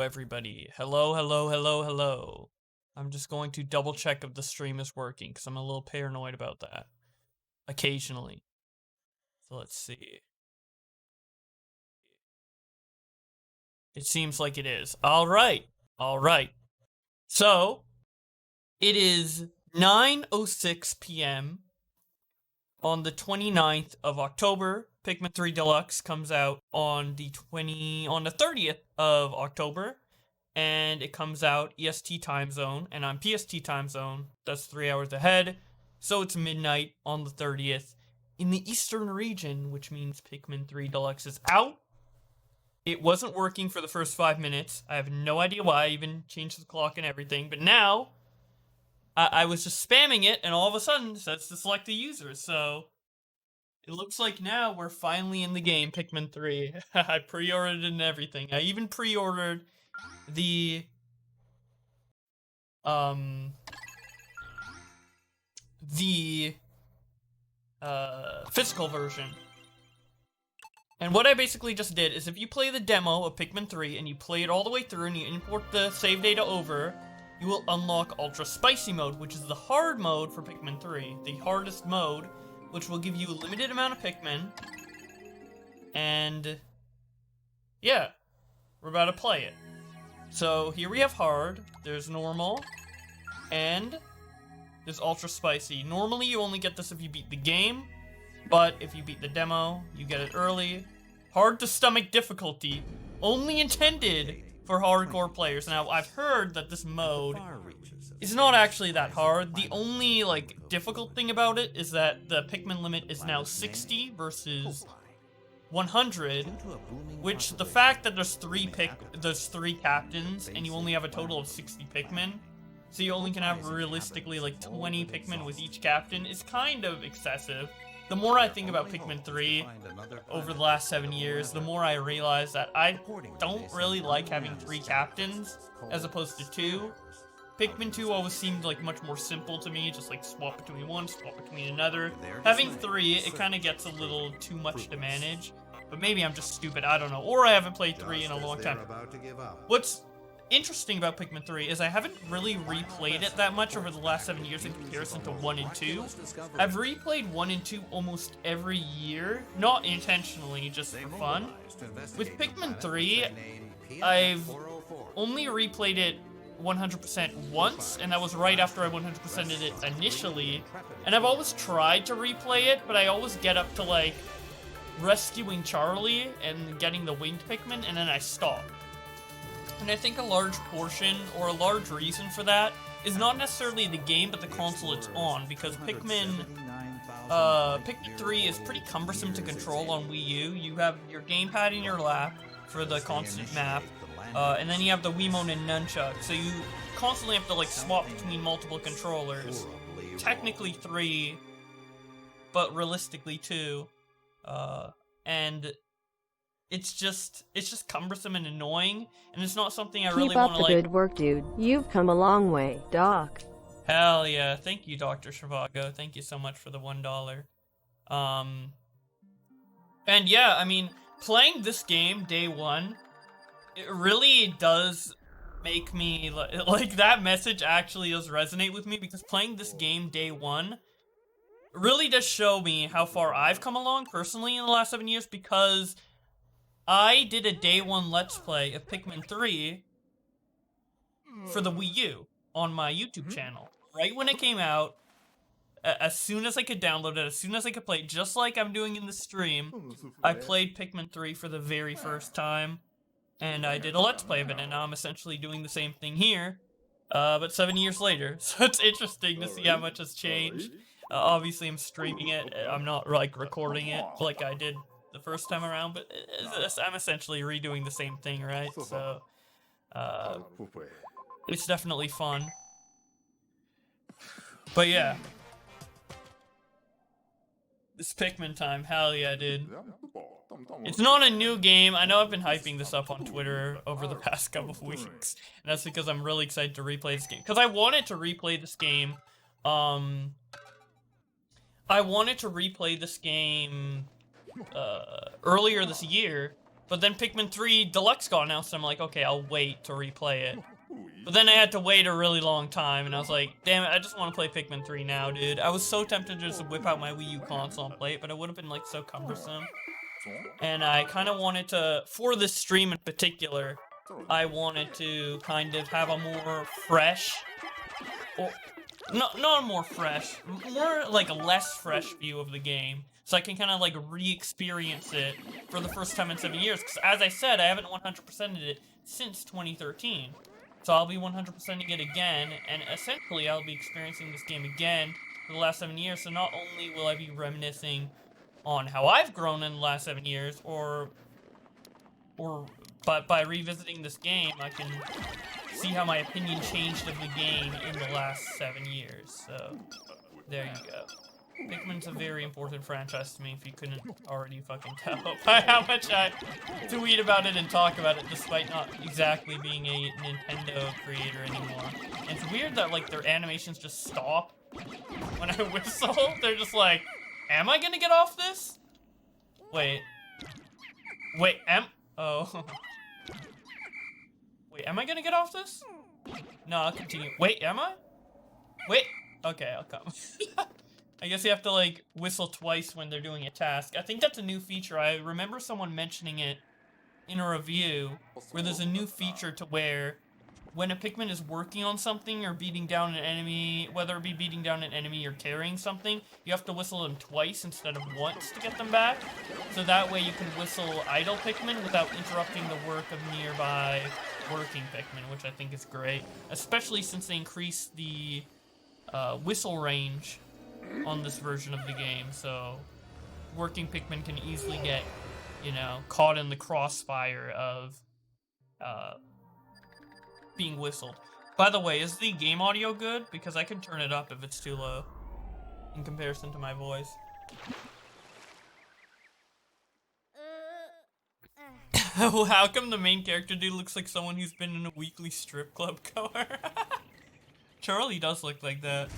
Everybody. Hello, hello, hello, hello. I'm just going to double check if the stream is working because I'm a little paranoid about that occasionally. So let's see. It seems like it is. All right. All right. So it is 9:06 p.m. on the 29th of October. Pikmin 3 Deluxe comes out on the 30th of October. And it comes out EST time zone, and I'm PST time zone. That's 3 hours ahead. So it's midnight on the 30th in the eastern region, which means Pikmin 3 Deluxe is out. It wasn't working for the first 5 minutes. I have no idea why. I even changed the clock and everything. But now, I was just spamming it, and all of a sudden, it says to select the user. So it looks like now we're finally in the game, Pikmin 3. I pre-ordered it and everything. I even pre-ordered the physical version. And what I basically just did is if you play the demo of Pikmin 3 and you play it all the way through and you import the save data over, you will unlock Ultra Spicy mode, which is the hard mode for Pikmin 3. The hardest mode, which will give you a limited amount of Pikmin. And yeah, we're about to play it. So here we have hard, there's normal, and there's ultra spicy. Normally you only get this if you beat the game, but if you beat the demo, you get it early. Hard to stomach difficulty, only intended for hardcore players. Now I've heard that this mode is not actually that hard. The only difficult thing about it is that the Pikmin limit is now 60 versus 100, which the fact that there's three captains and you only have a total of 60 Pikmin, so you only can have realistically 20 Pikmin with each captain, is kind of excessive. The more I think about Pikmin 3 over the last 7 years, the more I realize that I don't really like having 3 captains as opposed to 2. Pikmin 2 always seemed much more simple to me, just swap between one, swap between another. Having 3, it kind of gets a little too much to manage. But maybe I'm just stupid, I don't know. Or I haven't played 3 in a long time. What's interesting about Pikmin 3 is I haven't really replayed it that much over the last 7 years in comparison to 1 and 2. I've replayed 1 and 2 almost every year, not intentionally, just for fun. With Pikmin 3, I've only replayed it 100% once, and that was right after I 100%ed it initially. And I've always tried to replay it, but I always get up to rescuing Charlie and getting the winged Pikmin, and then I stop. And I think a large portion, or a large reason for that, is not necessarily the game, but the console it's on, because Pikmin 3 is pretty cumbersome to control on Wii U. You have your gamepad in your lap for the constant map, and then you have the Wiimote and Nunchuck, so you constantly have to swap between multiple controllers. Technically 3, but realistically 2. And it's just cumbersome and annoying, and it's not something I really want to Keep up the good work, dude. You've come a long way, Doc. Hell yeah, thank you, Dr. Shavago. Thank you so much for the $1. And yeah, I mean, playing this game day one, it really does make me, that message actually does resonate with me, because playing this game day one really does show me how far I've come along personally in the last 7 years, because I did a day one Let's Play of Pikmin 3 for the Wii U on my YouTube channel. Right when it came out, as soon as I could download it, as soon as I could play it, just like I'm doing in the stream, I played Pikmin 3 for the very first time, and I did a Let's Play of it, and now I'm essentially doing the same thing here, but 7 years later. So it's interesting to see how much has changed. Obviously, I'm streaming it. I'm not, recording it like I did the first time around, but I'm essentially redoing the same thing, right? So, it's definitely fun. But yeah. It's Pikmin time. Hell yeah, dude. It's not a new game. I know I've been hyping this up on Twitter over the past couple of weeks. And that's because I'm really excited to replay this game. Because I wanted to replay this game, earlier this year But then Pikmin 3 Deluxe got announced, and I'm like, okay, I'll wait to replay it. But then I had to wait a really long time, and I was like, damn it, I just want to play Pikmin 3 now, dude. I was so tempted to just whip out my Wii U console and play it, but it would have been, like, so cumbersome. And I kind of wanted to, for this stream in particular, I wanted to kind of have a more fresh, or, not more fresh, more, like, a less fresh view of the game. So I can kind of, like, re-experience it for the first time in 7 years. Because, as I said, I haven't 100%ed it since 2013. So I'll be 100%ing it again, and essentially I'll be experiencing this game again for the last 7 years. So not only will I be reminiscing on how I've grown in the last 7 years, but by revisiting this game, I can see how my opinion changed of the game in the last 7 years. So there you go. Pikmin's a very important franchise to me, if you couldn't already fucking tell by how much I tweet about it and talk about it, despite not exactly being a Nintendo creator anymore. And it's weird that, like, their animations just stop when I whistle. They're just like, am I gonna get off this? Wait, oh. Wait, am I gonna get off this? No, I'll continue. Wait, am I? Wait, okay, I'll come. I guess you have to, like, whistle twice when they're doing a task. I think that's a new feature. I remember someone mentioning it in a review, where there's a new feature to where when a Pikmin is working on something or beating down an enemy, whether it be beating down an enemy or carrying something, you have to whistle them twice instead of once to get them back. So that way you can whistle idle Pikmin without interrupting the work of nearby working Pikmin, which I think is great. Especially since they increased the whistle range on this version of the game, so working Pikmin can easily get, you know, caught in the crossfire of being whistled. By the way, is the game audio good? Because I can turn it up if it's too low in comparison to my voice. How come the main character dude looks like someone who's been in a weekly strip club goer? Charlie does look like that.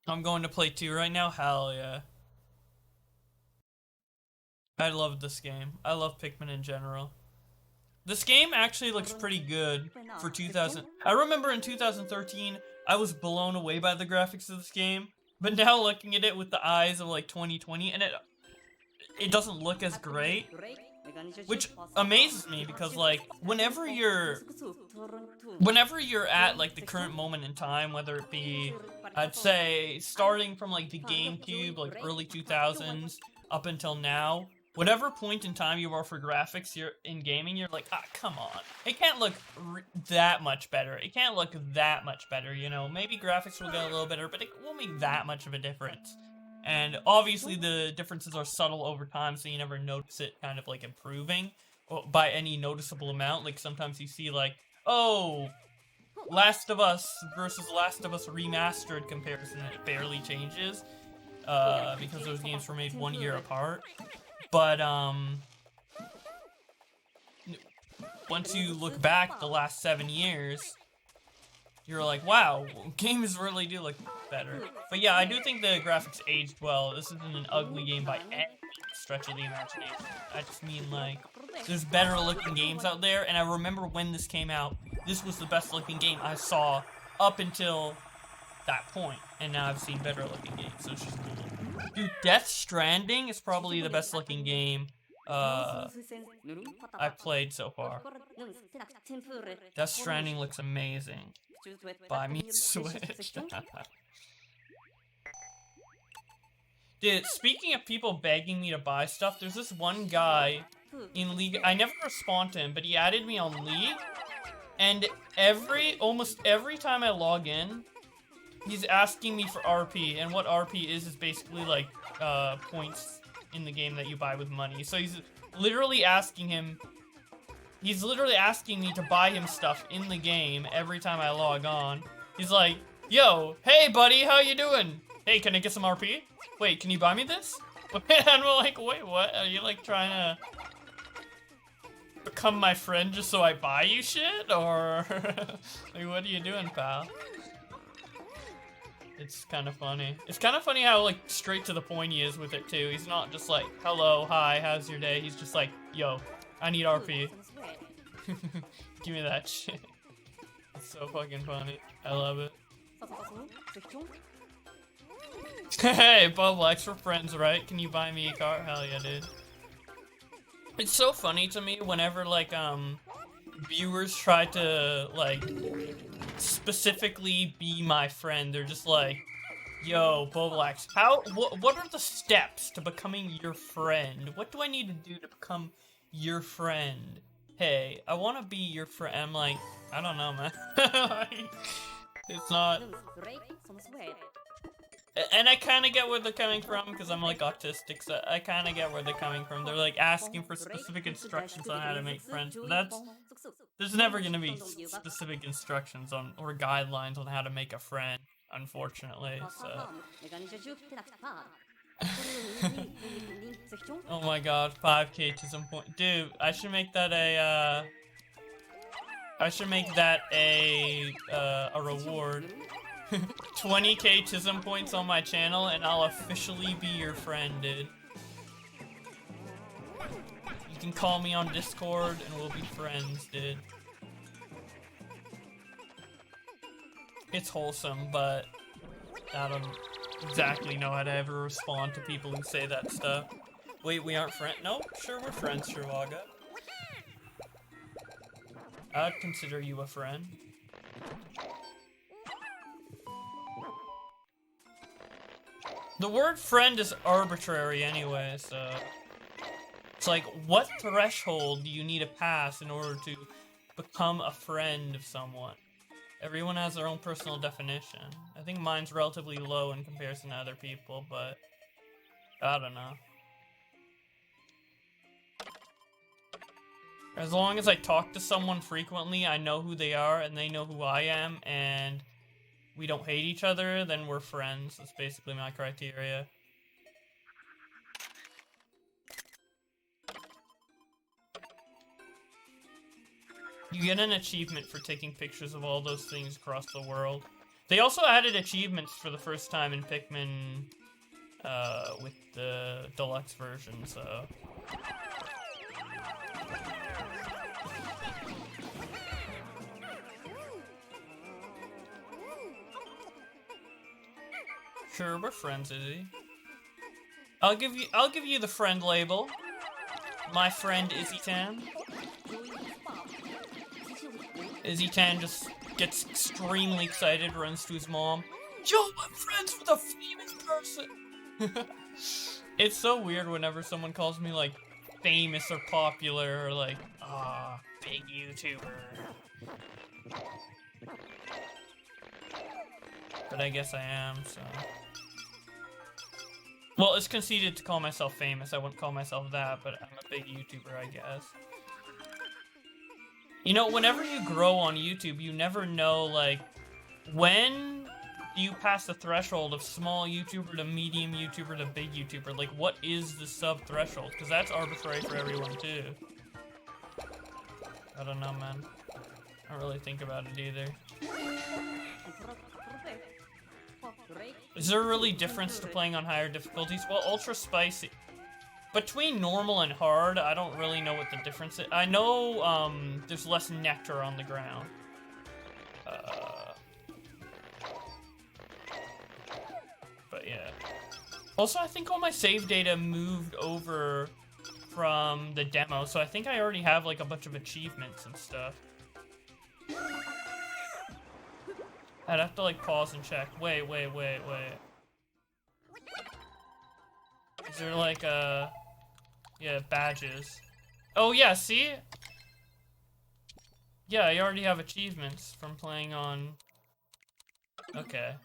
I'm going to play 2 right now? Hell yeah. I love this game. I love Pikmin in general. This game actually looks pretty good for 2000. I remember in 2013, I was blown away by the graphics of this game. But now looking at it with the eyes of like 2020, and it doesn't look as great. Which amazes me because, like, whenever you're at, like, the current moment in time, whether it be, I'd say, starting from, like, the GameCube, like, early 2000s, up until now, whatever point in time you are for graphics you're in gaming, you're like, come on. It can't look that much better. It can't look that much better, you know? Maybe graphics will get a little better, but it won't make that much of a difference. And obviously the differences are subtle over time, so you never notice it kind of, like, improving by any noticeable amount. Like, sometimes you see, like, oh, Last of Us versus Last of Us Remastered comparison, and it barely changes, because those games were made 1 year apart. But, once you look back the last 7 years, you're like, wow, games really do look better. But yeah, I do think the graphics aged well. This isn't an ugly game by any stretch of the imagination. I just mean, like, there's better looking games out there, and I remember when this came out, this was the best looking game I saw up until that point, and now I've seen better looking games, so it's just cool. Dude, Death Stranding is probably the best looking game I've played so far. Death Stranding looks amazing. Buy me Switch. Dude, speaking of people begging me to buy stuff, there's this one guy in League. I never respond to him, but he added me on League, and almost every time I log in, he's asking me for RP, and what RP is basically like points in the game that you buy with money. So he's literally asking me to buy him stuff in the game every time I log on. He's like, yo, hey buddy, how you doing? Hey, can I get some RP? Wait, can you buy me this? And I'm like, wait, what? Are you like trying to become my friend just so I buy you shit? Or like, what are you doing, pal? It's kind of funny. It's kind of funny how, like, straight to the point he is with it, too. He's not just like, hello, hi, how's your day? He's just like, yo, I need RP. Give me that shit. It's so fucking funny. I love it. Hey, Deluxe, we're friends, right? Can you buy me a car? Hell yeah, dude. It's so funny to me whenever, like, viewers try to, like, specifically be my friend. They're just like, yo, Deluxe, what are the steps to becoming your friend? What do I need to do to become your friend? Hey, I want to be your friend. I'm like, I don't know, man. It's not. And I kind of get where they're coming from, because I'm, like, autistic, so I kind of get where they're coming from. They're, like, asking for specific instructions on how to make friends, but there's never gonna be specific instructions on, or guidelines on how to make a friend, unfortunately, so. Oh my god, 5k to some point. Dude, I should make that a reward. 20k Tism points on my channel, and I'll officially be your friend, dude. You can call me on Discord, and we'll be friends, dude. It's wholesome, but I don't exactly know how to ever respond to people who say that stuff. Wait, we aren't friends? No, sure we're friends, Shirwaga. I'd consider you a friend. The word friend is arbitrary anyway, so... It's like, what threshold do you need to pass in order to become a friend of someone? Everyone has their own personal definition. I think mine's relatively low in comparison to other people, but... I don't know. As long as I talk to someone frequently, I know who they are, and they know who I am, and... we don't hate each other, then we're friends. That's basically my criteria. You get an achievement for taking pictures of all those things across the world. They also added achievements for the first time in Pikmin, with the Deluxe version, so... Sure, we're friends, Izzy. I'll give you the friend label. My friend Izzy Tan. Izzy Tan just gets extremely excited, runs to his mom. Yo, I'm friends with a famous person! It's so weird whenever someone calls me, like, famous or popular, or like, big YouTuber. But I guess I am, so... Well, it's conceited to call myself famous. I wouldn't call myself that, but I'm a big YouTuber, I guess. You know, whenever you grow on YouTube, you never know, like, when do you pass the threshold of small YouTuber to medium YouTuber to big YouTuber? Like, what is the sub-threshold? Because that's arbitrary for everyone, too. I don't know, man. I don't really think about it either. Is there really a difference to playing on higher difficulties? Well, ultra spicy. Between normal and hard, I don't really know what the difference is. I know, there's less nectar on the ground. But yeah. Also, I think all my save data moved over from the demo, so I think I already have, like, a bunch of achievements and stuff. I'd have to, like, pause and check. Wait. Is there, like, yeah, badges. Oh, yeah, see? Yeah, I already have achievements from playing on... Okay.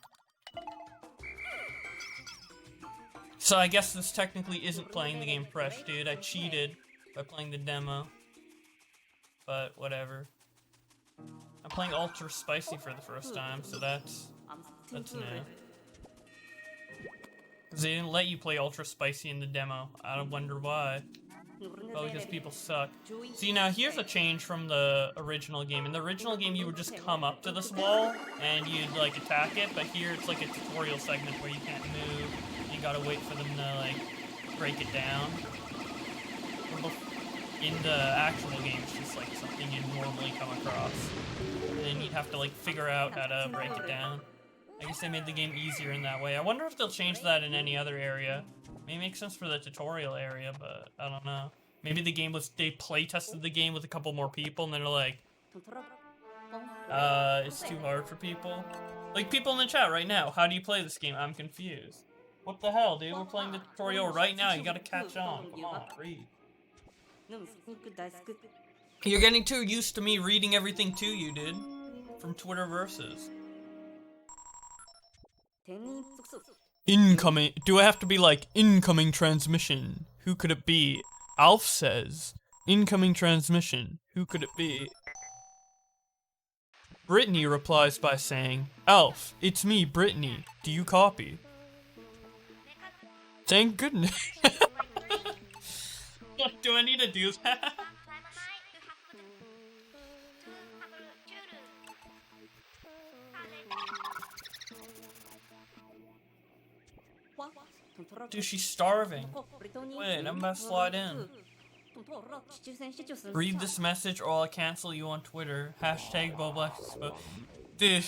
So I guess this technically isn't playing the game fresh, dude. I cheated by playing the demo. But, whatever. I'm playing Ultra Spicy for the first time, so that's new. Because they didn't let you play Ultra Spicy in the demo. I wonder why. Oh, because people suck. See, now here's a change from the original game. In the original game, you would just come up to this wall and you'd like attack it, but here it's like a tutorial segment where you can't move. You gotta wait for them to like break it down. In the actual game, it's just like something you normally come across. And then you'd have to like figure out how to break it down. I guess they made the game easier in that way. I wonder if they'll change that in any other area. May make sense for the tutorial area, but I don't know. Maybe the game was, they play tested the game with a couple more people and they're like, it's too hard for people. Like people in the chat right now, how do you play this game? I'm confused. What the hell, dude? We're playing the tutorial right now. You gotta catch on. Come on, read. You're getting too used to me reading everything to you, dude. From Twitter Versus. Incoming. Do I have to be like, incoming transmission? Who could it be? Alf says, incoming transmission. Who could it be? Brittany replies by saying, Alf, it's me, Brittany. Do you copy? Thank goodness. Do I need to do that? Dude, she's starving. Wait, I'm about to slide in. Read this message or I'll cancel you on Twitter. Hashtag Boblax. Dude.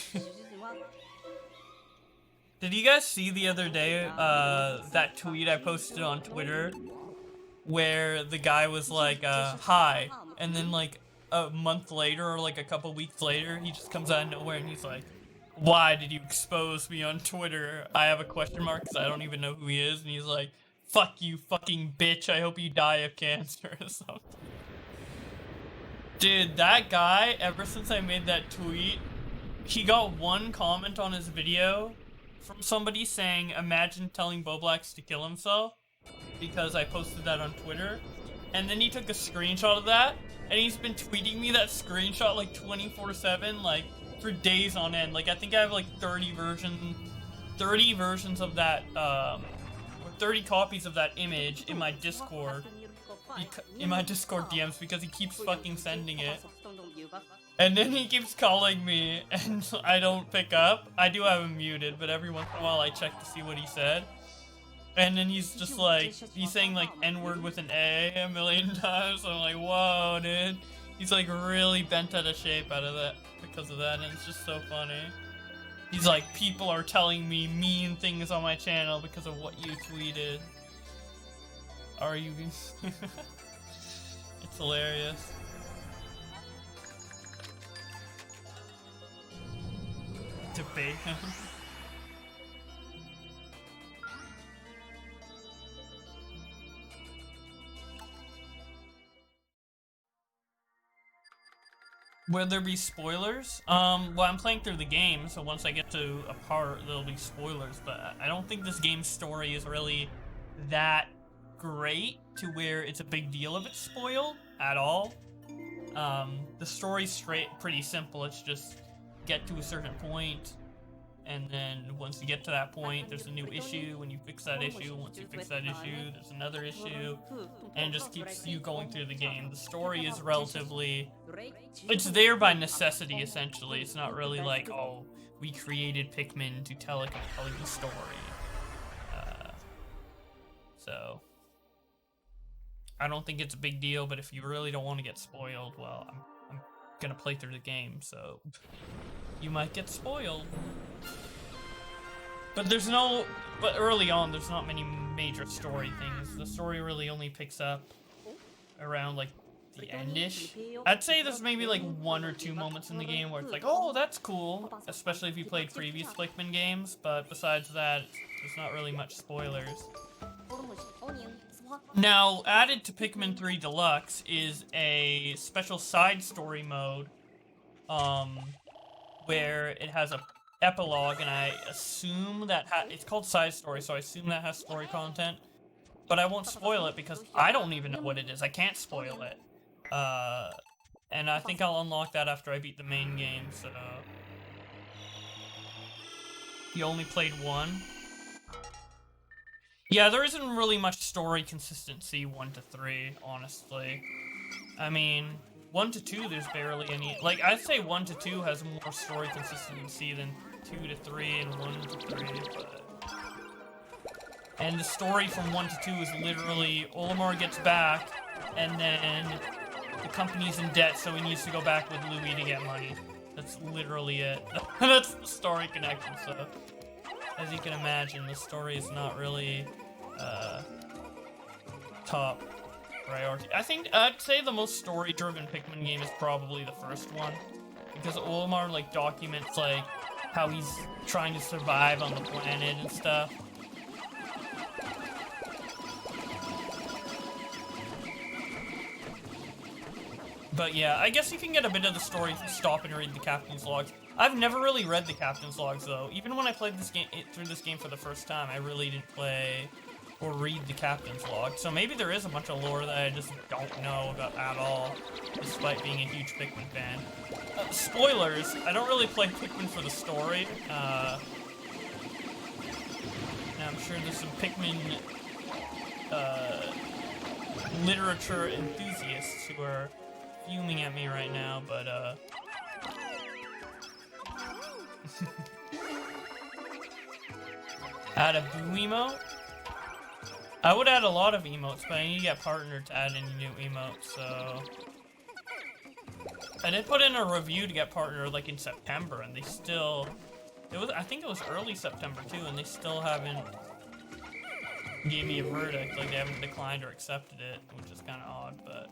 Did you guys see the other day, that tweet I posted on Twitter? Where the guy was like, hi. And then like a month later or like a couple weeks later, he just comes out of nowhere and he's like, why did you expose me on Twitter? I have a question mark because I don't even know who he is. And he's like, fuck you, fucking bitch. I hope you die of cancer or something. Dude, that guy, ever since I made that tweet, he got one comment on his video from somebody saying, imagine telling Boblax to kill himself. Because I posted that on Twitter. And then he took a screenshot of that. And he's been tweeting me that screenshot like 24/7, like for days on end. Like I think I have like 30 versions of that, or 30 copies of that image in my Discord. In my Discord DMs because he keeps fucking sending it. And then he keeps calling me and I don't pick up. I do have him muted, but every once in a while I check to see what he said. And then he's just like, he's saying like N-word with an A million times. So I'm like, whoa, dude. He's like really bent out of shape out of that because of that, and it's just so funny. He's like, people are telling me mean things on my channel because of what you tweeted. Are you? It's hilarious. Debate him. Will there be spoilers? Well, I'm playing through the game, so once I get to a part, there'll be spoilers, but I don't think this game's story is really that great to where it's a big deal if it's spoiled at all. The story's pretty simple. It's just get to a certain point, and then once you get to that point, there's a new issue. When you fix that issue, once you fix that issue, there's another issue, and it just keeps you going through the game. The story is relatively... It's there by necessity, essentially. It's not really like, oh, we created Pikmin to tell a compelling story. So... I don't think it's a big deal, but if you really don't want to get spoiled, well, I'm gonna play through the game, so... You might get spoiled. But but early on, there's not many major story things. The story really only picks up around, like, the end-ish. I'd say there's maybe, like, 1 or 2 moments in the game where it's like, oh, that's cool. Especially if you played previous Pikmin games, but besides that, there's not really much spoilers. Now, added to Pikmin 3 Deluxe is a special side story mode, where it has a epilogue, and I assume that it's called side story, so I assume that has story content. But I won't spoil it because I don't even know what it is. I can't spoil it. And I think I'll unlock that after I beat the main game, so... You only played one? Yeah, there isn't really much story consistency 1 to 3, honestly. I mean, 1 to 2, there's barely any. Like, I'd say 1 to 2 has more story consistency than 2 to 3 and 1 to 3, but. And the story from 1 to 2 is literally Olimar gets back, and then the company's in debt, so he needs to go back with Louie to get money. That's literally it. That's the story connection, so. As you can imagine, the story is not really, top priority. I think, I'd say the most story-driven Pikmin game is probably the first one. Because Olimar, like, documents, like, how he's trying to survive on the planet and stuff. But yeah, I guess you can get a bit of the story if you stop and read the captain's logs. I've never really read the captain's logs, though. Even when I played this game through this game for the first time, I really didn't play or read the captain's log. So maybe there is a bunch of lore that I just don't know about at all, despite being a huge Pikmin fan. Spoilers, I don't really play Pikmin for the story. Now I'm sure there's some Pikmin literature enthusiasts who are fuming at me right now, but add a boo emote? I would add a lot of emotes, but I need to get partnered to add any new emotes, so. I did put in a review to get partnered like in September, and they still, I think it was early September too, and they still haven't gave me a verdict, like they haven't declined or accepted it, which is kind of odd, but.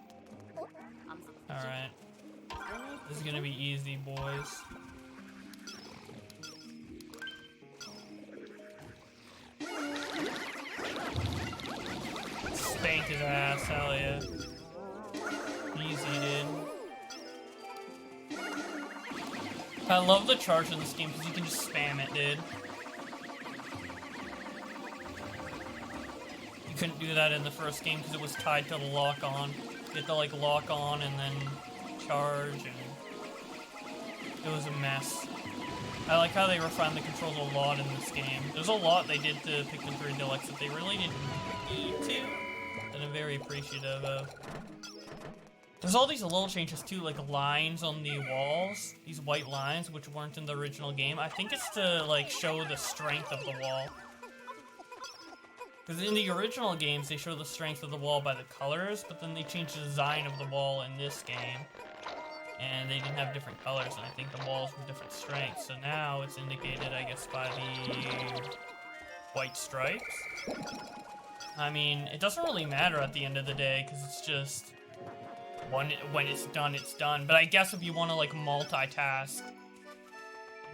Alright. This is gonna be easy, boys. Spank his ass, hell yeah. Easy, dude. I love the charge in this game because you can just spam it, dude. You couldn't do that in the first game because it was tied to the lock-on. You had to like lock on and then charge, and it was a mess. I like how they refined the controls a lot in this game. There's a lot they did to Pikmin 3 Deluxe that they really didn't need to, that I'm very appreciative of. There's all these little changes too, like lines on the walls, these white lines, which weren't in the original game. I think it's to like show the strength of the wall. Because in the original games, they show the strength of the wall by the colors, but then they changed the design of the wall in this game. And they didn't have different colors, and I think the walls were different strengths. So now it's indicated, I guess, by the white stripes. I mean, it doesn't really matter at the end of the day, because it's just, when it's done, it's done. But I guess if you want to, like, multitask,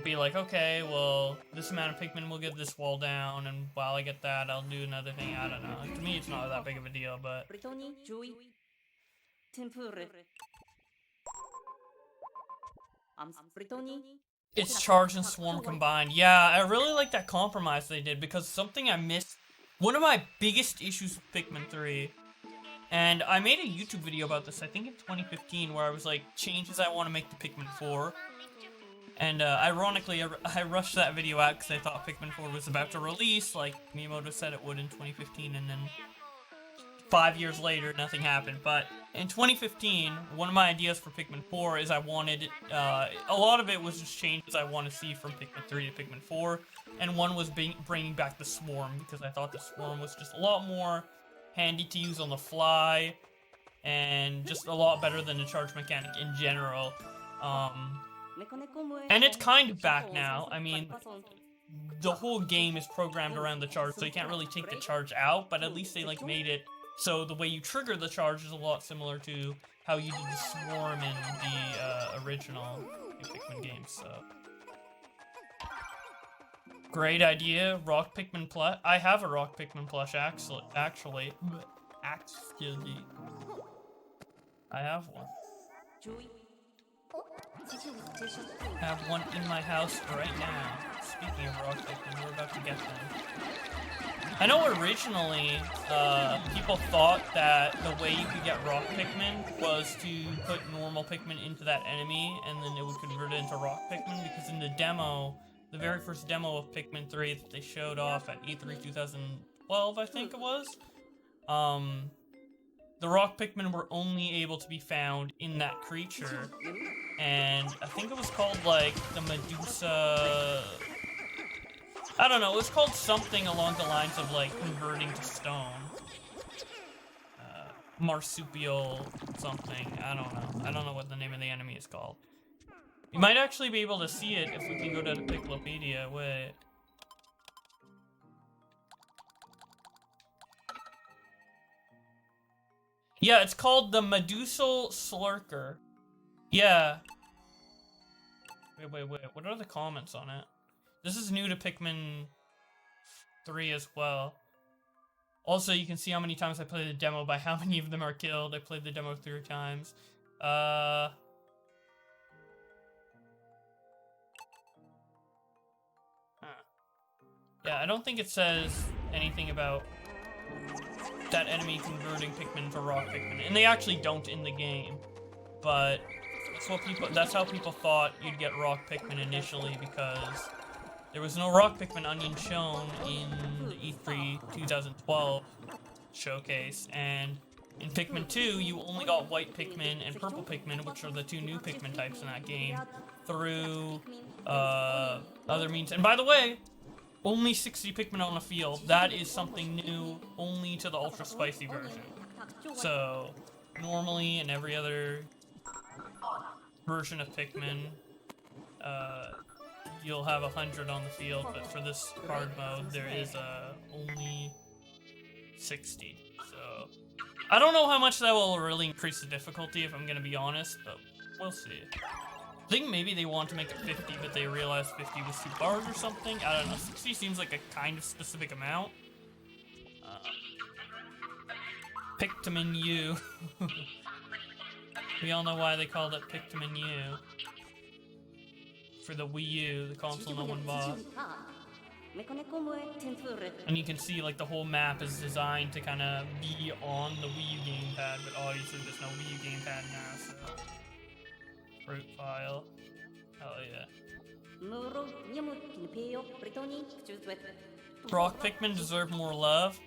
be like, okay, well, this amount of Pikmin will get this wall down, and while I get that, I'll do another thing. I don't know. To me, it's not that big of a deal, but. It's Charge and Swarm combined. Yeah, I really like that compromise they did, because something I missed. One of my biggest issues with Pikmin 3, and I made a YouTube video about this, I think in 2015, where I was like, changes I want to make to Pikmin 4. And ironically, I rushed that video out because I thought Pikmin 4 was about to release, like Miyamoto said it would in 2015, and then 5 years later, nothing happened. But in 2015, one of my ideas for Pikmin 4 is I wanted, a lot of it was just changes I want to see from Pikmin 3 to Pikmin 4, and one was bringing back the Swarm, because I thought the Swarm was just a lot more handy to use on the fly, and just a lot better than the charge mechanic in general. And it's kind of back now. I mean, the whole game is programmed around the charge, so you can't really take the charge out, but at least they like made it so the way you trigger the charge is a lot similar to how you did the Swarm in the original Pikmin games, so. Great idea, Rock Pikmin plush. I have a Rock Pikmin plush, actually. I have one. I have one in my house right now. Speaking of Rock Pikmin, we're about to get them. I know originally, people thought that the way you could get Rock Pikmin was to put normal Pikmin into that enemy, and then it would convert it into Rock Pikmin, because in the demo, the very first demo of Pikmin 3 that they showed off at E3 2000, 12, I think it was. The rock Pikmin were only able to be found in that creature, and I think it was called, like, the Medusa... I don't know, it was called something along the lines of, like, converting to stone. Marsupial something, I don't know what the name of the enemy is called. You might actually be able to see it if we can go to the Piclopedia. Wait. Yeah, it's called the Medusal Slurker. Yeah. Wait. What are the comments on it? This is new to Pikmin 3 as well. Also, you can see how many times I played the demo by how many of them are killed. I played the demo 3 times. Huh. Yeah, I don't think it says anything about that enemy converting Pikmin to rock Pikmin. And they actually don't in the game. But that's how people thought you'd get rock Pikmin initially, because there was no rock Pikmin onion shown in the E3 2012 showcase, and in Pikmin 2, you only got white Pikmin and purple Pikmin, which are the two new Pikmin types in that game, through other means. And by the way, only 60 Pikmin on the field. That is something new only to the Ultra Spicy version. So, normally in every other version of Pikmin, you'll have 100 on the field, but for this hard mode, there is only 60. So, I don't know how much that will really increase the difficulty, if I'm gonna be honest, but we'll see. I think maybe they want to make it 50, but they realized 50 was too hard or something. I don't know. 60 seems like a kind of specific amount. Pikmin U. We all know why they called it Pikmin U. For the Wii U, the console no one bought. And you can see, like, the whole map is designed to kind of be on the Wii U gamepad, but obviously there's no Wii U gamepad now, so... Fruit file. Hell yeah. Rock Pikmin deserve more love.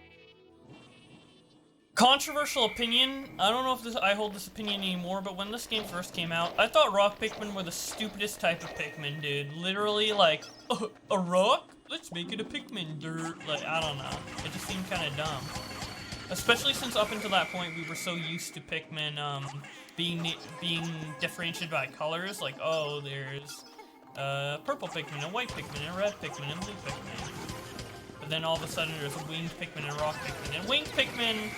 Controversial opinion. I don't know if I hold this opinion anymore, but when this game first came out, I thought rock Pikmin were the stupidest type of Pikmin, dude. Literally, like, a rock? Let's make it a Pikmin, dirt. Like, I don't know. It just seemed kind of dumb. Especially since up until that point, we were so used to Pikmin, being differentiated by colors. Like, oh, there's, purple Pikmin, a white Pikmin, a red Pikmin, and blue Pikmin. But then all of a sudden, there's a winged Pikmin and rock Pikmin. And winged Pikmin,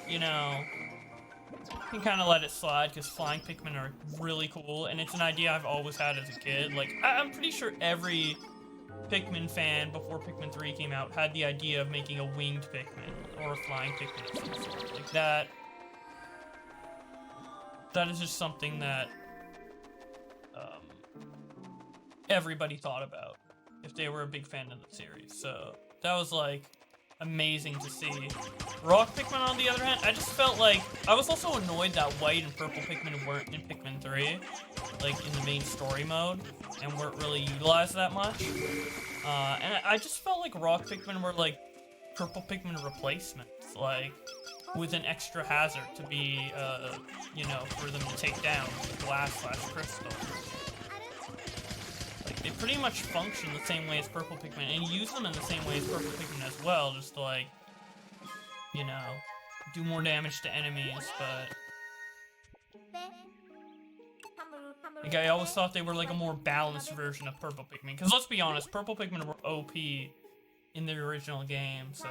you know, you can kind of let it slide, because flying Pikmin are really cool, and it's an idea I've always had as a kid. Like, I'm pretty sure every Pikmin fan before Pikmin 3 came out had the idea of making a winged Pikmin, or a flying Pikmin of some sort. Like, that is just something that, everybody thought about if they were a big fan of the series. So, that was, like, amazing to see. Rock Pikmin, on the other hand, I just felt like... I was also annoyed that white and purple Pikmin weren't in Pikmin 3, like, in the main story mode, and weren't really utilized that much. And I just felt like rock Pikmin were, like, purple Pikmin replacements, like, with an extra hazard to be, you know, for them to take down, glass/crystal. Like, they pretty much function the same way as purple Pikmin, and you use them in the same way as purple Pikmin as well, just to, like, you know, do more damage to enemies, but... Like, I always thought they were, like, a more balanced version of purple Pikmin, because let's be honest, purple Pikmin were OP in the original game, so...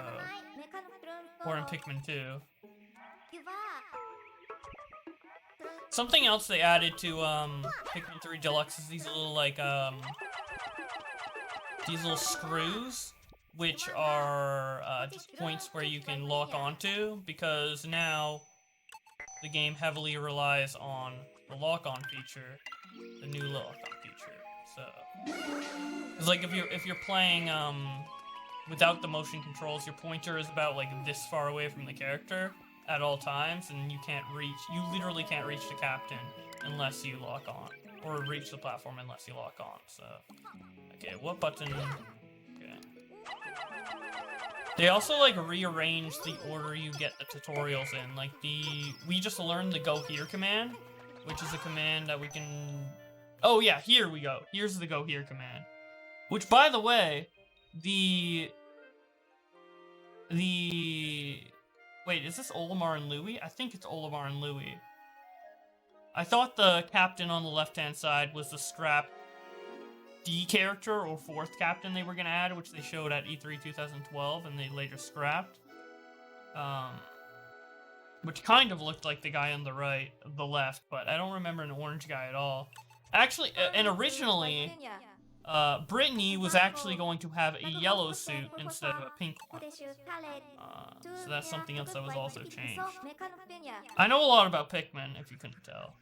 Or in Pikmin 2. Something else they added to, Pikmin 3 Deluxe is these little, like, these little screws, which are, just points where you can lock onto, because now the game heavily relies on the lock-on feature, the new lock-on feature, so... It's like, if you're playing, without the motion controls, your pointer is about, like, this far away from the character at all times, and you literally can't reach the captain unless you lock on, or reach the platform unless you lock on, so... Okay, what button... Okay. They also, like, rearrange the order you get the tutorials in. Like, we just learned the go here command, which is a command that we can... Oh, yeah, here we go. Here's the go here command. Which, by the way, Wait, is this Olimar and Louie? I think it's Olimar and Louie. I thought the captain on the left-hand side was the scrap D character or fourth captain they were going to add, which they showed at E3 2012 and they later scrapped. Which kind of looked like the guy on the left, but I don't remember an orange guy at all. Actually, and originally, Brittany was actually going to have a yellow suit instead of a pink one. So that's something else that was also changed. I know a lot about Pikmin, if you couldn't tell.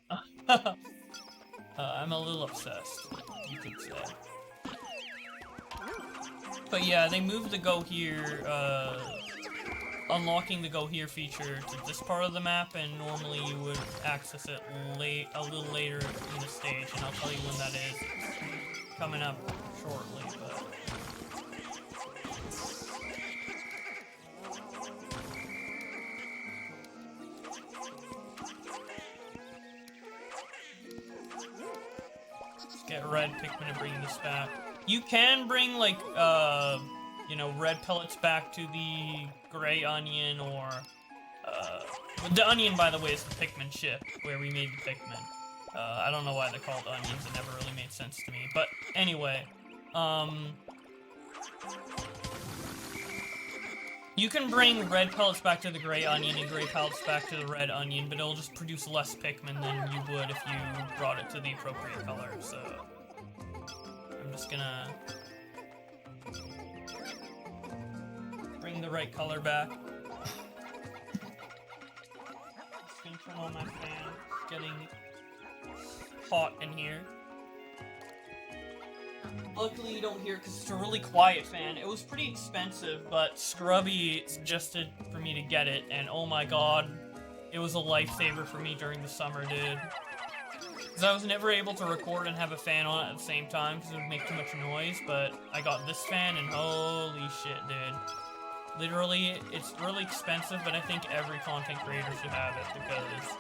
I'm a little obsessed, you could say. But yeah, they moved the go here, unlocking the go here feature to this part of the map, and normally you would access it a little later in the stage, and I'll tell you when that is. It's coming up shortly, but... Get red Pikmin to bring this back. You can bring, like, you know, red pellets back to the gray onion, or, the onion, by the way, is the Pikmin ship, where we made the Pikmin. I don't know why they're called onions, it never really made sense to me. But, anyway, you can bring red pellets back to the gray onion and gray pellets back to the red onion, but it'll just produce less Pikmin than you would if you brought it to the appropriate color, so... I'm just gonna... bring the right color back. Just gonna turn on my fan. It's getting hot in here. Luckily you don't hear it because it's a really quiet fan. It was pretty expensive, but Scrubby suggested for me to get it, and oh my god, it was a lifesaver for me during the summer, dude. Because I was never able to record and have a fan on it at the same time because it would make too much noise, but I got this fan and holy shit, dude. Literally, it's really expensive, but I think every content creator should have it because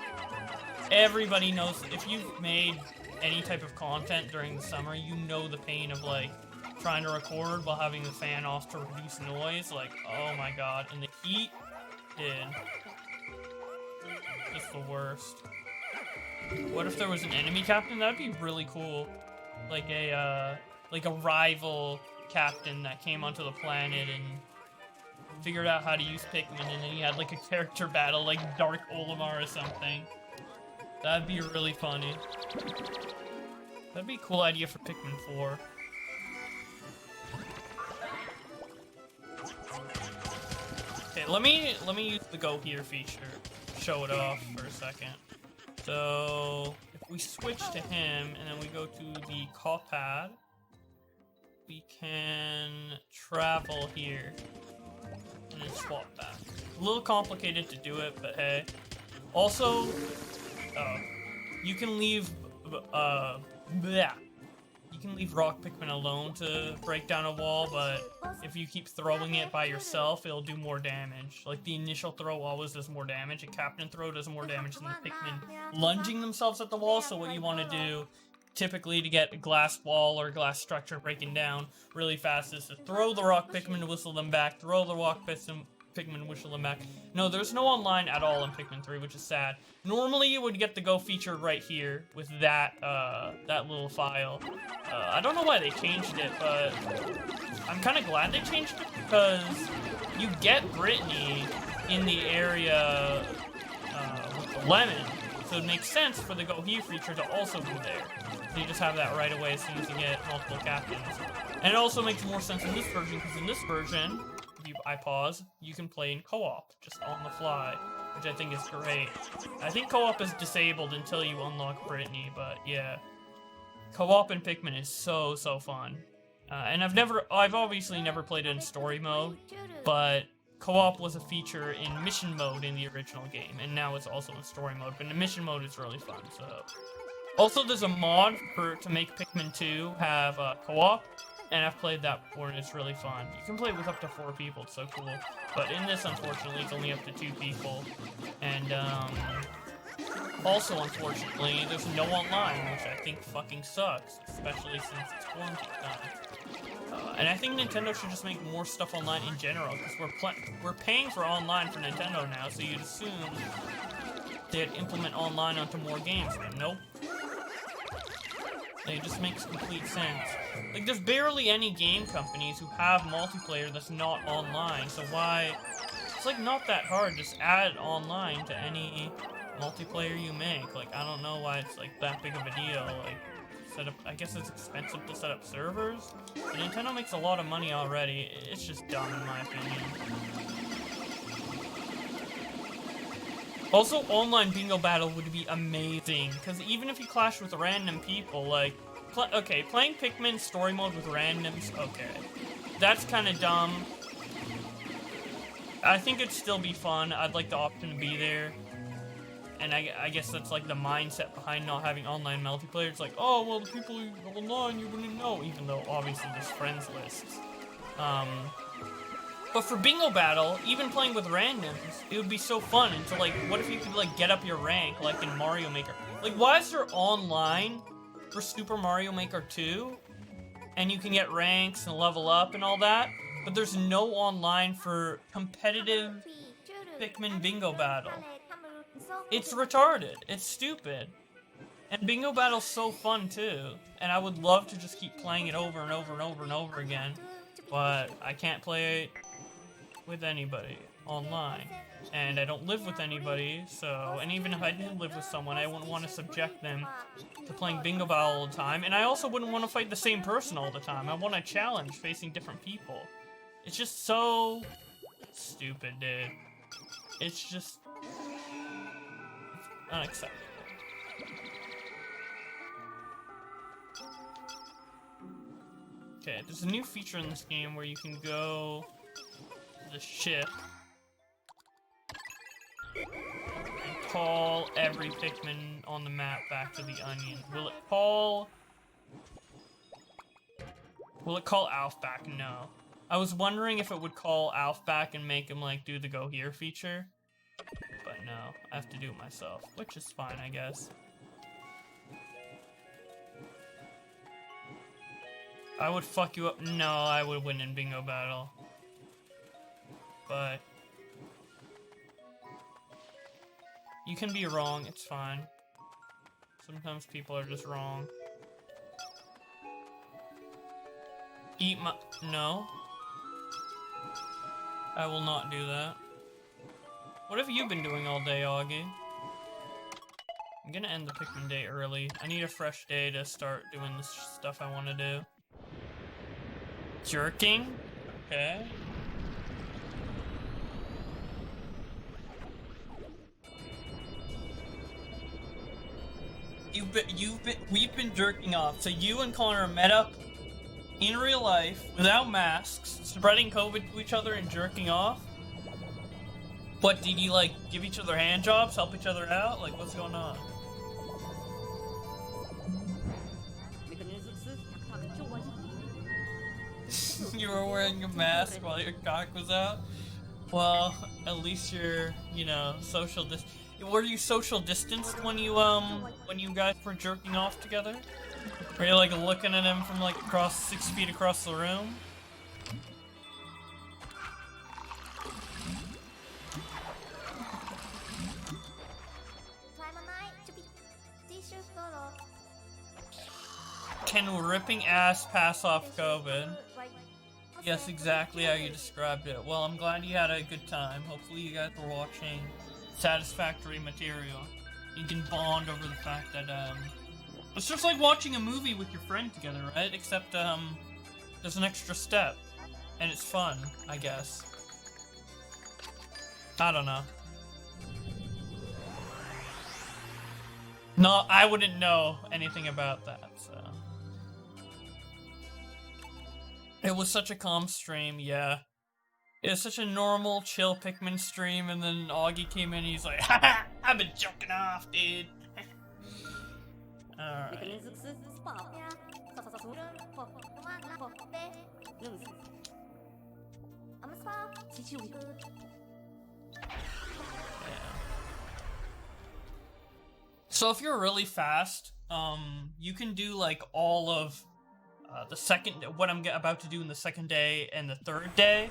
everybody knows if you've made any type of content during the summer, you know the pain of, like, trying to record while having the fan off to reduce noise. Like, oh my god. And the heat, dude. It's the worst. What if there was an enemy captain? That'd be really cool. Like a rival captain that came onto the planet and figured out how to use Pikmin, and then he had, like, a character battle, like Dark Olimar or something. That'd be really funny. That'd be a cool idea for Pikmin 4. Okay, let me use the go here feature. Show it off for a second. So if we switch to him and then we go to the call pad, we can travel here and then swap back. A little complicated to do it, but hey. Also, you can leave you can leave rock Pikmin alone to break down a wall, but if you keep throwing it by yourself, it'll do more damage. Like, the initial throw always does more damage. A captain throw does more damage than the Pikmin lunging themselves at the wall, so what you want to do, typically to get a glass wall or glass structure breaking down really fast, is to throw the rock Pikmin, whistle them back, throw the rock Pikmin, whistle them back. No, there's no online at all in Pikmin 3, which is sad. Normally, you would get the go feature right here with that, that little file. I don't know why they changed it, but I'm kind of glad they changed it because you get Brittany in the area with the lemon, so it makes sense for the go here feature to also be there. So you just have that right away as soon as you get multiple captains. And it also makes more sense in this version, because in this version, I pause, you can play in co-op, just on the fly, which I think is great. I think co-op is disabled until you unlock Brittany, but yeah. Co-op in Pikmin is so fun. And I've obviously never played it in story mode, but co-op was a feature in mission mode in the original game, and now it's also in story mode, but in mission mode it's really fun, so. Also, there's a mod to make Pikmin 2 have co-op, And I've played that before, and it's really fun. You can play with up to 4 people, it's so cool. But in this, unfortunately, it's only up to 2 people. And, also, unfortunately, there's no online, which I think fucking sucks, especially since it's quarantine time. And I think Nintendo should just make more stuff online in general, because we're paying for online for Nintendo now, so you'd assume they'd implement online onto more games, but nope. It just makes complete sense. Like, there's barely any game companies who have multiplayer that's not online, so why... It's, like, not that hard, just add online to any multiplayer you make. Like, I don't know why it's, like, that big of a deal. Like, set up... I guess it's expensive to set up servers, but Nintendo makes a lot of money already. It's just dumb, in my opinion. Also, online bingo battle would be amazing, because even if you clash with random people, like, okay, playing Pikmin story mode with randoms, okay, that's kind of dumb. I think it'd still be fun. I'd like the option to be there, and I guess that's like the mindset behind not having online multiplayer. It's like, oh, well, the people online you wouldn't know, even though obviously there's friends lists. But for bingo battle, even playing with randoms, it would be so fun. And so, like, what if you could, like, get up your rank, like in Mario Maker? Like, why is there online for Super Mario Maker 2? And you can get ranks and level up and all that, but there's no online for competitive Pikmin bingo battle. It's retarded. It's stupid. And bingo battle's so fun, too. And I would love to just keep playing it over and over and over and over again, but I can't play it with anybody online, and I don't live with anybody, so, and even if I did live with someone, I wouldn't want to subject them to playing bingo battle all the time, and I also wouldn't want to fight the same person all the time. I want a challenge facing different people. It's just so stupid, dude. It's just unacceptable. Okay, there's a new feature in this game where you can go the ship and call every Pikmin on the map back to the onion. Will it call Alf back? No. I was wondering if it would call Alf back and make him, like, do the go here feature, but no, I have to do it myself, which is fine, I guess. I would fuck you up. No, I would win in bingo battle. But you can be wrong, it's fine. Sometimes people are just wrong. Eat my... No. I will not do that. What have you been doing all day, Augie? I'm gonna end the Pikmin day early. I need a fresh day to start doing this stuff I want to do. Jerking? Okay. We've been jerking off. So you and Connor met up in real life without masks, spreading COVID to each other and jerking off. What, did you, like, give each other hand jobs, help each other out? Like, what's going on? You were wearing a mask while your cock was out? Well, at least you're, you know, social distance. Were you social distanced when you guys were jerking off together? Were you, like, looking at him from, like, across 6 feet across the room? Can ripping ass pass off COVID? Yes, exactly how you described it. Well, I'm glad you had a good time. Hopefully you guys were watching satisfactory material. You can bond over the fact that, it's just like watching a movie with your friend together, right? Except, there's an extra step. And it's fun, I guess. I don't know. No, I wouldn't know anything about that, so. It was such a calm stream, yeah. It was such a normal, chill Pikmin stream, and then Augie came in and he's like, haha, I've been joking off, dude. Alright. So if you're really fast, you can do like all of what I'm about to do in the second day and the third day,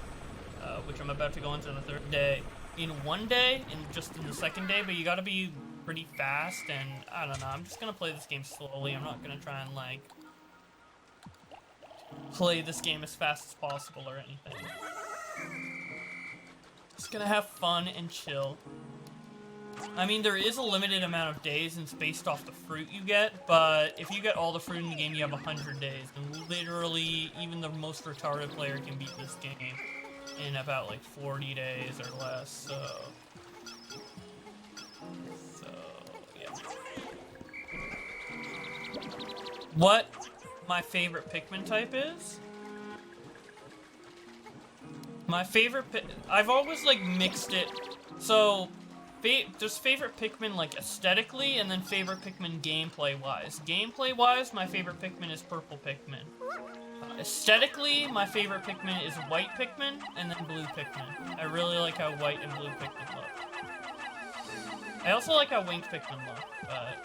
which I'm about to go into the third day, in one day, and just in the second day, but you gotta be pretty fast, and I don't know, I'm just gonna play this game slowly. I'm not gonna try and like play this game as fast as possible or anything. Just gonna have fun and chill. I mean, there is a limited amount of days, and it's based off the fruit you get, but if you get all the fruit in the game, you have 100 days, and literally, even the most retarded player can beat this game in about, like, 40 days or less, so yeah. What my favorite Pikmin type is? My favorite I've always, like, mixed it, so there's favorite Pikmin, like, aesthetically, and then favorite Pikmin gameplay-wise. Gameplay-wise, my favorite Pikmin is purple Pikmin. Aesthetically, my favorite Pikmin is white Pikmin, and then blue Pikmin. I really like how white and blue Pikmin look. I also like how winged Pikmin look, but...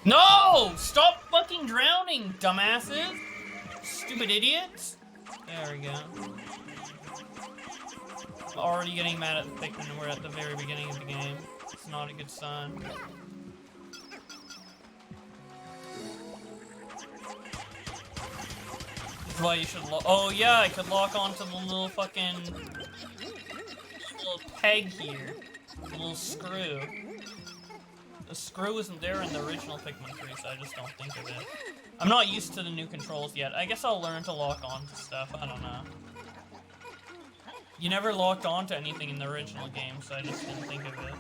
No! Stop fucking drowning, dumbasses! Stupid idiots! There we go. I'm already getting mad at the Pikmin, and we're at the very beginning of the game. It's not a good sign. This is why you should oh yeah, I could lock onto the little fucking... little peg here. The little screw. The screw isn't there in the original Pikmin 3, so I just don't think of it. I'm not used to the new controls yet. I guess I'll learn to lock onto stuff, I don't know. You never locked onto anything in the original game, so I just didn't think of it.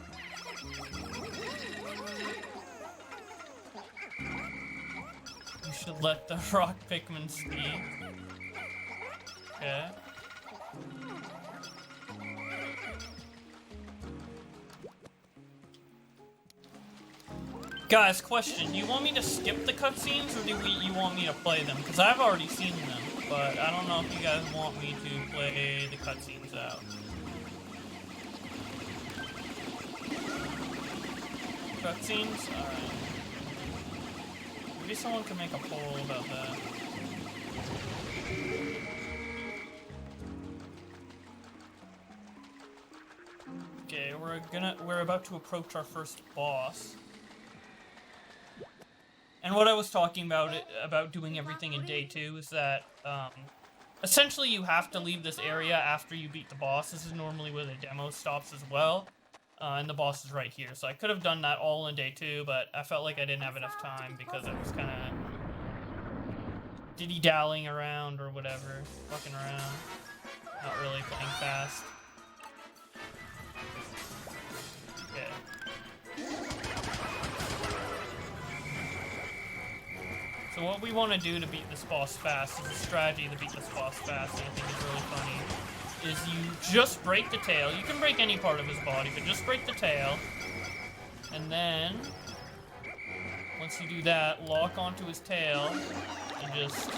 You should let the rock Pikmin speak. Okay. Guys, question, do you want me to skip the cutscenes, or do you want me to play them? Because I've already seen them, but I don't know if you guys want me to play the cutscenes out. Cutscenes? Alright. Maybe someone can make a poll about that. Okay, we're about to approach our first boss. And what I was talking about doing everything in day 2 is that, essentially you have to leave this area after you beat the boss. This is normally where the demo stops as well. And the boss is right here. So I could have done that all in day 2, but I felt like I didn't have enough time because I was kind of dilly-dallying around or whatever. Fucking around. Not really playing fast. Okay. So what we want to do to beat this boss fast is a strategy to beat this boss fast, and I think is really funny, is you just break the tail. You can break any part of his body, but just break the tail. And then, once you do that, lock onto his tail, and just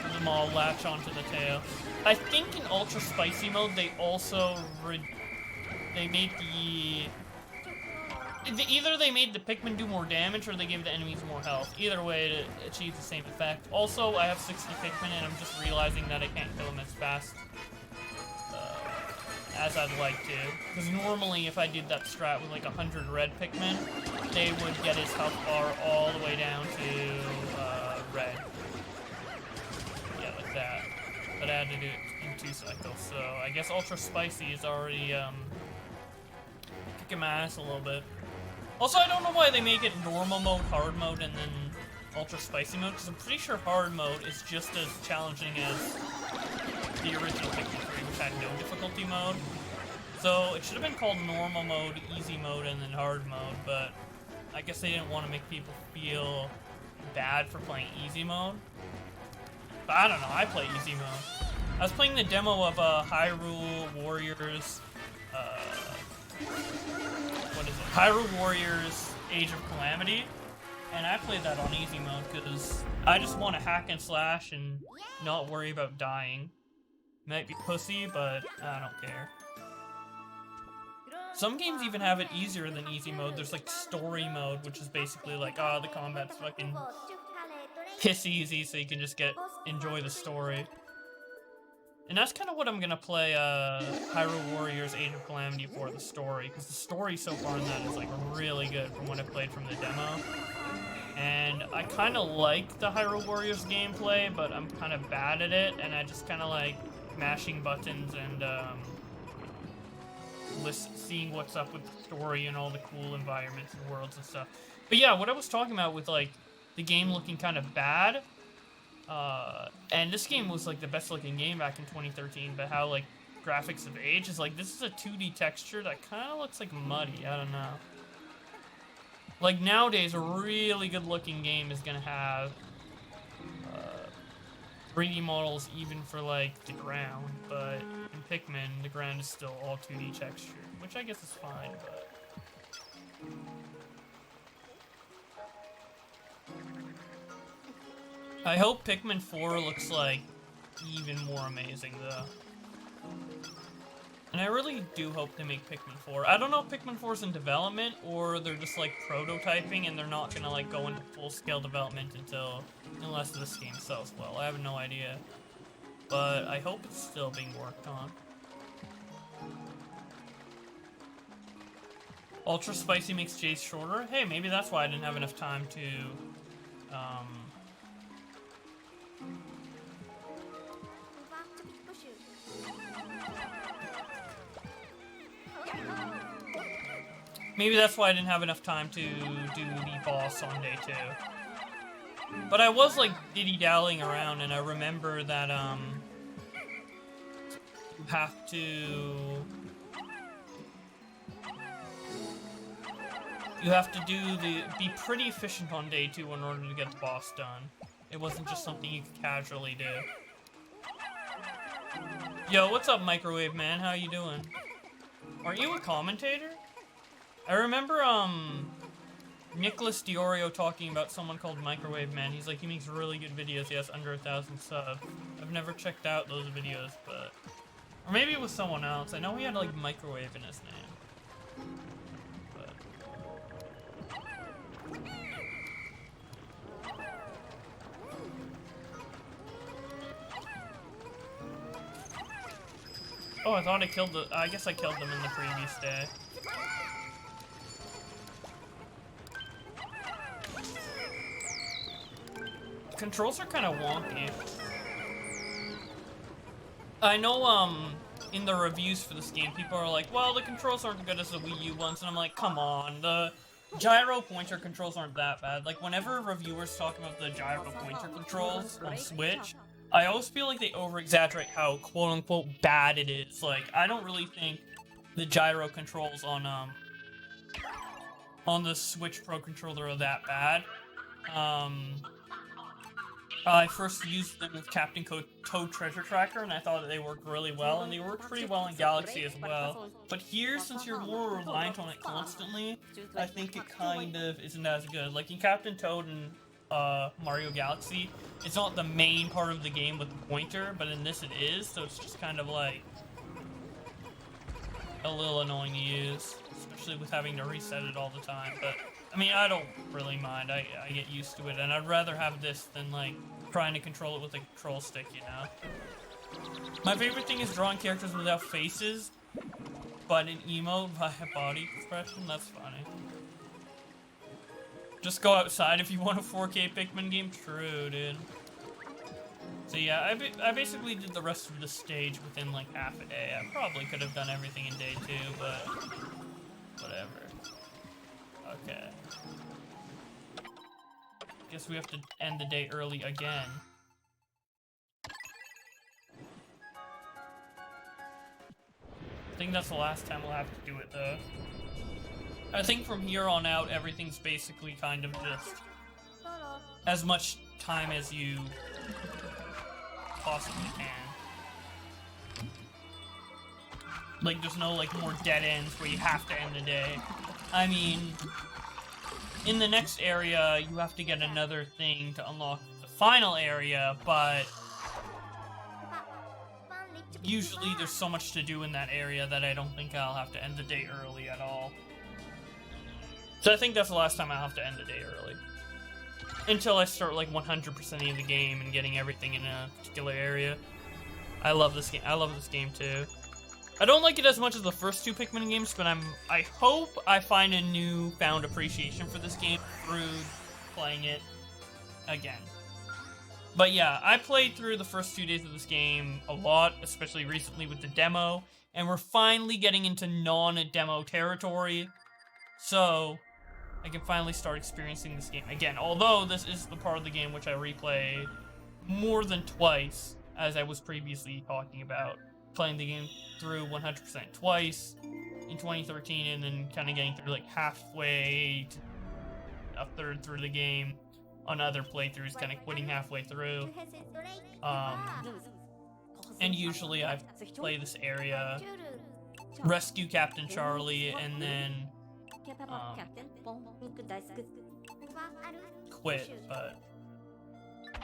let them all latch onto the tail. I think in Ultra Spicy mode, they also they made either they made the Pikmin do more damage, or they gave the enemies more health. Either way, it achieves the same effect. Also, I have 60 Pikmin, and I'm just realizing that I can't kill them as fast as I'd like to. Because normally, if I did that strat with like 100 red Pikmin, they would get his health bar all the way down to red. Yeah, like that. But I had to do it in 2 cycles, so I guess Ultra Spicy is already kicking my ass a little bit. Also, I don't know why they make it normal mode, hard mode, and then ultra spicy mode, because I'm pretty sure hard mode is just as challenging as the original Pikmin 3, which had no difficulty mode. So it should have been called normal mode, easy mode, and then hard mode, but I guess they didn't want to make people feel bad for playing easy mode. But I don't know, I play easy mode. I was playing the demo of Hyrule Warriors, what is it? Hyrule Warriors Age of Calamity, and I played that on easy mode because I just want to hack and slash and not worry about dying. Might be pussy, but I don't care. Some games even have it easier than easy mode. There's like story mode, which is basically like, oh, the combat's fucking piss easy, so you can just enjoy the story. And that's kind of what I'm gonna play Hyrule Warriors Age of Calamity for, the story, because the story so far in that is like really good from what I played from the demo. And I kind of like the Hyrule Warriors gameplay, but I'm kind of bad at it, and I just kind of like mashing buttons and seeing what's up with the story and all the cool environments and worlds and stuff. But yeah, what I was talking about with like the game looking kind of bad, and this game was like the best looking game back in 2013, but how like graphics have aged is like, this is a 2D texture that kind of looks like muddy. I don't know. Like nowadays, a really good looking game is gonna have 3D models even for like the ground, but in Pikmin, the ground is still all 2D texture, which I guess is fine, but... I hope Pikmin 4 looks like even more amazing though. And I really do hope they make Pikmin 4. I don't know if Pikmin 4 is in development or they're just like prototyping and they're not gonna like go into full-scale development unless this game sells well. I have no idea. But I hope it's still being worked on. Ultra Spicy makes J's shorter? Hey, maybe that's why I didn't have enough time to maybe that's why I didn't have enough time to do the boss on day 2. But I was like dilly-dallying around, and I remember that you have to be pretty efficient on day 2 in order to get the boss done. It wasn't just something you could casually do. Yo, what's up, Microwave Man? How you doing? Aren't you a commentator? I remember, Nicholas Diorio talking about someone called Microwave Man. He's like, he makes really good videos. He has under 1,000 subs. I've never checked out those videos, but... Or maybe it was someone else. I know he had, like, Microwave in his name. But... Oh, I thought I killed I guess I killed them in the previous day. Controls are kind of wonky. I know, in the reviews for this game, people are like, well, the controls aren't good as the Wii U ones, and I'm like, come on, the gyro pointer controls aren't that bad. Like, whenever reviewers talk about the gyro pointer controls on Switch, I always feel like they over-exaggerate how quote-unquote bad it is. Like, I don't really think the gyro controls on the Switch Pro controller are that bad. I first used them with Captain Toad Treasure Tracker, and I thought that they worked really well, and they worked pretty well in Galaxy as well. But here, since you're more reliant on it constantly, I think it kind of isn't as good. Like in Captain Toad and Mario Galaxy, it's not the main part of the game with the pointer, but in this it is, so it's just kind of like a little annoying to use, especially with having to reset it all the time. But I mean, I don't really mind. I get used to it, and I'd rather have this than like trying to control it with a control stick, you know? My favorite thing is drawing characters without faces, but an emote via body expression. That's funny. Just go outside if you want a 4K Pikmin game. True, dude. So yeah, I basically did the rest of the stage within like half a day. I probably could have done everything in day 2, but whatever. Okay. Guess we have to end the day early again. I think that's the last time we'll have to do it, though. I think from here on out, everything's basically kind of just as much time as you possibly can. Like, there's no, like, more dead ends where you have to end the day. I mean, in the next area, you have to get another thing to unlock the final area, but usually there's so much to do in that area that I don't think I'll have to end the day early at all. So I think that's the last time I'll have to end the day early. Until I start like 100%ing the game and getting everything in a particular area. I love this game. I love this game too. I don't like it as much as the first two Pikmin games, but I hope I find a newfound appreciation for this game through playing it again. But yeah, I played through the first 2 days of this game a lot, especially recently with the demo, and we're finally getting into non-demo territory, so I can finally start experiencing this game again. Although this is the part of the game which I replayed more than twice, as I was previously talking about. Playing the game through 100% twice in 2013, and then kind of getting through like halfway to a third through the game on other playthroughs, kind of quitting halfway through. And usually I play this area, rescue Captain Charlie, and then quit. But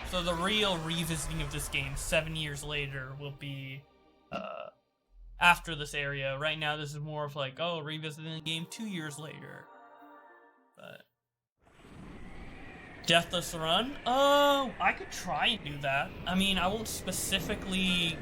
so the real revisiting of this game 7 years later will be after this area. Right now this is more of like, oh, revisiting the game 2 years later. But Deathless Run? Oh, I could try and do that. I mean, I won't specifically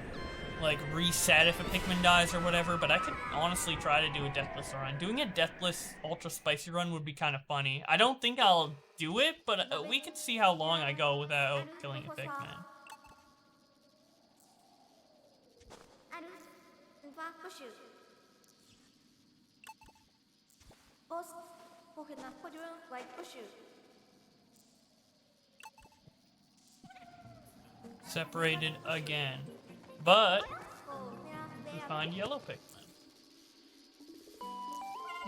like reset if a Pikmin dies or whatever, but I could honestly try to do a Deathless Run. Doing a Deathless Ultra Spicy Run would be kind of funny. I don't think I'll do it, but we could see how long I go without killing a Pikmin. Separated again, but we find yellow Pikmin.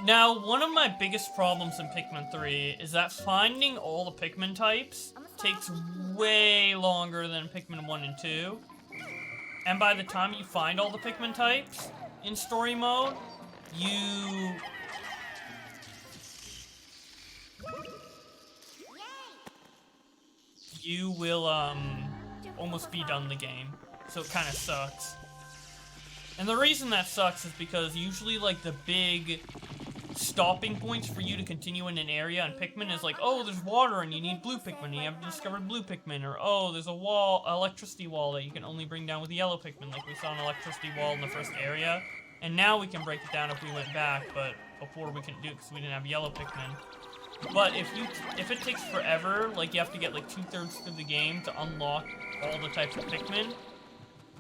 Now, one of my biggest problems in Pikmin 3 is that finding all the Pikmin types takes way longer than Pikmin 1 and 2. And by the time you find all the Pikmin types in story mode, you will almost be done the game. So it kind of sucks. And the reason that sucks is because usually like the big stopping points for you to continue in an area on Pikmin is like, oh, there's water and you need blue Pikmin and you haven't discovered blue Pikmin, or oh, there's a wall, electricity wall that you can only bring down with the yellow Pikmin, like we saw an electricity wall in the first area. And now we can break it down if we went back, but before we couldn't do it because we didn't have yellow Pikmin. But if it takes forever, like you have to get like 2/3 through the game to unlock all the types of Pikmin,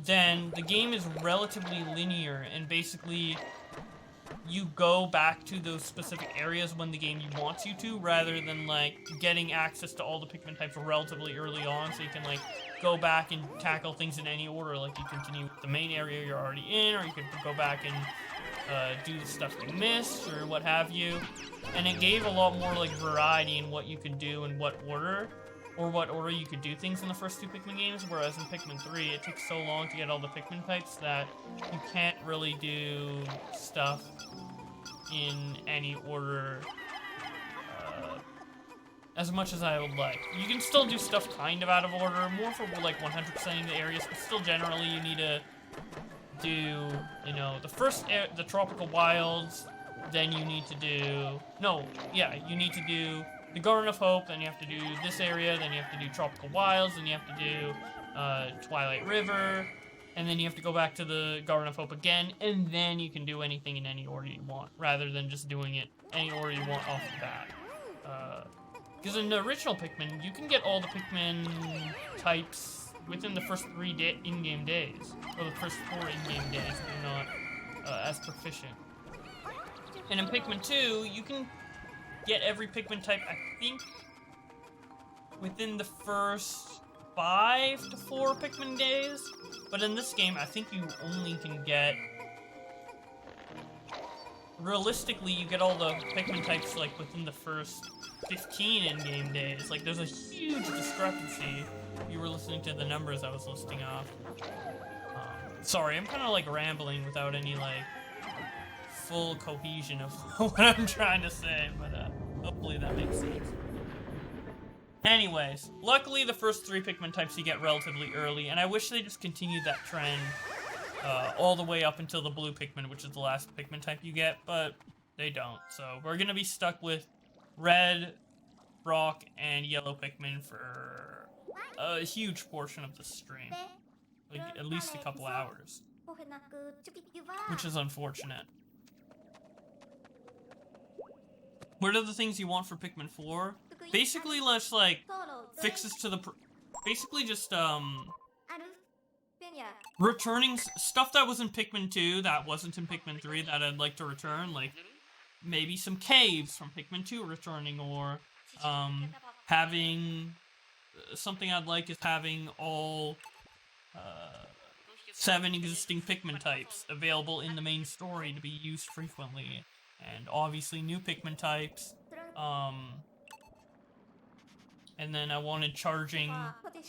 then the game is relatively linear, and basically you go back to those specific areas when the game wants you to, rather than like getting access to all the Pikmin types relatively early on, so you can like go back and tackle things in any order. Like you continue with the main area you're already in, or you could go back and do the stuff you missed, or what have you. And it gave a lot more like variety in what you could do in what order, or what order you could do things in the first two Pikmin games, whereas in Pikmin 3 it takes so long to get all the Pikmin types that you can't really do stuff in any order as much as I would like. You can still do stuff kind of out of order, more for like 100%ing the areas, but still generally you need to do, you know, the tropical wilds, then you need to do, you need to do the Garden of Hope, then you have to do this area, then you have to do tropical wilds, then you have to do Twilight River, and then you have to go back to the Garden of Hope again, and then you can do anything in any order you want, rather than just doing it any order you want off the bat. Because in the original Pikmin, you can get all the Pikmin types within the first 3 in-game days, or the first 4 in-game days if you're not as proficient. And in Pikmin 2, you can get every Pikmin type, I think, within the first 5 to 4 Pikmin days. But in this game, I think you only can get... Realistically, you get all the Pikmin types, like, within the first 15 in-game days. Like, there's a huge discrepancy if you were listening to the numbers I was listing off. Sorry, I'm kind of, like, rambling without any, like, full cohesion of what I'm trying to say, but, Hopefully that makes sense. Anyways, luckily the first 3 Pikmin types you get relatively early, and I wish they just continued that trend all the way up until the blue Pikmin, which is the last Pikmin type you get, but they don't. So we're gonna be stuck with red, rock, and yellow Pikmin for a huge portion of the stream. Like, at least a couple hours. Which is unfortunate. What are the things you want for Pikmin 4? Basically, let's, like, fixes to the... basically just, returning stuff that was in Pikmin 2 that wasn't in Pikmin 3 that I'd like to return. Like, maybe some caves from Pikmin 2 returning, or, having... something I'd like is having all, 7 existing Pikmin types available in the main story to be used frequently. And obviously new Pikmin types, and then I wanted charging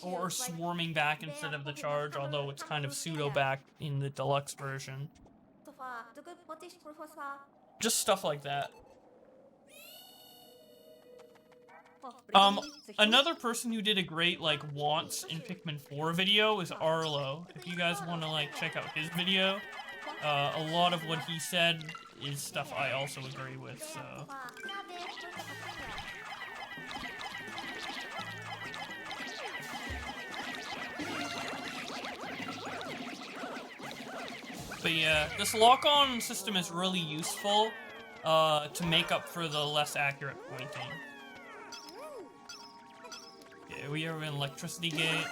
or swarming back instead of the charge, although it's kind of pseudo back in the deluxe version. Just stuff like that. Another person who did a great, like, wants in Pikmin 4 video is Arlo. If you guys want to, like, check out his video, a lot of what he said is stuff I also agree with, so... But yeah, this lock-on system is really useful, to make up for the less accurate pointing. Okay, we have an electricity gate.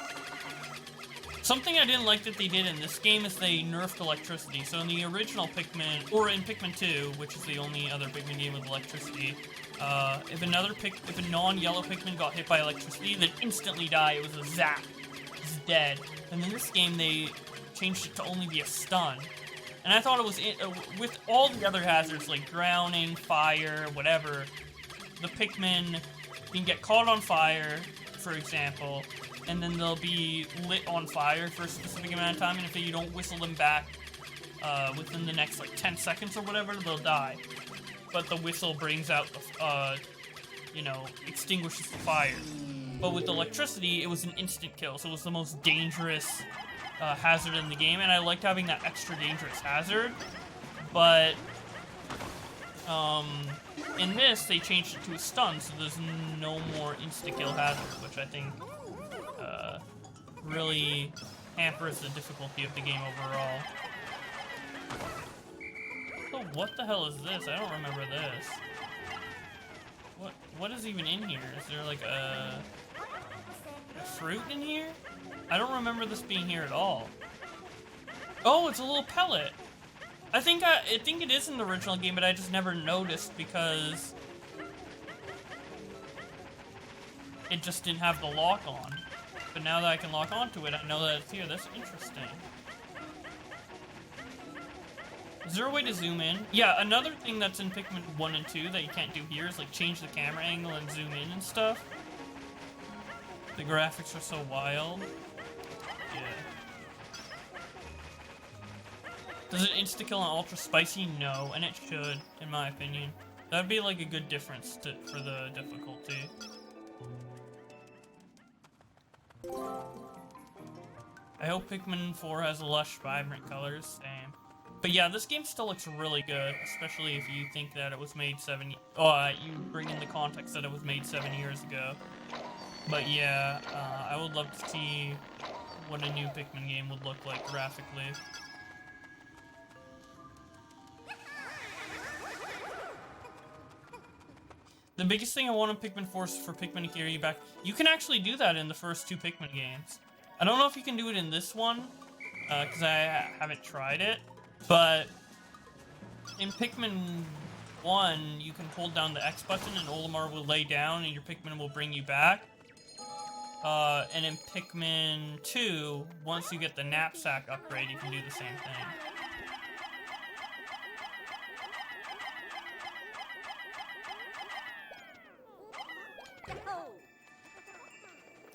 Something I didn't like that they did in this game is they nerfed electricity. So in the original Pikmin, or in Pikmin 2, which is the only other Pikmin game with electricity, if a non-yellow Pikmin got hit by electricity, they'd instantly die. It was a zap. It's dead. And in this game, they changed it to only be a stun. And I thought it was, with all the other hazards, like drowning, fire, whatever, the Pikmin can get caught on fire, for example, and then they'll be lit on fire for a specific amount of time, and if you don't whistle them back within the next, like, 10 seconds or whatever, they'll die. But the whistle brings out the, you know, extinguishes the fire. But with electricity, it was an instant kill, so it was the most dangerous hazard in the game, and I liked having that extra dangerous hazard, but in this, they changed it to a stun, so there's no more insta-kill hazard, which I think really hampers the difficulty of the game overall. So what the hell is this? I don't remember this. What is even in here? Is there like a fruit in here? I don't remember this being here at all. Oh, it's a little pellet. I think it is in the original game, but I just never noticed because it just didn't have the lock on. But now that I can lock onto it, I know that it's here. That's interesting. Is there a way to zoom in? Yeah, another thing that's in Pikmin 1 and 2 that you can't do here is like change the camera angle and zoom in and stuff. The graphics are so wild. Yeah. Does it insta-kill on Ultra Spicy? No, and it should, in my opinion. That'd be like a good difference for the difficulty. I hope Pikmin 4 has lush, vibrant colors. Same. But yeah, this game still looks really good, especially if you think that it was made you bring in the context that it was made 7 years ago. But yeah, I would love to see what a new Pikmin game would look like graphically. The biggest thing I want in Pikmin 4 is for Pikmin to carry you back. You can actually do that in the first 2 Pikmin games. I don't know if you can do it in this one, because I haven't tried it, but in Pikmin 1, you can hold down the X button and Olimar will lay down and your Pikmin will bring you back. And in Pikmin 2, once you get the knapsack upgrade, you can do the same thing.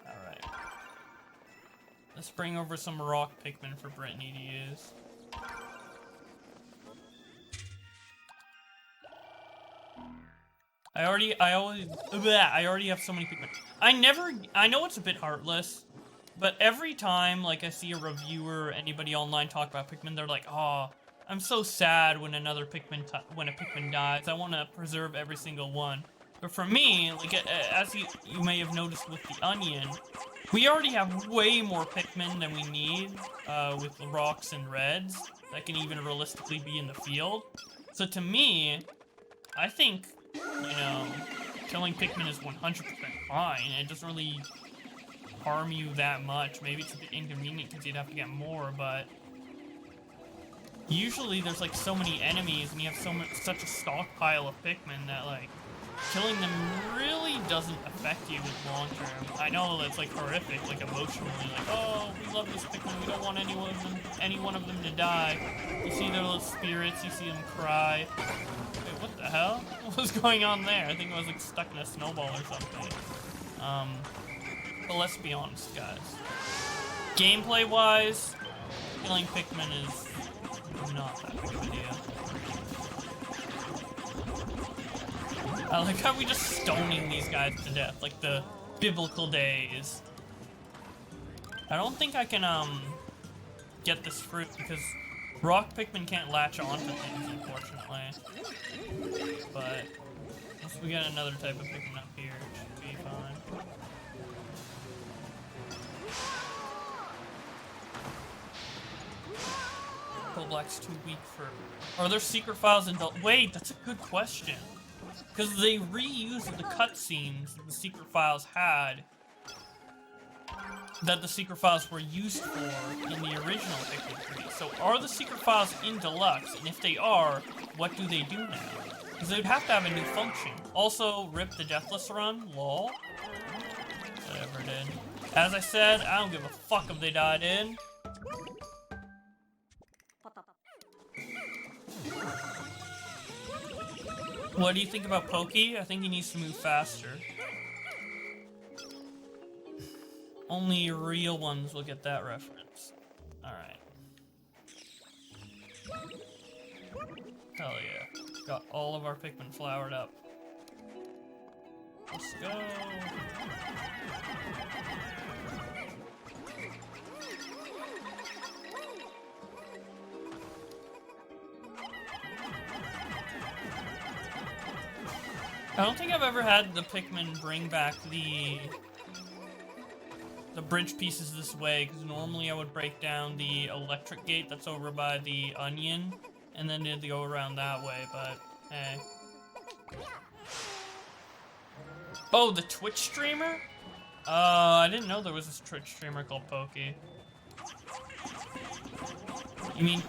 Alright. Let's bring over some rock Pikmin for Brittany to use. I already have so many Pikmin. I know it's a bit heartless, but every time, like, I see a reviewer or anybody online talk about Pikmin, they're like, oh, I'm so sad when when a Pikmin dies. I want to preserve every single one. But for me, like, as you may have noticed with the onion, we already have way more Pikmin than we need, with the rocks and reds that can even realistically be in the field. So to me, I think, you know, killing Pikmin is 100% fine. It doesn't really harm you that much. Maybe it's a bit inconvenient because you'd have to get more, but usually there's like so many enemies and you have such a stockpile of Pikmin that like killing them really doesn't affect you with long term. I know that's like horrific, like emotionally, like, oh, we love this Pikmin, we don't want any one of them to die. You see their little spirits, you see them cry. Wait, what the hell? What was going on there? I think I was like stuck in a snowball or something. But let's be honest, guys. Gameplay wise, killing Pikmin is not that big of a deal. I like how we just stoning these guys to death, like the biblical days. I don't think I can, get this fruit because rock Pikmin can't latch onto things, unfortunately. But once we get another type of Pikmin up here, it should be fine. Coal Black's too weak for... Are there secret files in... Wait, that's a good question. Because they reused the cutscenes that the secret files had, that the secret files were used for in the original Pikmin 3. So are the secret files in Deluxe? And if they are, what do they do now? Because they would have to have a new function. Also, rip the Deathless Run, lol. Whatever it did. As I said, I don't give a fuck if they died in. What do you think about Pokey? I think he needs to move faster. Only real ones will get that reference. Alright. Hell yeah. Got all of our Pikmin flowered up. Let's go. I don't think I've ever had the Pikmin bring back the bridge pieces this way, because normally I would break down the electric gate that's over by the onion, and then they'd go around that way, but hey. Oh, the Twitch streamer? I didn't know there was this Twitch streamer called Pokey. You mean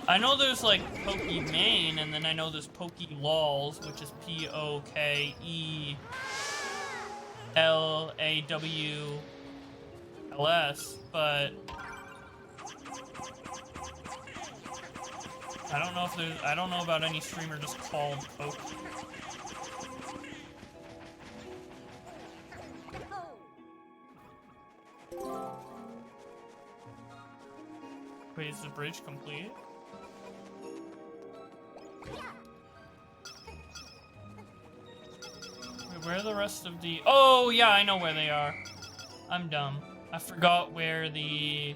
I know there's like Pokimane, and then I know there's Pokelols, which is P-O-K-E-L-A-W-L-S, but I don't know about any streamer just called Pokey. Wait, is the bridge complete? Where are the rest of the... Oh, yeah, I know where they are. I'm dumb. I forgot where the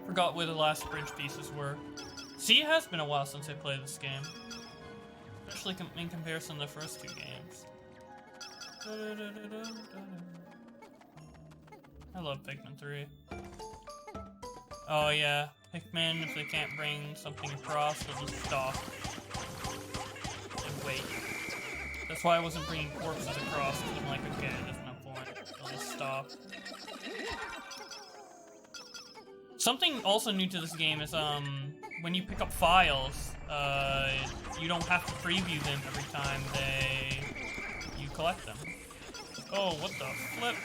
last bridge pieces were. See, it has been a while since I played this game. Especially in comparison to the first two games. I love Pikmin 3. Oh, yeah. Pikmin, if they can't bring something across, they'll just stop. Wait. That's why I wasn't bringing corpses across, because I'm like, okay, there's no point. I'll just stop. Something also new to this game is, when you pick up files, you don't have to preview them every time you collect them. Oh, what the flip?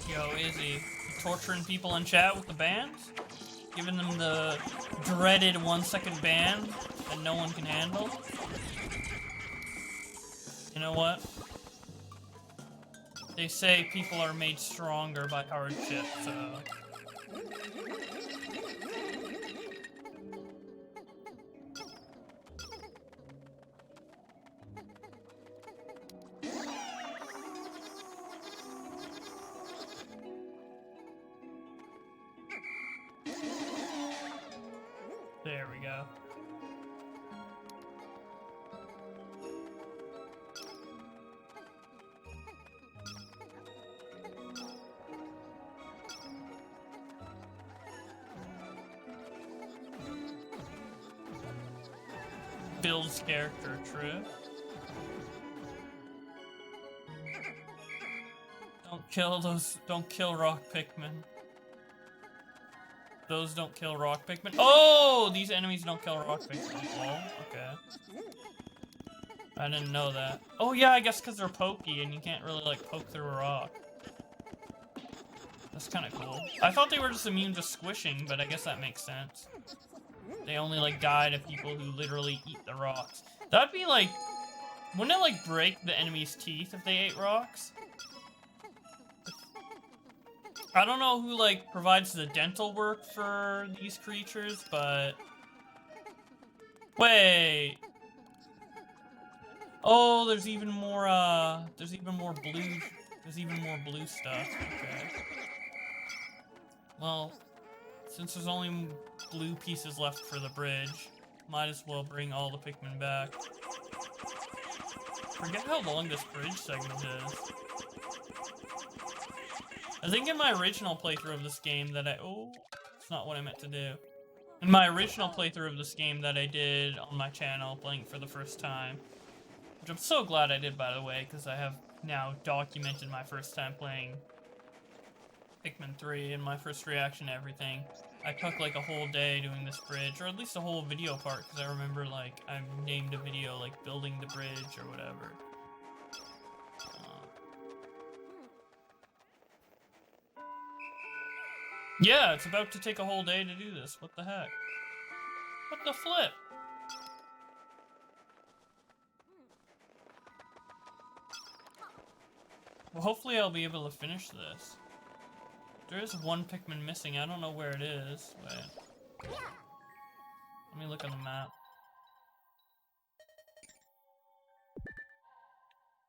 Yo, Izzy, you torturing people in chat with the bans? Giving them the dreaded 1-second ban that no one can handle? know what? They say people are made stronger by hardship, so... There we go. Builds character, true. Don't kill rock Pikmin. Those don't kill rock Pikmin. Oh, these enemies don't kill rock Pikmin. Oh, okay. I didn't know that. Oh yeah, I guess because they're pokey and you can't really like poke through a rock. That's kind of cool. I thought they were just immune to squishing, but I guess that makes sense. They only like die to people who literally eat the rocks. That'd be like, wouldn't it like break the enemy's teeth if they ate rocks? I don't know who like provides the dental work for these creatures, but wait. Oh, there's even more blue stuff. Okay. Well, since there's only blue pieces left for the bridge, might as well bring all the Pikmin back. Forget how long this bridge segment is. I think in my original playthrough of this game that it's not what I meant to do. In my original playthrough of this game that I did on my channel, playing for the first time, which I'm so glad I did, by the way, because I have now documented my first time playing Pikmin 3 and my first reaction to everything. I took like a whole day doing this bridge, or at least a whole video part, because I remember like I named a video like building the bridge or whatever. Yeah, it's about to take a whole day to do this. What the heck? What the flip? Well, hopefully I'll be able to finish this. There is one Pikmin missing. I don't know where it is. Wait. Let me look on the map.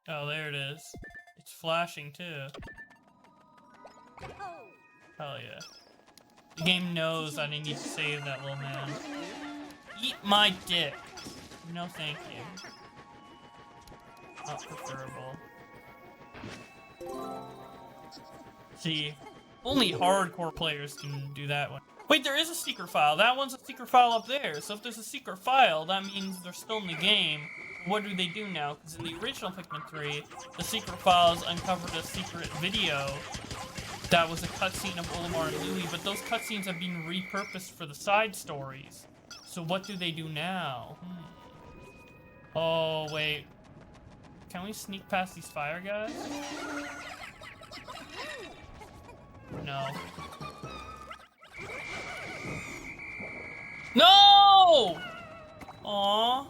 Oh, there it is. It's flashing too. Hell yeah. The game knows I need to save that little man. Eat my dick. No thank you. Not preferable. See, only hardcore players can do that one. Wait, there is a secret file. That one's a secret file up there. So if there's a secret file, that means they're still in the game. What do they do now? Because in the original Pikmin 3, the secret files uncovered a secret video that was a cutscene of Olimar and Louie, but those cutscenes have been repurposed for the side stories. So what do they do now? Oh, wait. Can we sneak past these fire guys? No. No! Aww.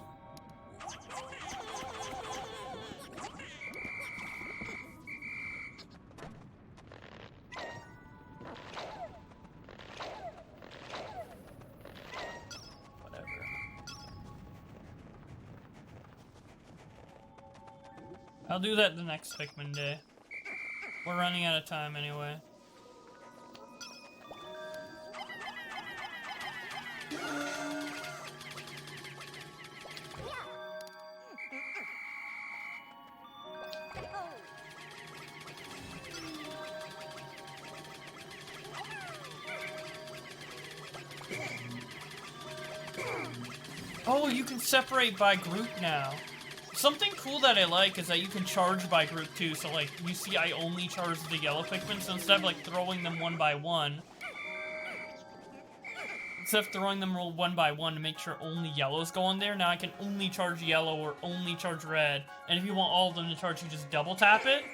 I'll do that the next Pikmin day. We're running out of time anyway. Oh, you can separate by group now. Something cool that I like is that you can charge by group too, so like, you see I only charge the yellow Pikmin, so instead of like throwing them one by one to make sure only yellows go on there, now I can only charge yellow or only charge red, and if you want all of them to charge, you just double tap it.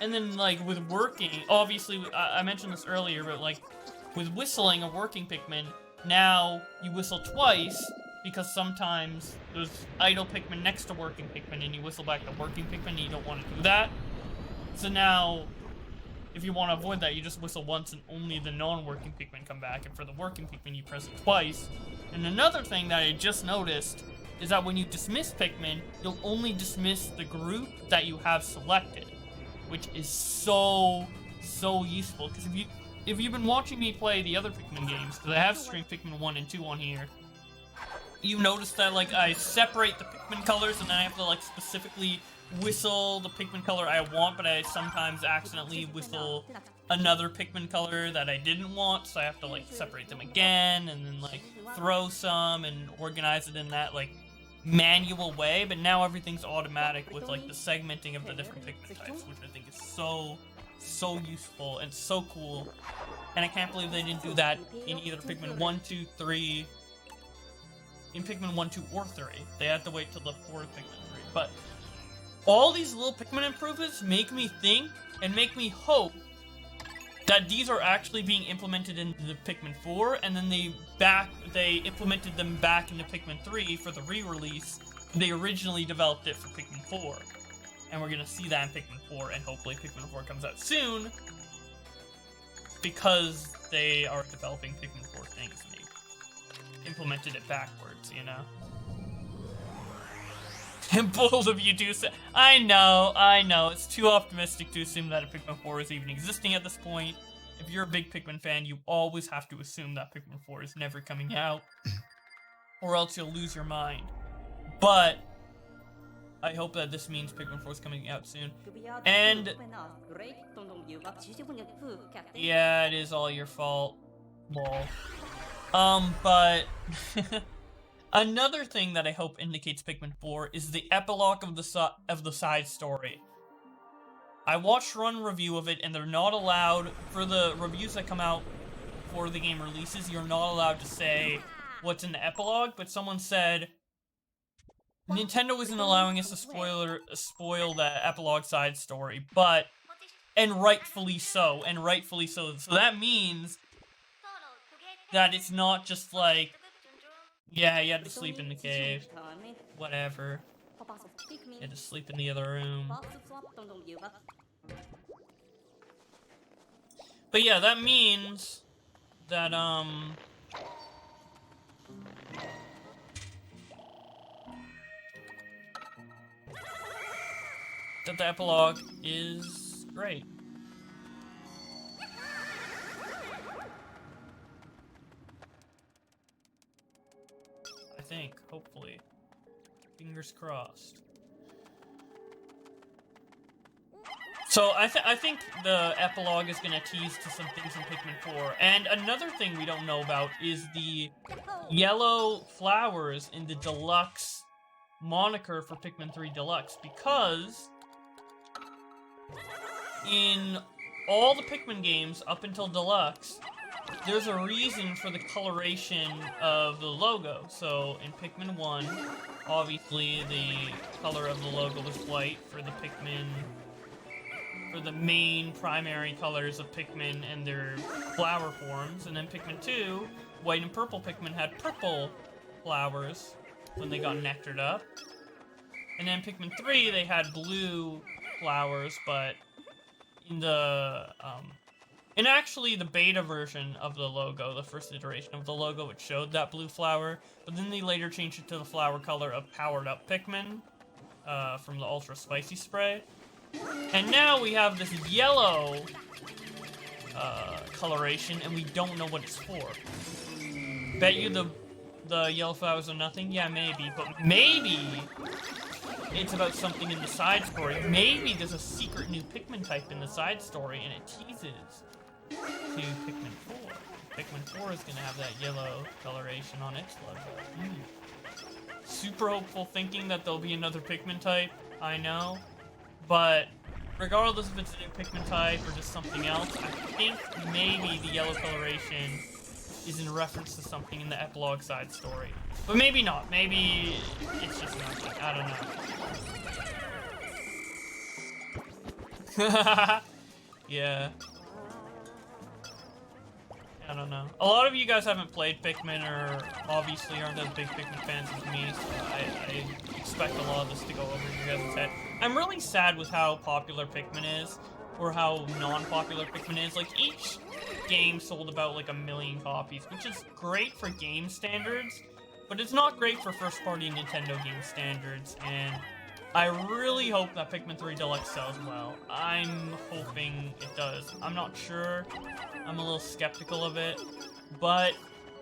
And then like, with working, obviously, I mentioned this earlier, but like, with whistling a working Pikmin, now you whistle twice, because sometimes there's idle Pikmin next to working Pikmin and you whistle back the working Pikmin and you don't want to do that. So now, if you want to avoid that, you just whistle once and only the non-working Pikmin come back, and for the working Pikmin you press it twice. And another thing that I just noticed is that when you dismiss Pikmin, you'll only dismiss the group that you have selected, which is so useful, because if you've been watching me play the other Pikmin games, because I have streamed Pikmin 1 and 2 on here, you notice that, like, I separate the Pikmin colors, and then I have to, like, specifically whistle the Pikmin color I want, but I sometimes accidentally whistle another Pikmin color that I didn't want, so I have to, like, separate them again, and then, like, throw some, and organize it in that, like, manual way, but now everything's automatic with, like, the segmenting of the different Pikmin types, which I think is so useful and so cool. And I can't believe they didn't do that in either Pikmin 1, 2, 3, in Pikmin 1, 2, or 3. They had to wait till the 4th Pikmin 3. But all these little Pikmin improvements make me think and make me hope that these are actually being implemented in the Pikmin 4, and then they implemented them back into Pikmin 3 for the re-release. They originally developed it for Pikmin 4. And we're gonna see that in Pikmin 4, and hopefully Pikmin 4 comes out soon, because they are developing Pikmin 4 things, and they implemented it backwards, you know? And both of you do say, I know, it's too optimistic to assume that a Pikmin 4 is even existing at this point. If you're a big Pikmin fan, you always have to assume that Pikmin 4 is never coming out, or else you'll lose your mind. But I hope that this means Pikmin 4 is coming out soon. And yeah, it is all your fault. Lol. But another thing that I hope indicates Pikmin 4 is the epilogue of the side story. I watched one review of it, and they're not allowed, for the reviews that come out before the game releases, you're not allowed to say what's in the epilogue, but someone said Nintendo isn't allowing us to spoil the epilogue side story, and rightfully so. So that means that it's not just like, yeah, you had to sleep in the cave, whatever. You had to sleep in the other room. But yeah, that means that, that the epilogue is great. I think, hopefully. Fingers crossed. So I think the epilogue is gonna tease to some things in Pikmin 4. And another thing we don't know about is the yellow flowers in the Deluxe moniker for Pikmin 3 Deluxe, because in all the Pikmin games up until Deluxe, there's a reason for the coloration of the logo. So in Pikmin 1, obviously the color of the logo was white for the Pikmin, for the main primary colors of Pikmin and their flower forms. And then Pikmin 2, white and purple Pikmin had purple flowers when they got nectared up. And then Pikmin 3, they had blue flowers, but in the, in actually the beta version of the logo, the first iteration of the logo, it showed that blue flower, but then they later changed it to the flower color of Powered Up Pikmin, from the Ultra Spicy Spray. And now we have this yellow, coloration, and we don't know what it's for. Bet you the yellow flowers are nothing? Yeah, maybe, but maybe it's about something in the side story. Maybe there's a secret new Pikmin type in the side story, and it teases to Pikmin 4. Pikmin 4 is gonna have that yellow coloration on its logo. Super hopeful thinking that there'll be another Pikmin type, I know. But regardless if it's a new Pikmin type or just something else, I think maybe the yellow coloration is in reference to something in the epilogue side story. But maybe not. Maybe it's just nothing. I don't know. Yeah. I don't know. A lot of you guys haven't played Pikmin or obviously aren't as big Pikmin fans as me, so I expect a lot of this to go over your guys' head. I'm really sad with how popular Pikmin is, or how non-popular Pikmin is. Like, each game sold about like 1 million copies, which is great for game standards, but it's not great for first-party Nintendo game standards, and I really hope that Pikmin 3 Deluxe sells well. I'm hoping it does. I'm not sure. I'm a little skeptical of it. But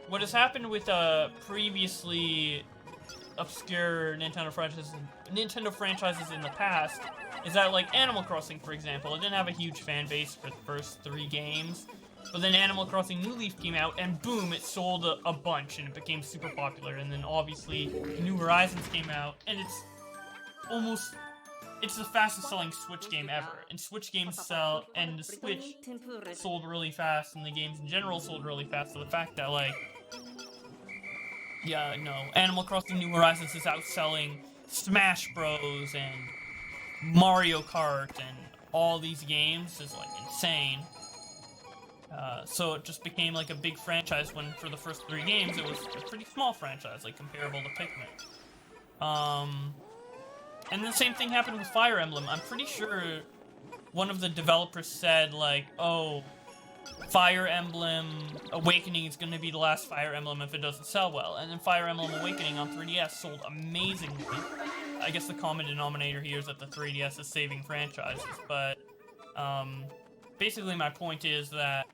what has happened with previously obscure Nintendo franchises in the past is that, like, Animal Crossing, for example, it didn't have a huge fan base for the first 3 games. But then Animal Crossing New Leaf came out, and boom, it sold a bunch, and it became super popular. And then, obviously, New Horizons came out, and it's the fastest selling Switch game ever. And Switch games sell, and the Switch sold really fast, and the games in general sold really fast. So the fact that, like, yeah, no, Animal Crossing New Horizons is outselling Smash Bros. And Mario Kart and all these games is, like, insane. So it just became, like, a big franchise when, for the first 3 games, it was a pretty small franchise, like, comparable to Pikmin. And the same thing happened with Fire Emblem. I'm pretty sure one of the developers said, like, oh, Fire Emblem Awakening is going to be the last Fire Emblem if it doesn't sell well. And then Fire Emblem Awakening on 3DS sold amazingly. I guess the common denominator here is that the 3DS is saving franchises, but basically my point is that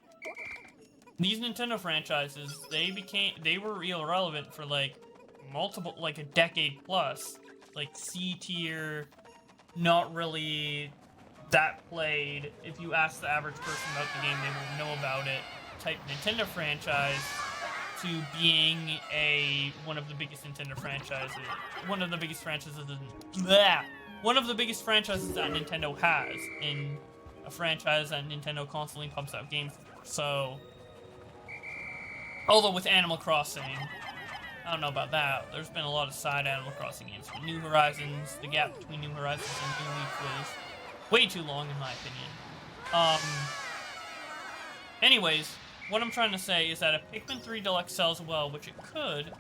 these Nintendo franchises, they were real relevant for, like, a decade plus. Like, C-tier, not really that played. If you ask the average person about the game, they won't know about it. Type Nintendo franchise to being one of the biggest Nintendo franchises. One of the biggest franchises that Nintendo has in a franchise that Nintendo constantly pumps out games for. So, although with Animal Crossing, I don't know about that. There's been a lot of side Animal Crossing games. But New Horizons, the gap between New Horizons and New Leaf was way too long, in my opinion. Anyways, what I'm trying to say is that if Pikmin 3 Deluxe sells well, which it could,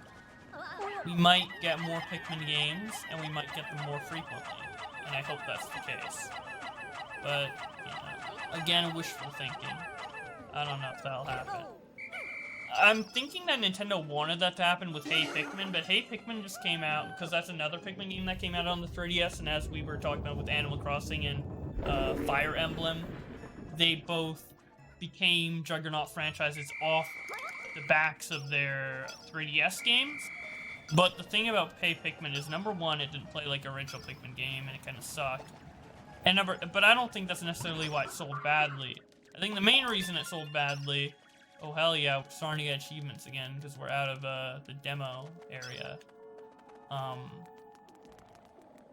we might get more Pikmin games, and we might get them more frequently. And I hope that's the case. But, again, wishful thinking. I don't know if that'll happen. I'm thinking that Nintendo wanted that to happen with Hey Pikmin, but Hey Pikmin just came out, because that's another Pikmin game that came out on the 3DS, and as we were talking about with Animal Crossing and Fire Emblem, they both became Juggernaut franchises off the backs of their 3DS games. But the thing about Hey Pikmin is, number one, it didn't play like an original Pikmin game, and it kind of sucked. But I don't think that's necessarily why it sold badly. I think the main reason it sold badly... Oh, hell yeah, we're starting to get achievements again, because we're out of the demo area.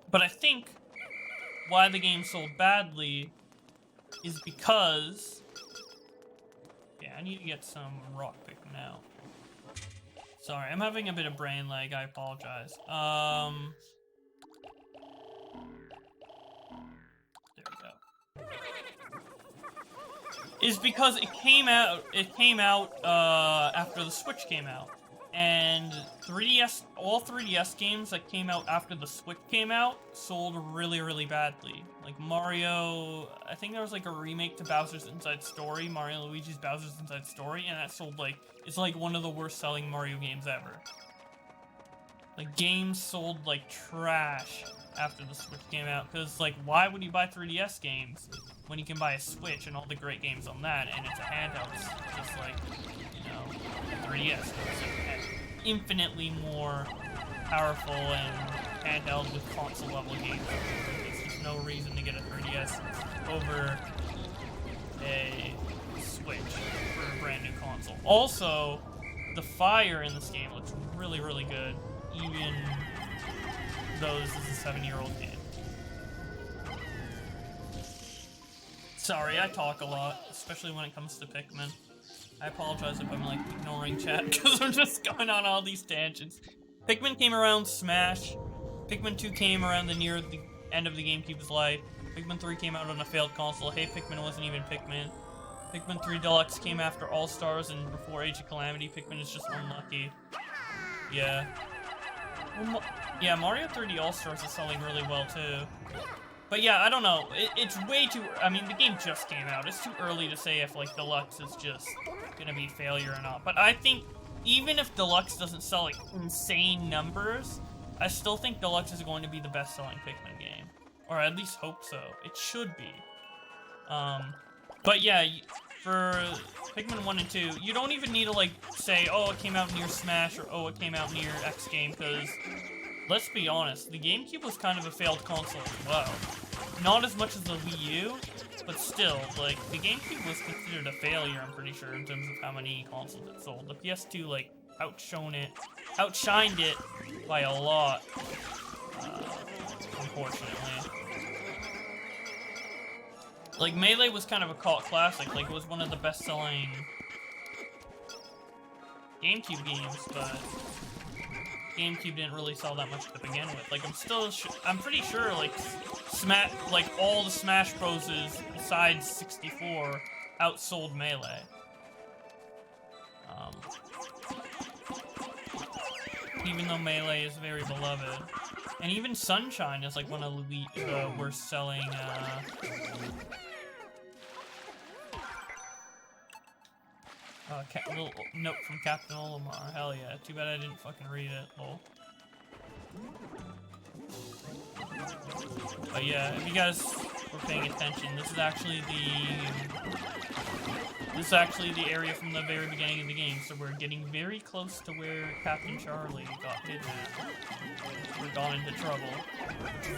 But I think why the game sold badly is because... Yeah, I need to get some rock Pikmin out. Sorry, I'm having a bit of brain lag, I apologize. There we go. Is because it came out after the Switch came out. And all 3DS games that came out after the Switch came out sold really, really badly. Like Mario, I think there was like a remake to Bowser's Inside Story, Mario and Luigi's Bowser's Inside Story, and that sold like, it's like one of the worst selling Mario games ever. Like, games sold like trash after the Switch came out, because, like, why would you buy 3DS games when you can buy a Switch and all the great games on that, and it's a handheld, it's just like, you know, a 3DS. It's like infinitely more powerful and handheld with console-level games. There's just no reason to get a 3DS over a Switch for a brand new console. Also, the fire in this game looks really, really good, even though this is a 7-year-old game. Sorry, I talk a lot, especially when it comes to Pikmin. I apologize if I'm, like, ignoring chat, because I'm just going on all these tangents. Pikmin came around Smash. Pikmin 2 came around near the end of the GameCube's life. Pikmin 3 came out on a failed console. Hey Pikmin wasn't even Pikmin. Pikmin 3 Deluxe came after All-Stars and before Age of Calamity. Pikmin is just unlucky. Yeah. Well, yeah, Mario 3D All-Stars is selling really well, too. But yeah, I don't know. It's way too... I mean, the game just came out. It's too early to say if, like, Deluxe is just gonna be a failure or not. But I think even if Deluxe doesn't sell, like, insane numbers, I still think Deluxe is going to be the best-selling Pikmin game. Or at least hope so. It should be. But yeah, for Pikmin 1 and 2, you don't even need to, like, say, oh, it came out near Smash, or oh, it came out near X game, because, let's be honest, the GameCube was kind of a failed console as well. Not as much as the Wii U, but still, like, the GameCube was considered a failure, I'm pretty sure, in terms of how many consoles it sold. The PS2, like, outshined it by a lot, unfortunately. Like, Melee was kind of a cult classic, like, it was one of the best-selling GameCube games, but GameCube didn't really sell that much to begin with. Like, I'm pretty sure, like, all the Smash Broses besides 64 outsold Melee. Even though Melee is very beloved. And even Sunshine is, like, one of the worst selling, little note from Captain Olimar. Hell yeah. Too bad I didn't fucking read it. Lol. But yeah, if you guys were paying attention, this is actually the area from the very beginning of the game, so we're getting very close to where Captain Charlie got hidden at. We got into trouble.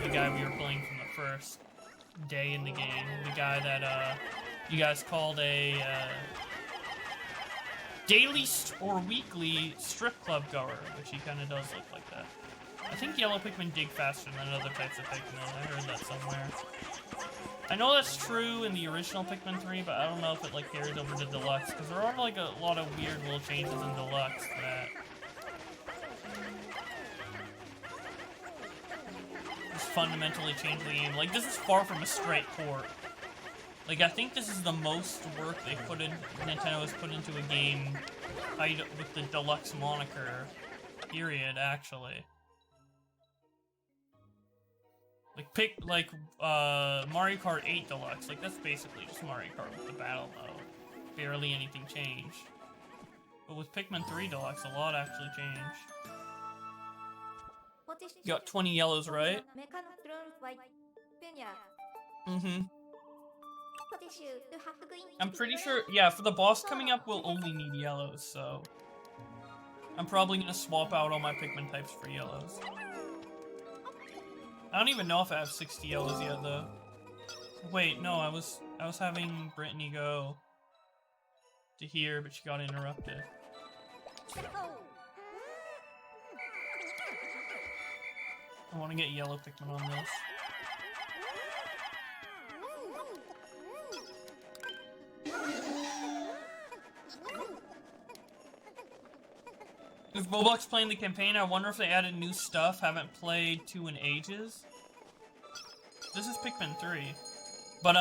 The guy we were playing from the first day in the game. The guy that, you guys called a, daily or weekly strip club goer, which he kind of does look like that. I think yellow Pikmin dig faster than other types of Pikmin. I heard that somewhere. I know that's true in the original Pikmin 3, but I don't know if it, like, carries over to Deluxe, because there are, like, a lot of weird little changes in Deluxe that just fundamentally change the game. Like, this is far from a straight port. Like, I think this is the most work Nintendo has put into a game with the Deluxe moniker, period, actually. Like, Mario Kart 8 Deluxe, like, that's basically just Mario Kart with the battle mode. Barely anything changed. But with Pikmin 3 Deluxe, a lot actually changed. You got 20 yellows, right? Mm-hmm. I'm pretty sure, yeah, for the boss coming up, we'll only need yellows, so I'm probably gonna swap out all my Pikmin types for yellows. I don't even know if I have 60 yellows yet, though. Wait, no, I was having Brittany go to here, but she got interrupted. I want to get yellow Pikmin on this. If Roblox playing the campaign, I wonder if they added new stuff. Haven't played 2 in ages. This is Pikmin 3. But,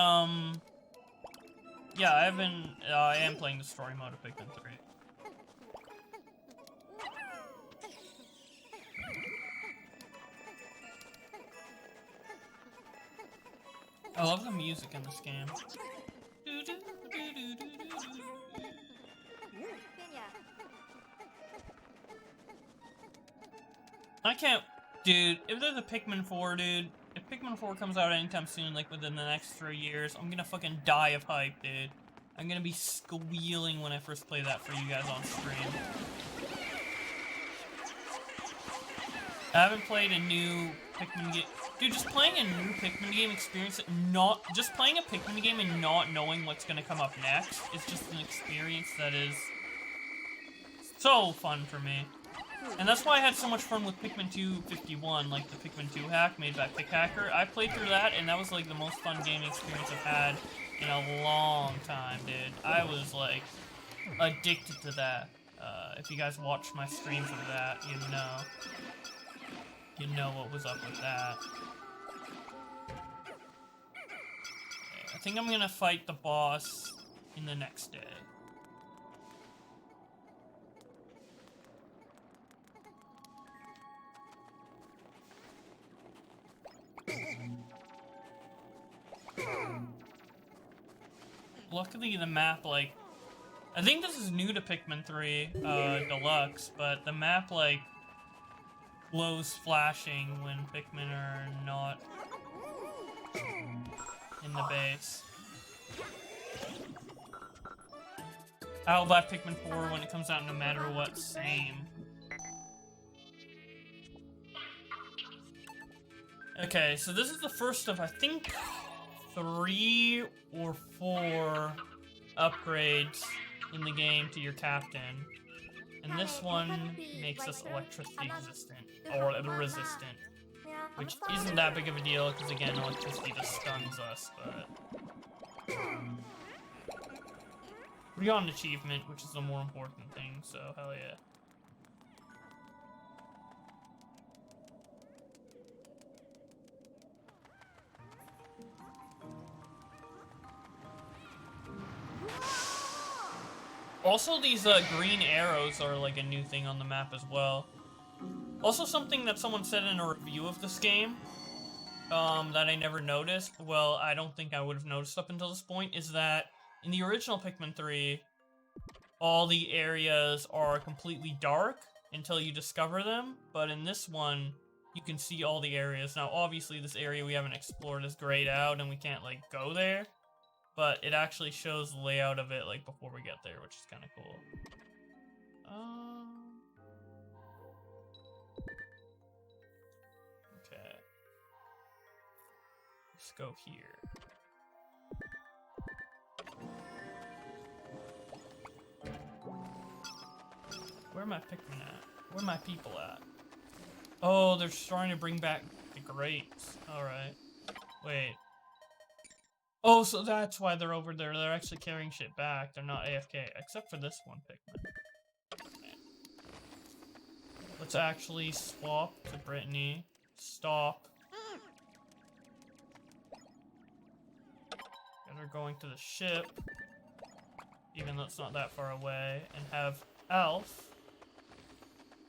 yeah, I am playing the story mode of Pikmin 3. I love the music in this game. I can't, dude, if there's a Pikmin 4, dude, if Pikmin 4 comes out anytime soon, like within the next 3 years, I'm gonna fucking die of hype, dude. I'm gonna be squealing when I first play that for you guys on stream. I haven't played a new Pikmin game. Dude, just playing a new Pikmin game experience, just playing a Pikmin game and not knowing what's gonna come up next is just an experience that is so fun for me. And that's why I had so much fun with Pikmin 251, like the Pikmin 2 hack made by Pickhacker. I played through that, and that was like the most fun gaming experience I've had in a long time, dude. I was like addicted to that. If you guys watched my streams of that, you know what was up with that. I think I'm gonna fight the boss in the next day. Luckily, the map, like, I think this is new to Pikmin 3 Deluxe, but the map, like, glows flashing when Pikmin are not in the base. I'll buy Pikmin 4 when it comes out, no matter what. Same. Okay, so this is the first of, I think, 3 or 4 upgrades in the game to your captain. And this one makes us electricity resistant, or resistant. Which isn't that big of a deal, because again, electricity just stuns us, but... We got an achievement, which is the more important thing, so hell yeah. Also, these green arrows are like a new thing on the map as well. Also, something that someone said in a review of this game, that I never noticed, well, I don't think I would have noticed up until this point, is that in the original Pikmin 3, all the areas are completely dark until you discover them, but in this one, you can see all the areas. Now, obviously, this area we haven't explored is grayed out, and we can't, like, go there, but it actually shows the layout of it, like, before we get there, which is kind of cool. Okay. Let's go here. Where are my Pikmin at? Where are my people at? Oh, they're trying to bring back the grapes. Alright. Wait. Oh, so that's why they're over there. They're actually carrying shit back. They're not AFK, except for this one Pikmin. Let's actually swap to Brittany. Stop. And we're going to the ship, even though it's not that far away, and have Alf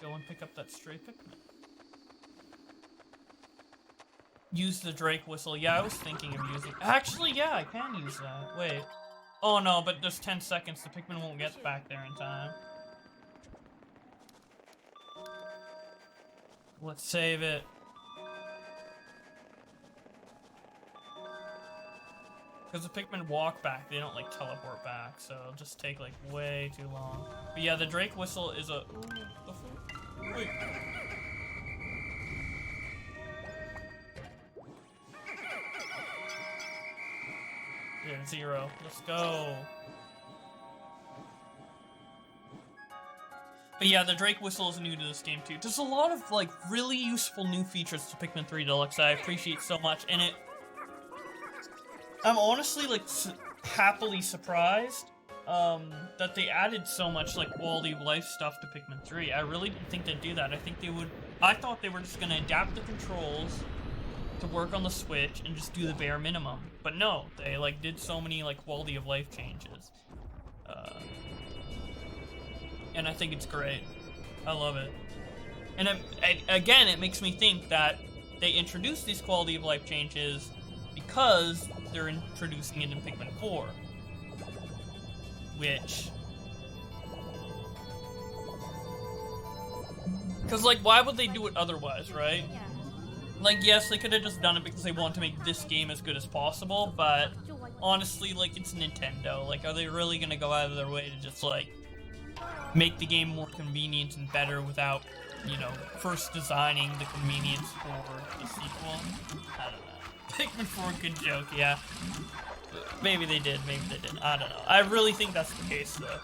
go and pick up that stray Pikmin. Use the Drake whistle. Yeah, I was thinking of using... Actually, yeah, I can use that. Wait. Oh no, but there's 10 seconds. The Pikmin won't get back there in time. Let's save it. Because the Pikmin walk back, they don't, like, teleport back, so it'll just take, like, way too long. But yeah, the Drake whistle is a... Wait. Yeah, 0. Let's go. But yeah, the Drake whistle is new to this game, too. There's a lot of, like, really useful new features to Pikmin 3 Deluxe that I appreciate so much, and I'm honestly, like, happily surprised that they added so much, like, quality of life stuff to Pikmin 3. I really didn't think they'd do that. I thought they were just gonna adapt the controls to work on the Switch and just do the bare minimum. But no, they, like, did so many, like, quality of life changes. And I think it's great. I love it. And again, it makes me think that they introduced these quality of life changes because they're introducing it in Pikmin 4. Which... Because, like, why would they do it otherwise, right? Like, yes, they could have just done it because they want to make this game as good as possible, but honestly, like, it's Nintendo. Like, are they really gonna go out of their way to just, like, make the game more convenient and better without, you know, first designing the convenience for the sequel? I don't know. Pikmin 4, good joke, yeah. Maybe they did, maybe they didn't. I don't know. I really think that's the case, though.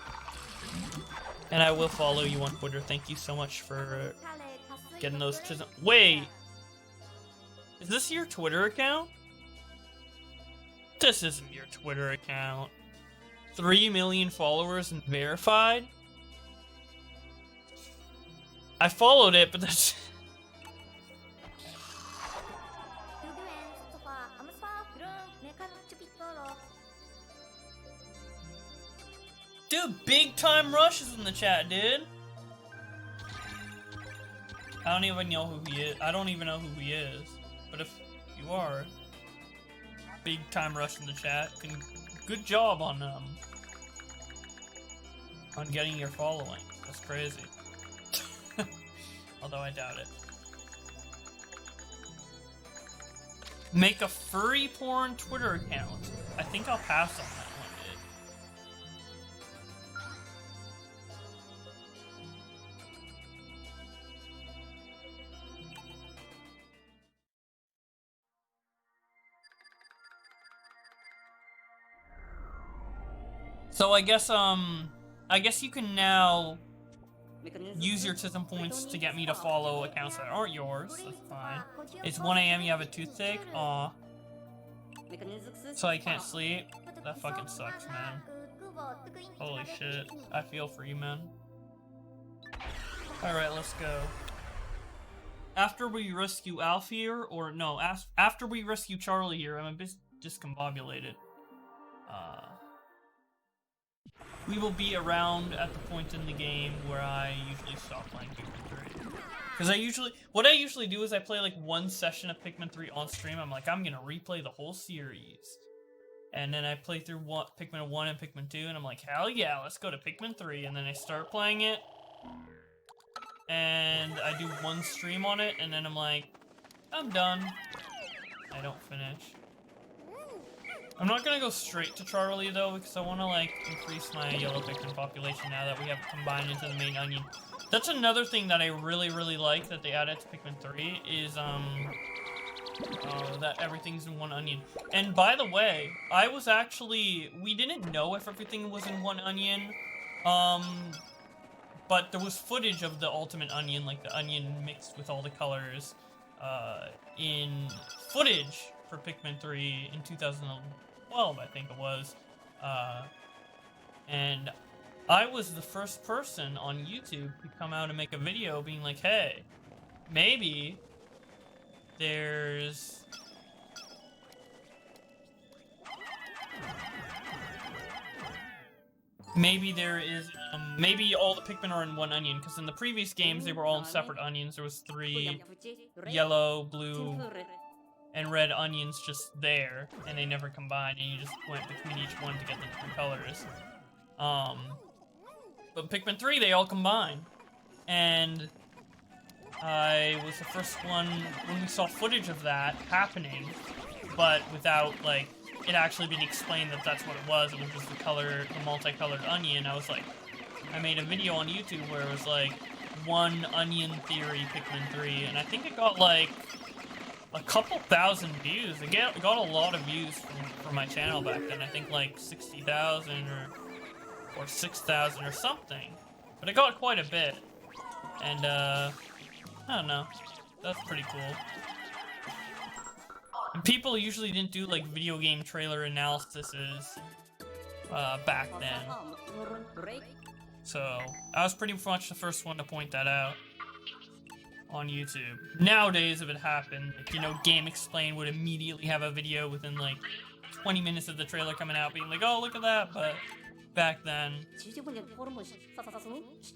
And I will follow you on Twitter. Thank you so much for getting those to... Wait! Is this your Twitter account? This isn't your Twitter account. 3 million followers and verified? I followed it, but that's... Dude, big time Rush is in the chat, dude. I don't even know who he is. I don't even know who he is. But if you are, big time Rush in the chat. Good job on getting your following. That's crazy. Although I doubt it. Make a furry porn Twitter account. I think I'll pass on that one, dude. So I guess you can now use your system points to get me to follow accounts that aren't yours. That's fine. It's 1 AM, you have a toothache? Aw. So I can't sleep? That fucking sucks, man. Holy shit. I feel for you, man. Alright, let's go. After we rescue Alf here, or no, after we rescue Charlie here, I'm a bit discombobulated. We will be around at the point in the game where I usually stop playing Pikmin 3. Because what I usually do is I play like one session of Pikmin 3 on stream. I'm like, I'm gonna replay the whole series. And then I play through Pikmin 1 and Pikmin 2, and I'm like, hell yeah, let's go to Pikmin 3. And then I start playing it, and I do one stream on it, and then I'm like, I'm done. I don't finish. I'm not gonna go straight to Charlie though, because I want to like increase my yellow Pikmin population now that we have it combined into the main onion. That's another thing that I really like that they added to Pikmin 3 is that everything's in one onion. And by the way, we didn't know if everything was in one onion, but there was footage of the ultimate onion, like the onion mixed with all the colors, in footage for Pikmin 3 in 2012, I think it was, and I was the first person on YouTube to come out and make a video being like, hey, maybe there is maybe all the Pikmin are in one onion, because in the previous games they were all in separate onions. There was 3 yellow, blue, and red onions just there, and they never combined, and you just went between each one to get the different colors. But Pikmin 3, they all combine. And I was the first one when we saw footage of that happening, but without, like, it actually being explained that that's what it was just the multicolored onion. I was like, I made a video on YouTube where it was like, one onion theory Pikmin 3, and I think it got like a couple thousand views. It got a lot of views from my channel back then. I think like 60,000 or 6,000 or something. But it got quite a bit. And I don't know. That's pretty cool. And people usually didn't do like video game trailer analyses back then. So I was pretty much the first one to point that out on YouTube. Nowadays, if it happened, like, you know, Game Explain would immediately have a video within like 20 minutes of the trailer coming out being like, oh, look at that, but back then,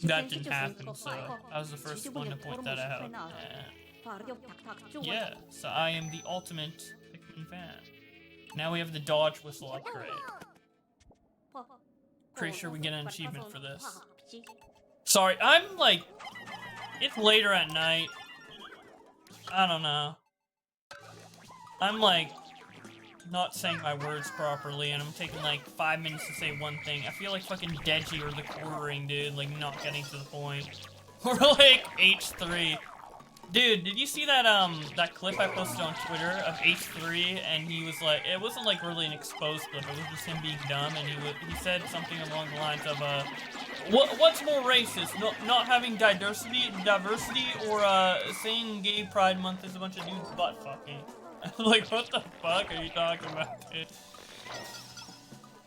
that didn't happen, so I was the first one to point that out. Yeah, so I am the ultimate Pikmin fan. Now we have the dodge whistle upgrade. Pretty sure we get an achievement for this. Sorry, I'm like, it's later at night. I don't know. I'm like, not saying my words properly, and I'm taking like 5 minutes to say one thing. I feel like fucking Deji or the quartering, dude, like not getting to the point. Or like H3. Dude, did you see that that clip I posted on Twitter of H3, and he was like, it wasn't like really an exposed clip, it was just him being dumb, and he said something along the lines of what's more racist, not having diversity, or saying Gay Pride Month is a bunch of dudes butt fucking. Like, what the fuck are you talking about, dude?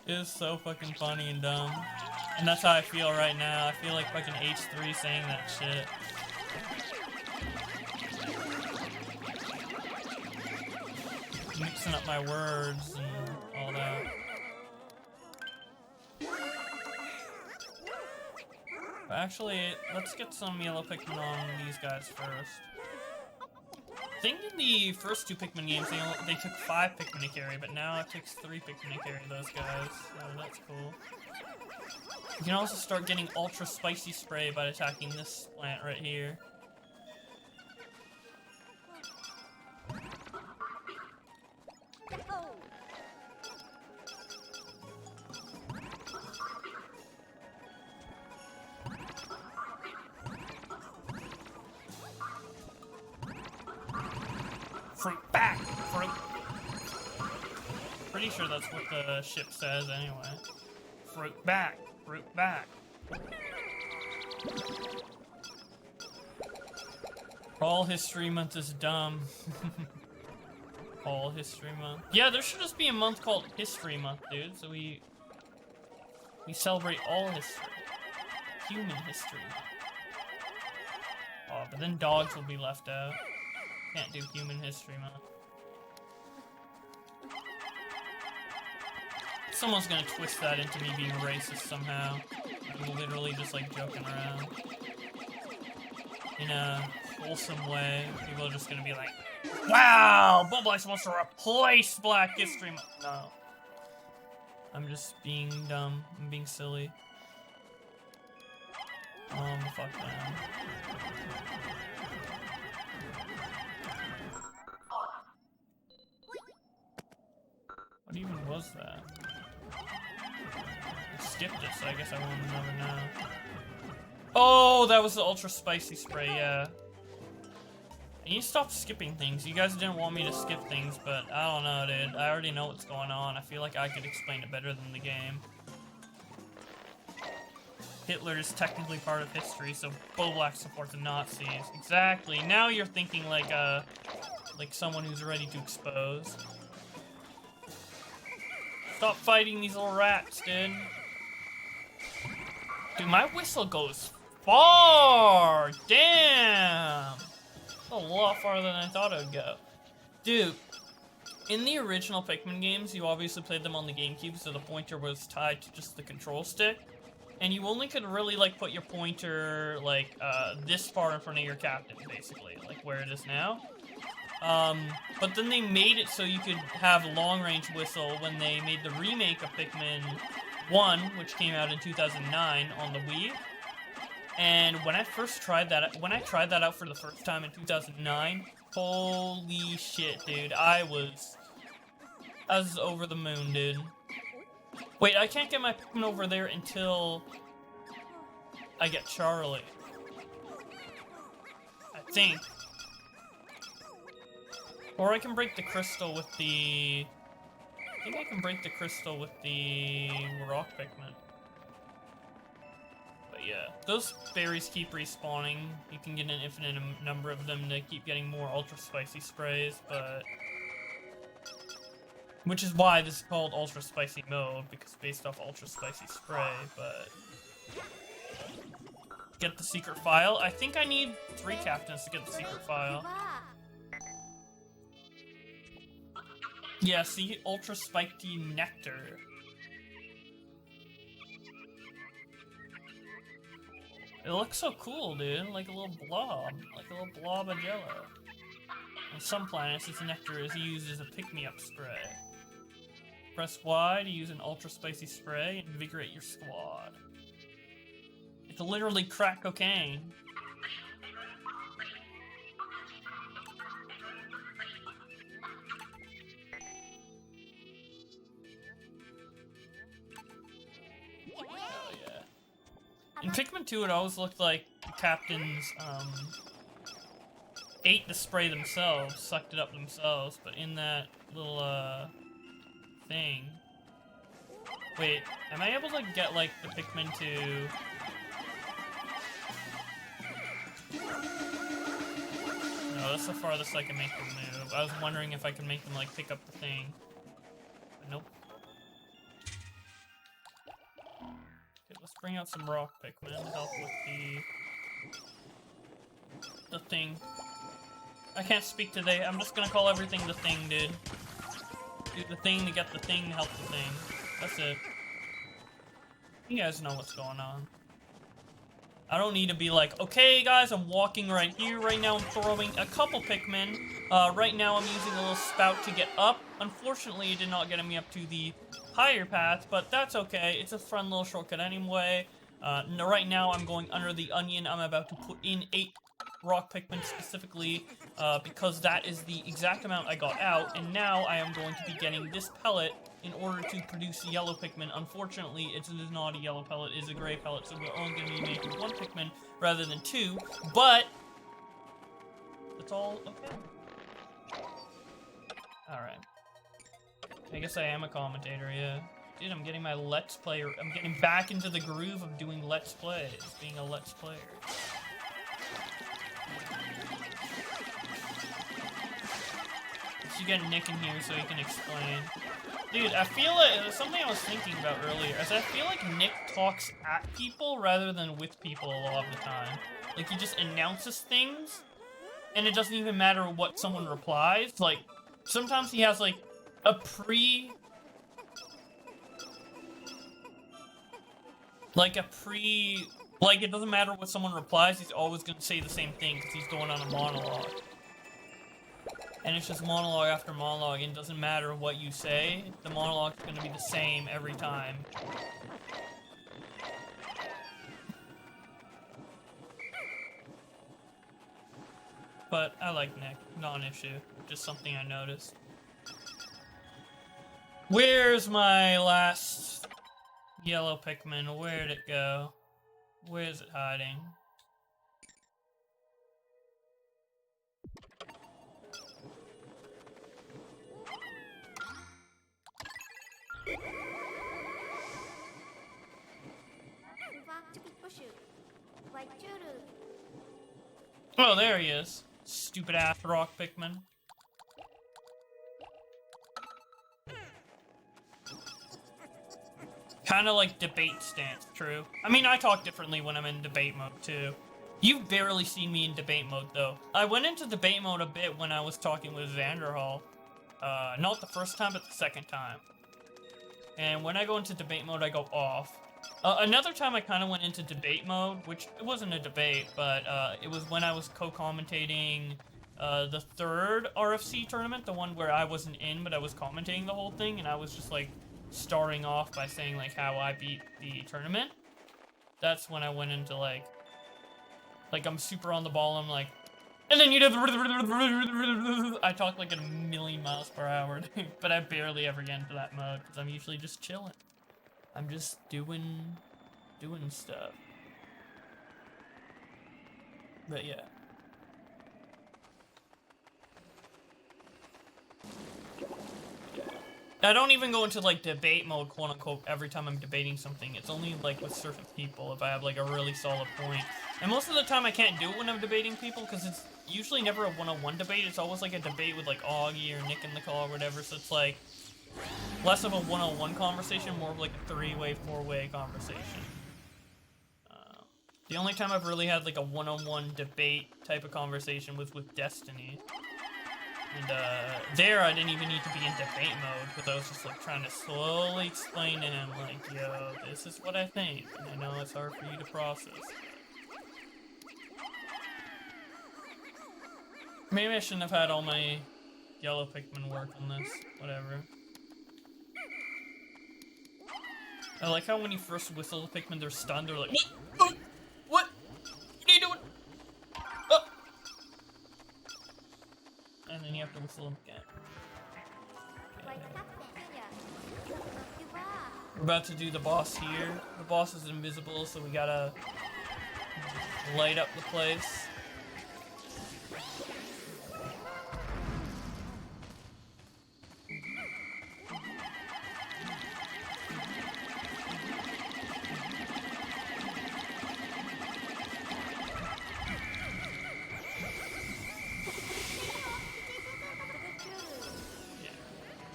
It is so fucking funny and dumb. And that's how I feel right now. I feel like fucking H3 saying that shit. Mixing up my words and all that. Actually, let's get some yellow Pikmin on these guys first. I think in the first 2 Pikmin games, they took 5 Pikmin to carry, but now it takes 3 Pikmin to carry those guys, so that's cool. You can also start getting Ultra Spicy Spray by attacking this plant right here. Fruit back! Fruit! Pretty sure that's what the ship says anyway. Fruit back! Fruit back! All History Month is dumb. All History Month. Yeah, there should just be a month called History Month, dude. So we celebrate all history. Human history. Oh, but then dogs will be left out. Can't do Human History Month. Someone's gonna twist that into me being racist somehow. I'm literally just like joking around. In a wholesome way. People are just gonna be like, wow! Bubble wants to replace Black History Month. No. I'm just being dumb. I'm being silly. Fuck man. What even was that? I skipped it, so I guess I won't never know. Oh, that was the Ultra Spicy Spray, yeah. And you stop skipping things. You guys didn't want me to skip things, but I don't know, dude. I already know what's going on. I feel like I could explain it better than the game. Hitler is technically part of history, so Black supports the Nazis. Exactly. Now you're thinking like someone who's ready to expose. Stop fighting these little rats, dude. Dude, my whistle goes far! Damn! A lot farther than I thought it would go. Dude, in the original Pikmin games, you obviously played them on the GameCube, so the pointer was tied to just the control stick. And you only could really, like, put your pointer, like, this far in front of your captain, basically. Like, where it is now. But then they made it so you could have long-range whistle when they made the remake of Pikmin 1, which came out in 2009 on the Wii. And when I first tried that, out for the first time in 2009, holy shit, dude, I was over the moon, dude. Wait, I can't get my Pikmin over there until I get Charlie. I think. Or I can break the crystal with the... I think I can break the crystal with the rock Pikmin. But yeah, those berries keep respawning. You can get an infinite number of them to keep getting more Ultra Spicy Sprays, but... Which is why this is called Ultra Spicy Mode, because it's based off Ultra Spicy Spray, but... Get the secret file. I think I need 3 captains to get the secret file. Yeah, see? Ultra Spiky Nectar. It looks so cool, dude. Like a little blob. Like a little blob of jello. On some planets, this nectar is used as a pick-me-up spray. Press Y to use an Ultra Spicy Spray and invigorate your squad. It's literally crack cocaine. Hell yeah. In Pikmin 2, it always looked like the captains, ate the spray themselves, sucked it up themselves, but in that little, thing... Wait, am I able to get, like, the Pikmin to... No, that's the farthest I can make them move. I was wondering if I could make them, like, pick up the thing. But nope. Okay, let's bring out some rock Pikmin to help with the thing. I can't speak today. I'm just gonna call everything the thing, dude. Do the thing to get the thing to help the thing. That's it. You guys know what's going on. I don't need to be like, okay guys, I'm walking right here. Right now I'm throwing a couple Pikmin. Right now I'm using a little spout to get up. Unfortunately, it did not get me up to the higher path, but that's okay. It's a fun little shortcut anyway. Right now I'm going under the onion. I'm about to put in 8 rock Pikmin specifically, because that is the exact amount I got out, and now I am going to be getting this pellet in order to produce yellow Pikmin. Unfortunately, it is not a yellow pellet, it is a gray pellet, so we're only going to be making 1 Pikmin rather than 2, but it's all okay. Alright. I guess I am a commentator, yeah. Dude, I'm getting my Let's Player. I'm getting back into the groove of doing Let's Plays, being a Let's Player. You get Nick in here so he can explain. Dude, I feel like there's something I was thinking about earlier, is I feel like Nick talks at people rather than with people a lot of the time. Like, he just announces things, and it doesn't even matter what someone replies. Like, sometimes he has, like, a like, it doesn't matter what someone replies, he's always gonna say the same thing, because he's going on a monologue. And it's just monologue after monologue, and it doesn't matter what you say, the monologue's gonna be the same every time. But I like Nick, not an issue, just something I noticed. Where's my last yellow Pikmin? Where'd it go? Where's it hiding? Oh, there he is. Stupid ass rock Pikmin. Kinda like debate stance, true. I mean, I talk differently when I'm in debate mode, too. You've barely seen me in debate mode, though. I went into debate mode a bit when I was talking with Vanderhall. Not the first time, but the second time. And when I go into debate mode, I go off. Another time I kind of went into debate mode, which it wasn't a debate, but it was when I was co-commentating the 3rd RFC tournament, the one where I wasn't in, but I was commentating the whole thing, and I was just, like, starting off by saying, like, how I beat the tournament. That's when I went into, like, I'm super on the ball, I'm like, and then you do I talk like a million miles per hour, but I barely ever get into that mode, because I'm usually just chilling. I'm just doing stuff. But yeah. I don't even go into, like, debate mode, quote-unquote, every time I'm debating something. It's only, like, with certain people, if I have, like, a really solid point. And most of the time I can't do it when I'm debating people, because it's usually never a one-on-one debate. It's always, like, a debate with, like, Augie or Nick in the call or whatever, so it's, like, less of a one-on-one conversation, more of, like, a 3-way, 4-way conversation. The only time I've really had, like, a one-on-one debate type of conversation was with Destiny. And, there I didn't even need to be in debate mode, because I was just, like, trying to slowly explain to him, like, yo, this is what I think, and I know it's hard for you to process. Maybe I shouldn't have had all my yellow Pikmin work on this, whatever. I like how when you first whistle the Pikmin, they're stunned, they're like, what? What? What are you doing? Oh! And then you have to whistle them again. Okay. We're about to do the boss here. The boss is invisible, so we gotta light up the place.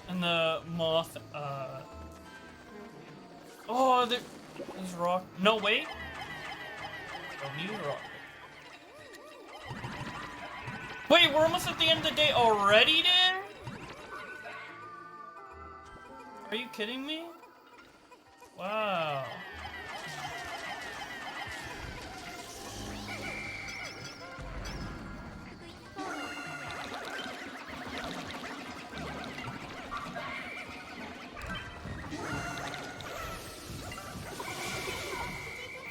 And the moth, oh, there's rock. No, wait. Don't need a rock. Wait, we're almost at the end of the day already, dude? Are you kidding me? Wow.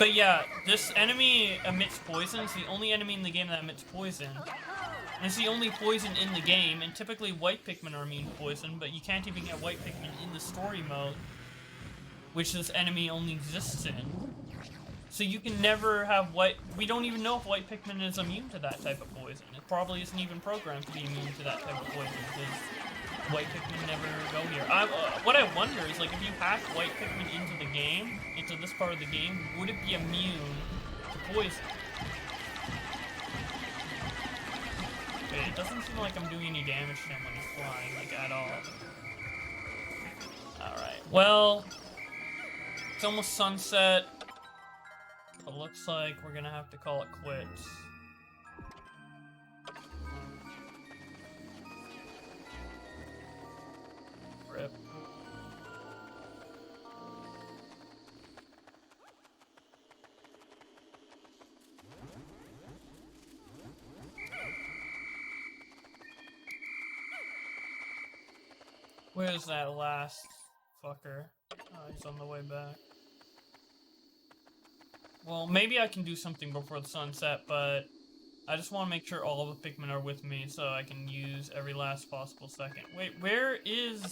But yeah, this enemy emits poison. It's the only enemy in the game that emits poison. And it's the only poison in the game, and typically white Pikmin are immune to poison, but you can't even get white Pikmin in the story mode, which this enemy only exists in. So you can never have white... We don't even know if white Pikmin is immune to that type of poison. It probably isn't even programmed to be immune to that type of poison, because white Pikmin never go here. What I wonder is, like, if you hack white Pikmin into the game, into this part of the game, would it be immune to poison? Okay, it doesn't seem like I'm doing any damage to him when he's flying, like, at all. Alright, well... It's almost sunset. It looks like we're gonna have to call it quits. Rip. Where's that last fucker? Oh, he's on the way back. Well, maybe I can do something before the sunset, but I just want to make sure all of the Pikmin are with me so I can use every last possible second. Wait, where is...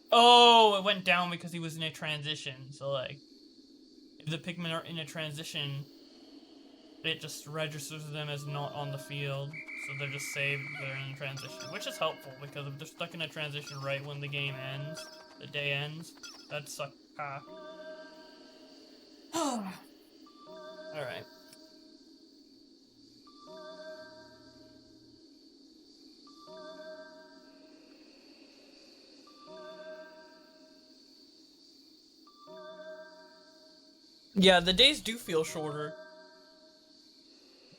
Oh, it went down because he was in a transition. So, like, if the Pikmin are in a transition, it just registers them as not on the field. So they're just saved, they're in transition. Which is helpful, because if they're stuck in a transition right when the game ends, the day ends, that'd suck. Alright. Yeah, the days do feel shorter.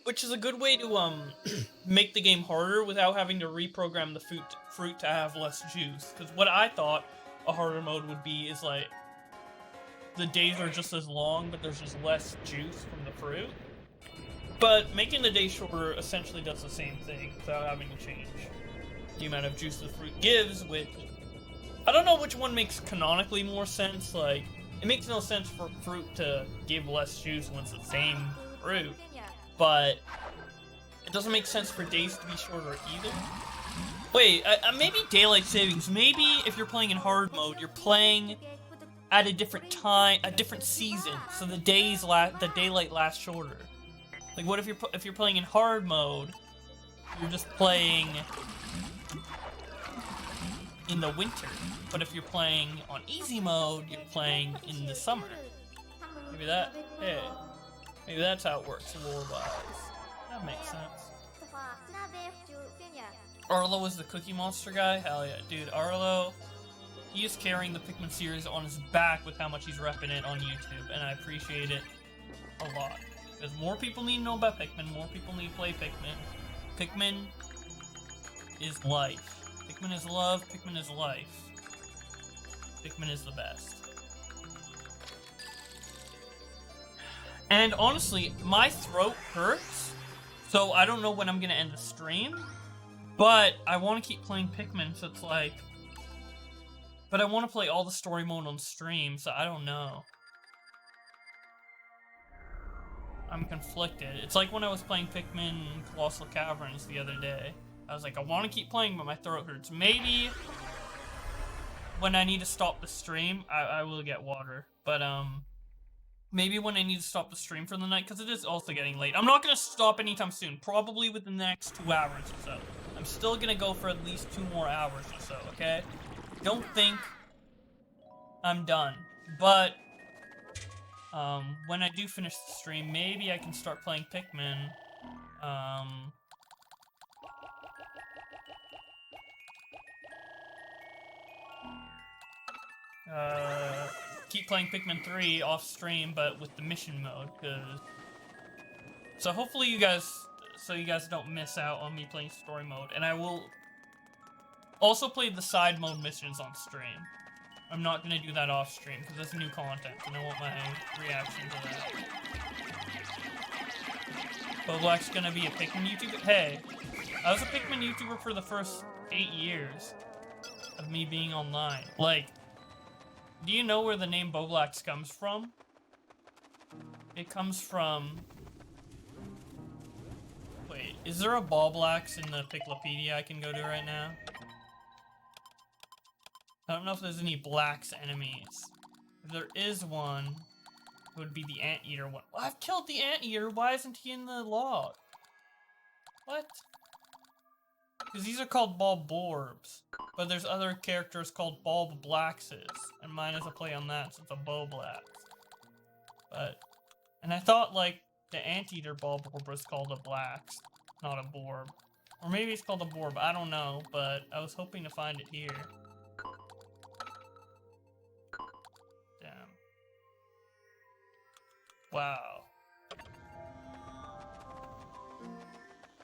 Which is a good way to, make the game harder without having to reprogram the fruit to have less juice. Because what I thought a harder mode would be is, like, the days are just as long, but there's just less juice from the fruit. But making the days shorter essentially does the same thing without having to change the amount of juice the fruit gives, which... I don't know which one makes canonically more sense. Like, it makes no sense for fruit to give less juice when it's the same fruit. But it doesn't make sense for days to be shorter either. Wait, maybe daylight savings. Maybe if you're playing in hard mode, you're playing at a different time, a different season, so the daylight lasts shorter. Like, what if you're playing in hard mode, you're just playing in the winter, but if you're playing on easy mode, you're playing in the summer. Maybe that's how it works lore-wise. That makes sense. Arlo is the Cookie Monster guy? Hell yeah, dude. Arlo, he is carrying the Pikmin series on his back with how much he's repping it on YouTube, and I appreciate it a lot. Because more people need to know about Pikmin, more people need to play Pikmin. Pikmin is life. Pikmin is love, Pikmin is life. Pikmin is the best. And honestly, my throat hurts, so I don't know when I'm gonna end the stream, but I want to keep playing Pikmin, so it's like... But I want to play all the story mode on stream, so I don't know. I'm conflicted. It's like when I was playing Pikmin Colossal Caverns the other day. I was like, I want to keep playing, but my throat hurts. Maybe when I need to stop the stream, I will get water. But, maybe when I need to stop the stream for the night, because it is also getting late. I'm not going to stop anytime soon. Probably within the next 2 hours or so. I'm still going to go for at least 2 more hours or so, okay? Don't think I'm done. But, when I do finish the stream, maybe I can start playing Pikmin. Keep playing Pikmin 3 off stream, but with the mission mode, because... So hopefully you guys don't miss out on me playing story mode, and I will also play the side mode missions on stream. I'm not gonna do that off stream, because that's new content, and I want my reaction to that. Boblack's gonna be a Pikmin YouTuber? Hey, I was a Pikmin YouTuber for the first 8 years of me being online. Like, Do you know where the name Boblax comes from? It comes from... Wait, is there a Boblax in the Piclopedia I can go to right now? I don't know if there's any Blacks enemies. If there is one, it would be the Anteater one. Well, I've killed the Anteater, why isn't he in the log? What? Because these are called Bulborbs, but there's other characters called Bulblaxes, and mine is a play on that, so it's a Bulblax. But, and I thought, like, the Anteater Bulborb was called a Blax, not a Borb. Or maybe it's called a Borb, I don't know, but I was hoping to find it here. Damn. Wow.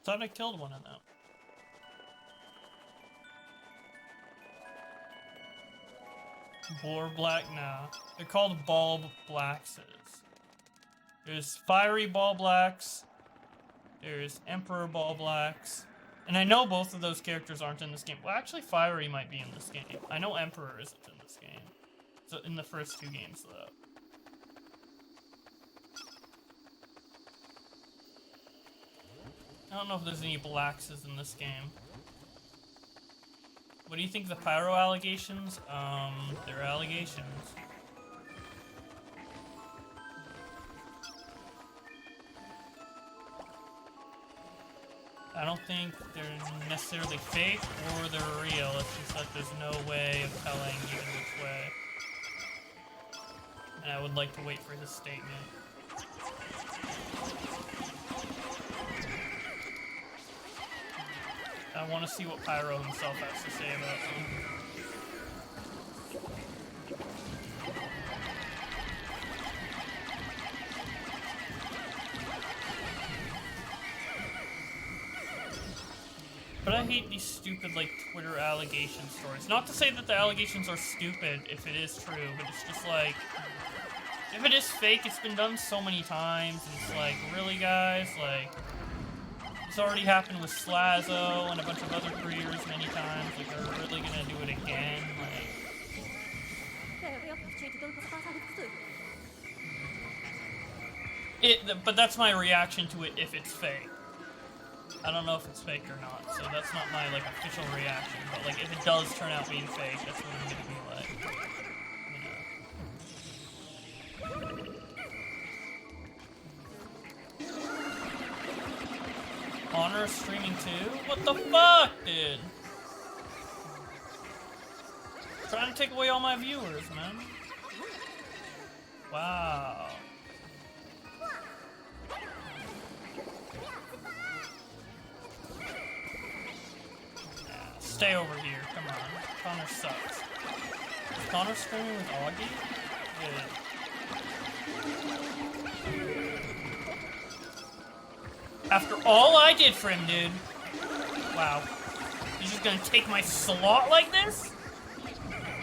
Thought I killed one of them. Black, nah. They're called Bulblaxes. There's Fiery Bulblax. There's Emperor Bulblax. And I know both of those characters aren't in this game. Well, actually, Fiery might be in this game. I know Emperor isn't in this game. So in the first 2 games, though. I don't know if there's any Blaxes in this game. What do you think of the Pyro allegations? They're allegations. I don't think they're necessarily fake or they're real. It's just that there's no way of telling even which way. And I would like to wait for his statement. I want to see what Pyro himself has to say about them. But I hate these stupid, like, Twitter allegation stories. Not to say that the allegations are stupid if it is true, but it's just like, if it is fake, it's been done so many times, and it's like, really, guys? Like, it's already happened with Slazo and a bunch of other creators many times. Like, they're really gonna do it again. Like, but that's my reaction to it if it's fake. I don't know if it's fake or not, so that's not my, like, official reaction. But, like, if it does turn out being fake, that's what I'm gonna be like. You know. Honor is streaming too? What the fuck, dude? Trying to take away all my viewers, man. Wow. Stay over here, come on. Connor sucks. Is Connor streaming with Augie? Good. After all I did for him, dude. Wow. He's just gonna take my slot like this?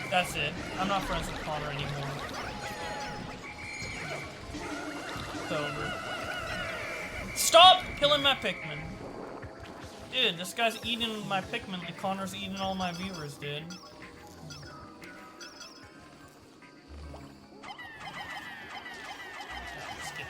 That's it. I'm not friends with Connor anymore. It's over. Stop killing my Pikmin. Dude, this guy's eating my Pikmin like Connor's eating all my viewers, dude. Just kidding.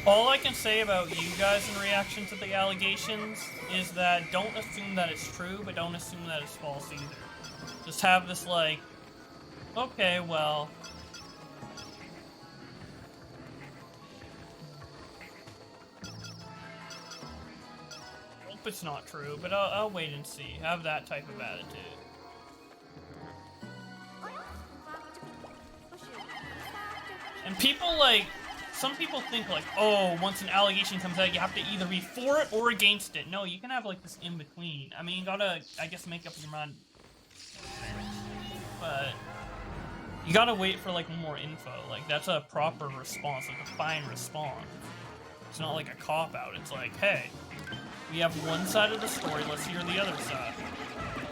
All I can say about you guys in reaction to the allegations is that don't assume that it's true, but don't assume that it's false either. Just have this like, okay, well... hope it's not true, but I'll wait and see. Have that type of attitude. And people like... some people think like, oh, once an allegation comes out, you have to either be for it or against it. No, you can have like this in between. I mean, you gotta, I guess, make up your mind. But you gotta wait for like more info. Like that's a proper response, like a fine response. It's not like a cop out. It's like, hey, we have one side of the story. Let's hear the other side.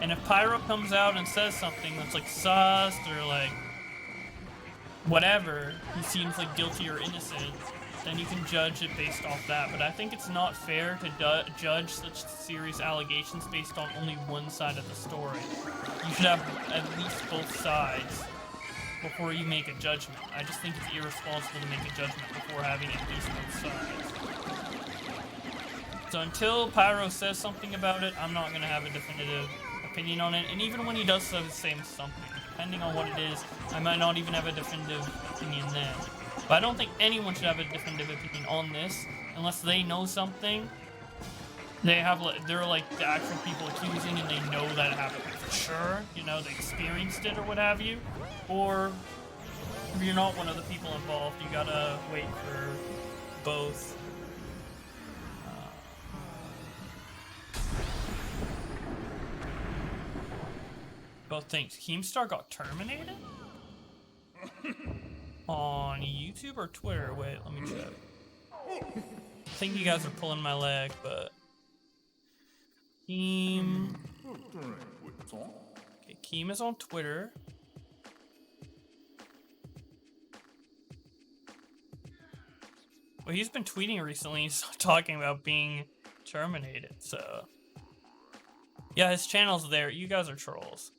And if Pyro comes out and says something that's like sus or like whatever, he seems like guilty or innocent, then you can judge it based off that. But I think it's not fair to judge such serious allegations based on only one side of the story. You should have at least both sides before you make a judgment. I just think it's irresponsible to make a judgment before having at least both sides. So until Pyro says something about it, I'm not going to have a definitive opinion on it. And even when he does say something, depending on what it is, I might not even have a definitive opinion then. But I don't think anyone should have a definitive opinion on this unless they know something. They're like the actual people accusing and they know that it happened for sure. You know, they experienced it or what have you. Or if you're not one of the people involved, you gotta wait for both. Both things. Keemstar got terminated? On YouTube or Twitter? Wait, let me check. I think you guys are pulling my leg, but... Keem... Okay, Keem is on Twitter. Well, he's been tweeting recently, he's talking about being terminated, so... Yeah, his channel's there. You guys are trolls.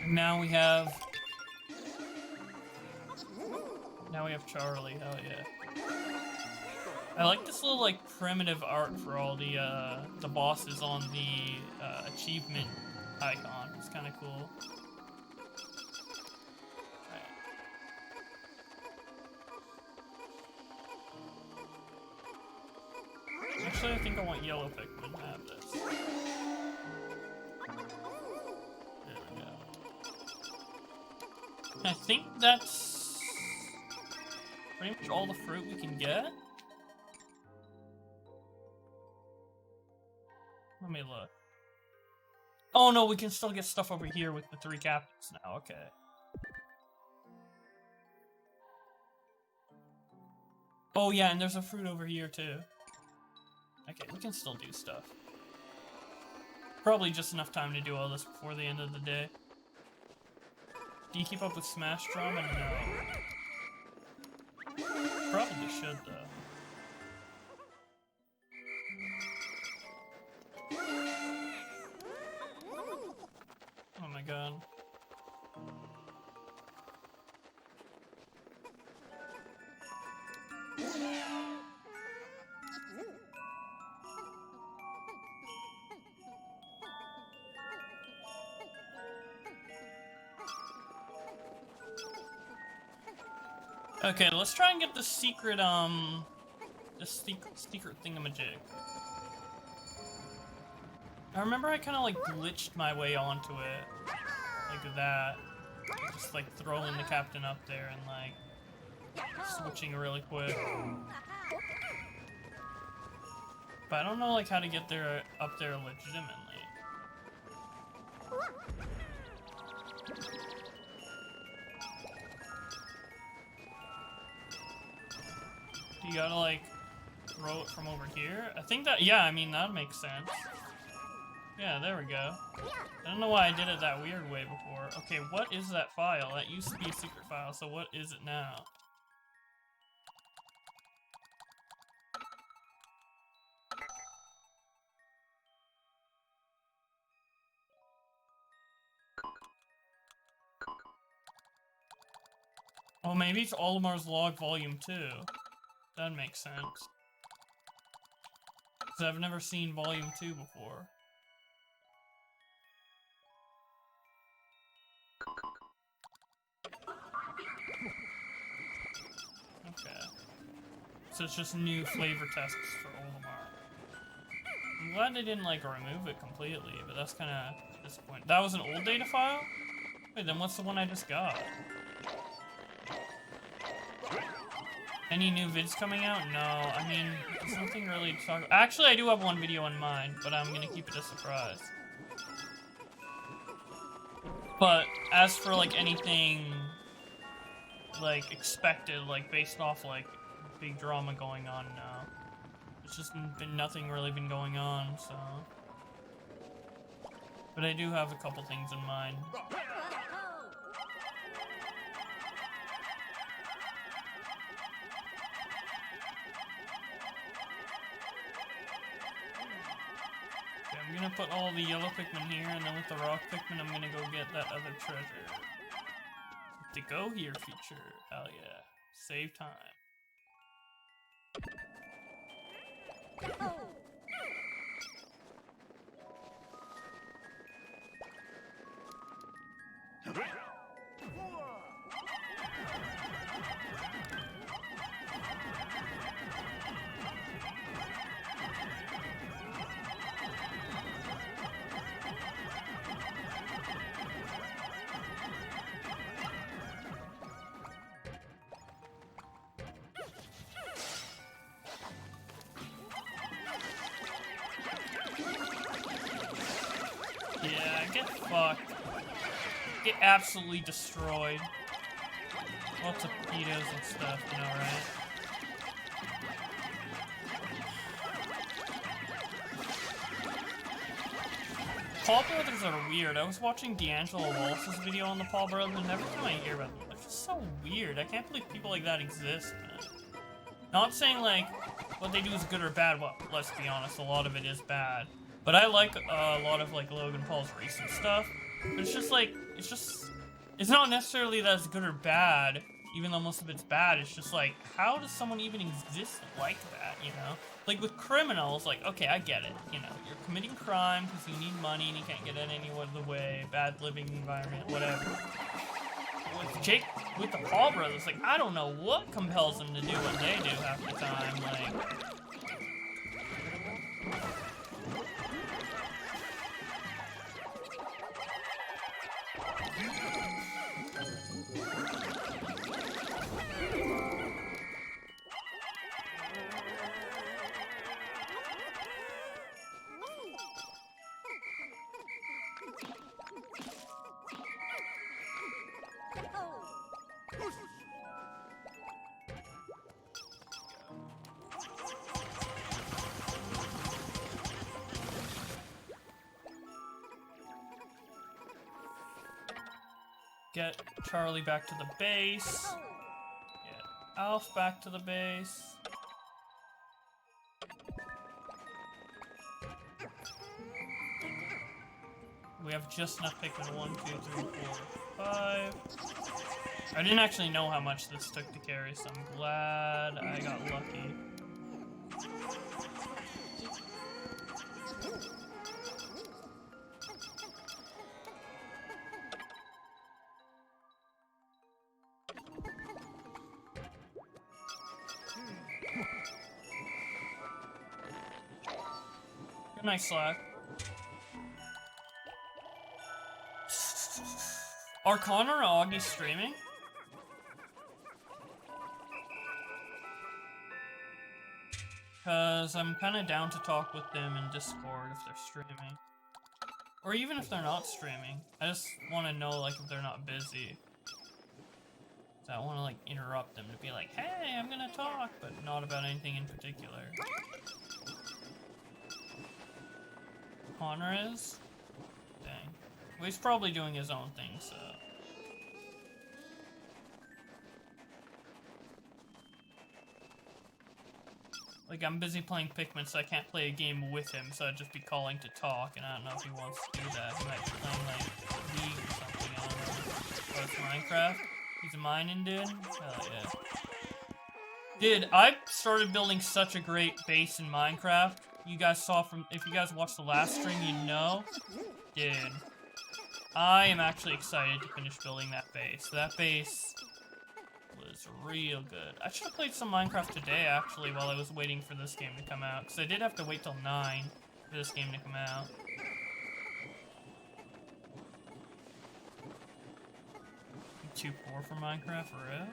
Now we have Charlie. Hell yeah! I like this little like primitive art for all the bosses on the achievement icon. It's kind of cool. Right. Actually, I think I want yellow Pikmin to have this. I think that's pretty much all the fruit we can get. Let me look. Oh no, we can still get stuff over here with the 3 captains now, okay. Oh yeah, and there's a fruit over here too. Okay, we can still do stuff. Probably just enough time to do all this before the end of the day. Do you keep up with Smash Drama? No. Probably should, though. Oh my god. Okay, let's try and get the secret, secret thingamajig. I remember I kind of, like, glitched my way onto it. Like that. Just, like, throwing the captain up there and, like, switching really quick. But I don't know, like, how to get there, up there legitimately. You gotta, like, throw it from over here? I think that, yeah, I mean, that makes sense. Yeah, there we go. I don't know why I did it that weird way before. Okay, what is that file? That used to be a secret file, so what is it now? Oh, maybe it's Olimar's Log Volume 2. That makes sense. Because I've never seen Volume 2 before. Okay. So it's just new flavor tests for Olimar. I'm glad they didn't, like, remove it completely, but that's kind of disappointing. That was an old data file? Wait, then what's the one I just got? Any new vids coming out? No, I mean, there's nothing really to talk about. Actually, I do have one video in mind, but I'm gonna keep it a surprise. But as for, like, anything, like, expected, like, based off, like, big drama going on now, It's just been nothing really been going on, so. But I do have a couple things in mind. Okay, I'm gonna put all the yellow Pikmin here, and then with the rock Pikmin, I'm gonna go get that other treasure. The go here feature. Hell yeah. Save time. Yeah, get fucked. Get absolutely destroyed. Lots of pedos and stuff, you know, right? Paw Brothers are weird. I was watching D'Angelo Wallace's video on the Paw Brothers, and every time I hear about them, they're just so weird. I can't believe people like that exist, man. Not saying, like, what they do is good or bad. Well, let's be honest, a lot of it is bad. But I like a lot of, like, Logan Paul's recent stuff. But it's just, like, it's not necessarily that it's good or bad, even though most of it's bad. It's just, like, how does someone even exist like that, you know? Like, with criminals, like, okay, I get it. You know, you're committing crime because you need money and you can't get it any other way. Bad living environment, whatever. With the Paul Brothers, like, I don't know what compels them to do what they do half the time, like... Get Charlie back to the base. Get Alf back to the base. We have just enough Pikmin. 1, 2, 3, 4, 5. I didn't actually know how much this took to carry, so I'm glad I got lucky. Good night, Slack. Are Connor and Augie streaming? Cause I'm kinda down to talk with them in Discord if they're streaming. Or even if they're not streaming. I just wanna know, like, if they're not busy. So I wanna, like, interrupt them to be like, hey, I'm gonna talk, but not about anything in particular. Connor is? Dang. Well, he's probably doing his own thing, so... Like, I'm busy playing Pikmin, so I can't play a game with him, so I'd just be calling to talk, and I don't know if he wants to do that. He might be playing, like, League or something, I don't know. Oh, it's Minecraft? He's a mining dude? Hell yeah. Dude, I started building such a great base in Minecraft. You guys saw from, if you guys watched the last stream, you know. Dude, I am actually excited to finish building that base. That base was real good. I should have played some Minecraft today, actually, while I was waiting for this game to come out. Because I did have to wait till 9 for this game to come out. Too poor for Minecraft, for real?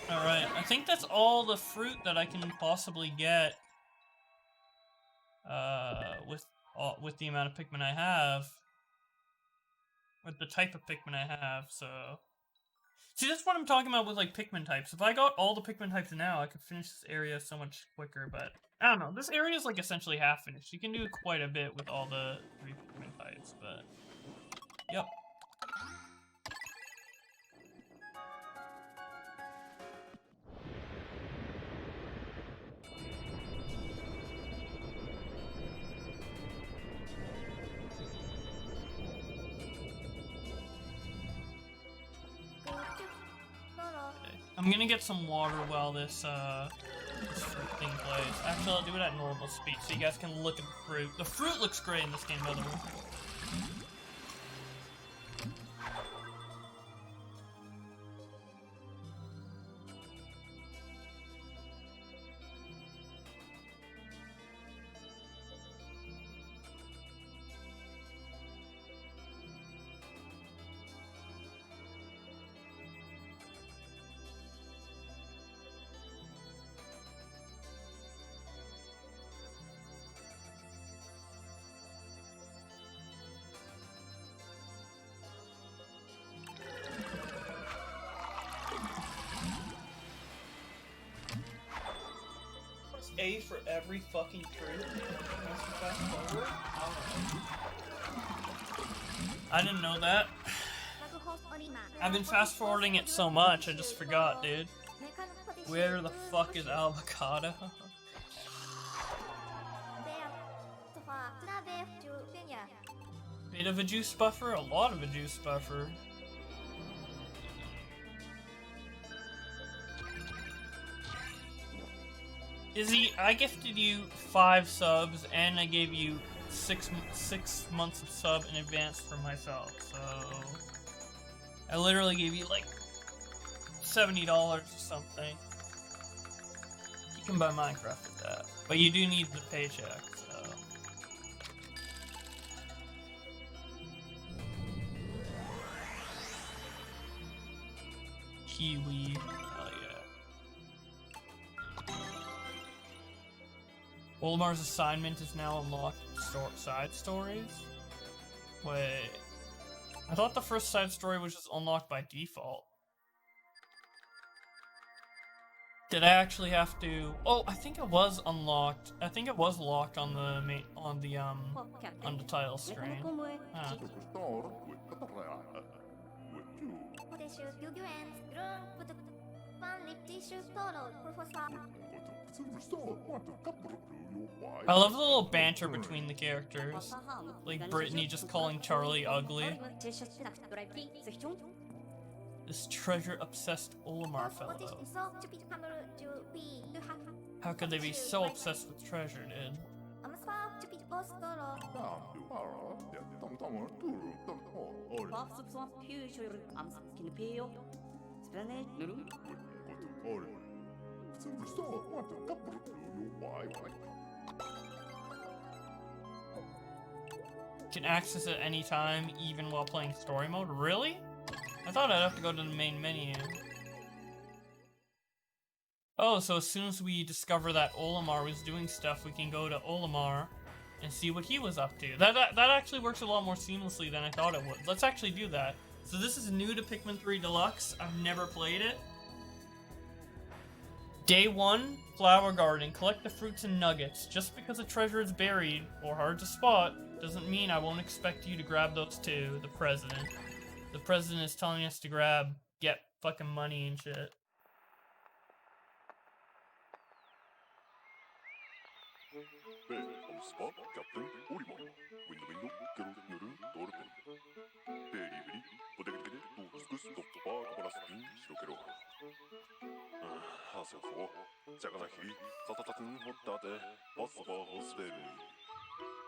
Alright, I think that's all the fruit that I can possibly get with the amount of Pikmin I have. With the type of Pikmin I have, so... See, that's what I'm talking about with, like, Pikmin types. If I got all the Pikmin types now, I could finish this area so much quicker, but... I don't know, this area is, like, essentially half finished. You can do quite a bit with all the 3 Pikmin types, but... Yep. I'm gonna get some water while this fruit thing plays. Actually, I'll do it at normal speed so you guys can look at the fruit. The fruit looks great in this game, by the way. A for every fucking fruit. I didn't know that. I've been fast forwarding it so much, I just forgot, dude. Where the fuck is avocado? Bit of a juice buffer? A lot of a juice buffer. Izzy, I gifted you 5 subs, and I gave you 6 months of sub in advance for myself, so... I literally gave you, like, $70 or something. You can buy Minecraft with that. But you do need the paycheck, so... Kiwi. Hell yeah. Olimar's assignment is now unlocked side stories? Wait. I thought the first side story was just unlocked by default. Did I actually have to... Oh, I think it was unlocked. I think it was locked on the on the title screen. Huh. I love the little banter between the characters. Like Brittany just calling Charlie ugly. This treasure-obsessed Olimar fellow. How could they be so obsessed with treasure, dude? Can access it any time, even while playing story mode? Really? I thought I'd have to go to the main menu. Oh, so as soon as we discover that Olimar was doing stuff, we can go to Olimar and see what he was up to. That actually works a lot more seamlessly than I thought it would. Let's actually do that. So this is new to Pikmin 3 Deluxe. I've never played it. Day 1, Flower Garden. Collect the fruits and nuggets. Just because a treasure is buried or hard to spot doesn't mean I won't expect you to grab those too. The president. The president is telling us to get fucking money and shit.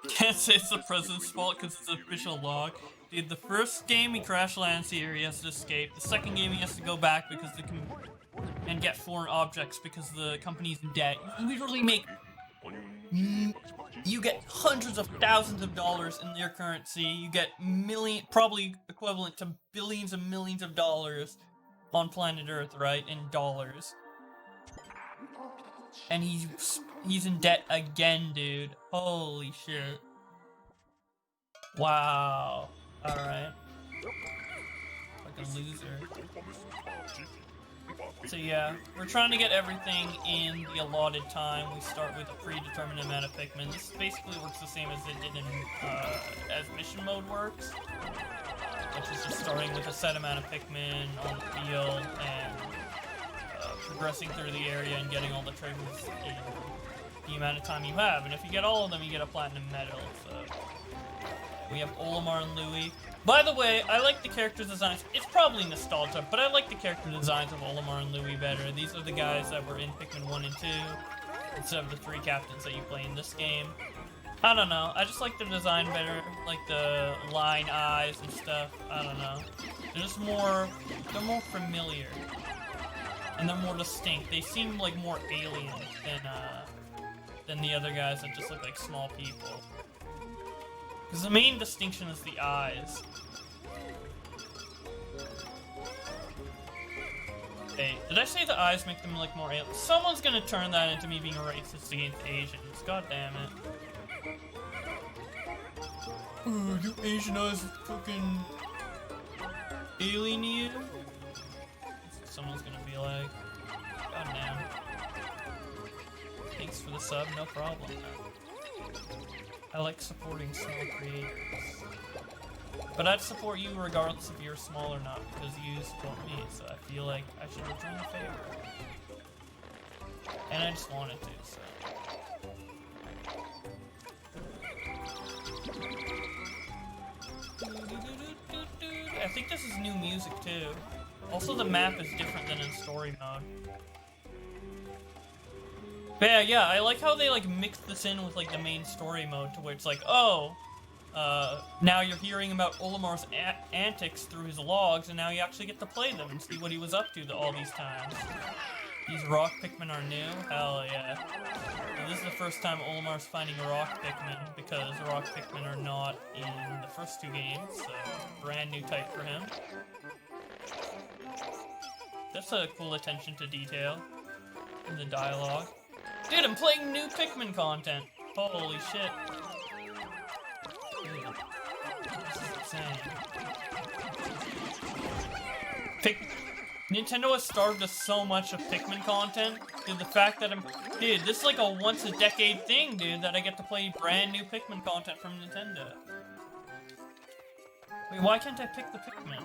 Can't say it's the president's fault because it's an official log. Dude, the first game he crash lands here, he has to escape. The second game he has to go back because and get foreign objects because the company's in debt. You literally make... You get hundreds of thousands of dollars in their currency. You get probably equivalent to billions and millions of dollars on planet Earth, right? In dollars. And he's in debt again, dude. Holy shit. Wow. Alright. fucking loser. So yeah, we're trying to get everything in the allotted time. We start with a predetermined amount of Pikmin. This basically works the same as it did in, as mission mode works. Which is just starting with a set amount of Pikmin on the field and progressing through the area and getting all the triggers in the amount of time you have. And if you get all of them, you get a platinum medal. So we have Olimar and Louie. By the way, I like the character designs. It's probably nostalgia, but I like the character designs of Olimar and Louie better. These are the guys that were in Pikmin 1 and 2, instead of the 3 captains that you play in this game. I don't know, I just like the design better, like the line eyes and stuff. I don't know. They're just more, they're more familiar. And they're more distinct. They seem like more alien than the other guys that just look like small people. Because the main distinction is the eyes. Hey, did I say the eyes make them look more alien? Someone's gonna turn that into me being racist against Asians. God damn it. Ooh, you Asian eyes fucking alien you? That's what someone's gonna be like. God damn. Thanks for the sub, no problem. I like supporting small creators. But I'd support you regardless if you're small or not, because you support me, so I feel like I should return the favor. And I just wanted to, so. I think this is new music too. Also, the map is different than in story mode. But yeah, I like how they like mix this in with like the main story mode to where it's like, oh, now you're hearing about Olimar's antics through his logs, and now you actually get to play them and see what he was up to all these times. These rock Pikmin are new? Hell yeah. And this is the first time Olimar's finding rock Pikmin, because rock Pikmin are not in the first 2 games, so brand new type for him. That's a cool attention to detail in the dialogue. Dude, I'm playing new Pikmin content! Holy shit. Dude, this is insane. Nintendo has starved us so much of Pikmin content. Dude, the fact that Dude, this is like a once-a-decade thing, dude, that I get to play brand new Pikmin content from Nintendo. Wait, why can't I pick the Pikmin?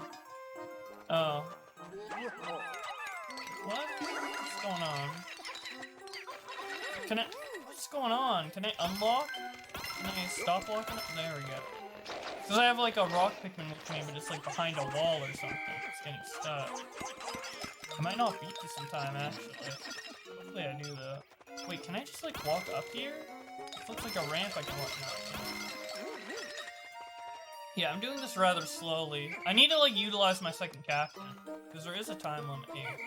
Oh. What? What's going on? Can I... What's going on? Can I unlock? Can I stop locking it? There we go. Because I have like a rock Pikmin with me, but it's like behind a wall or something. It's getting stuck. I might not beat this in time, actually. Hopefully I do, though. Wait, can I just like walk up here? This looks like a ramp I can walk up. Yeah, I'm doing this rather slowly. I need to like utilize my second captain, because there is a time limit here.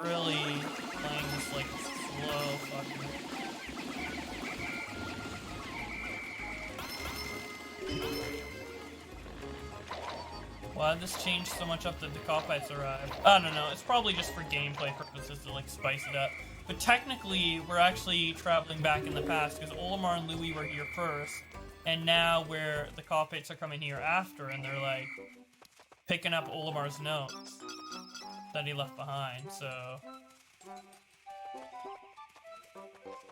Really playing this like slow fucking... Why did this change so much up that the Copites arrived? I don't know, it's probably just for gameplay purposes to like spice it up. But technically, we're actually traveling back in the past, because Olimar and Louie were here first, and now the Copites are coming here after, and they're like picking up Olimar's notes that he left behind, so...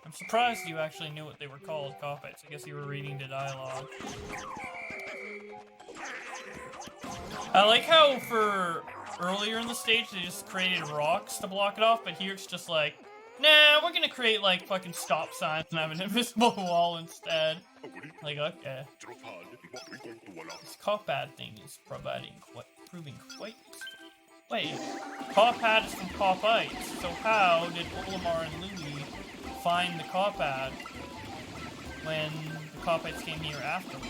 I'm surprised you actually knew what they were called, Copites. I guess you were reading the dialogue. I like how for earlier in the stage they just created rocks to block it off, but here it's just like, nah, we're gonna create like fucking stop signs and have an invisible wall instead. Like, okay. This Copad thing is proving quite useful. Wait, Copad is from Copites, so how did Olimar and Louie find the Copad when the Copites came here afterwards?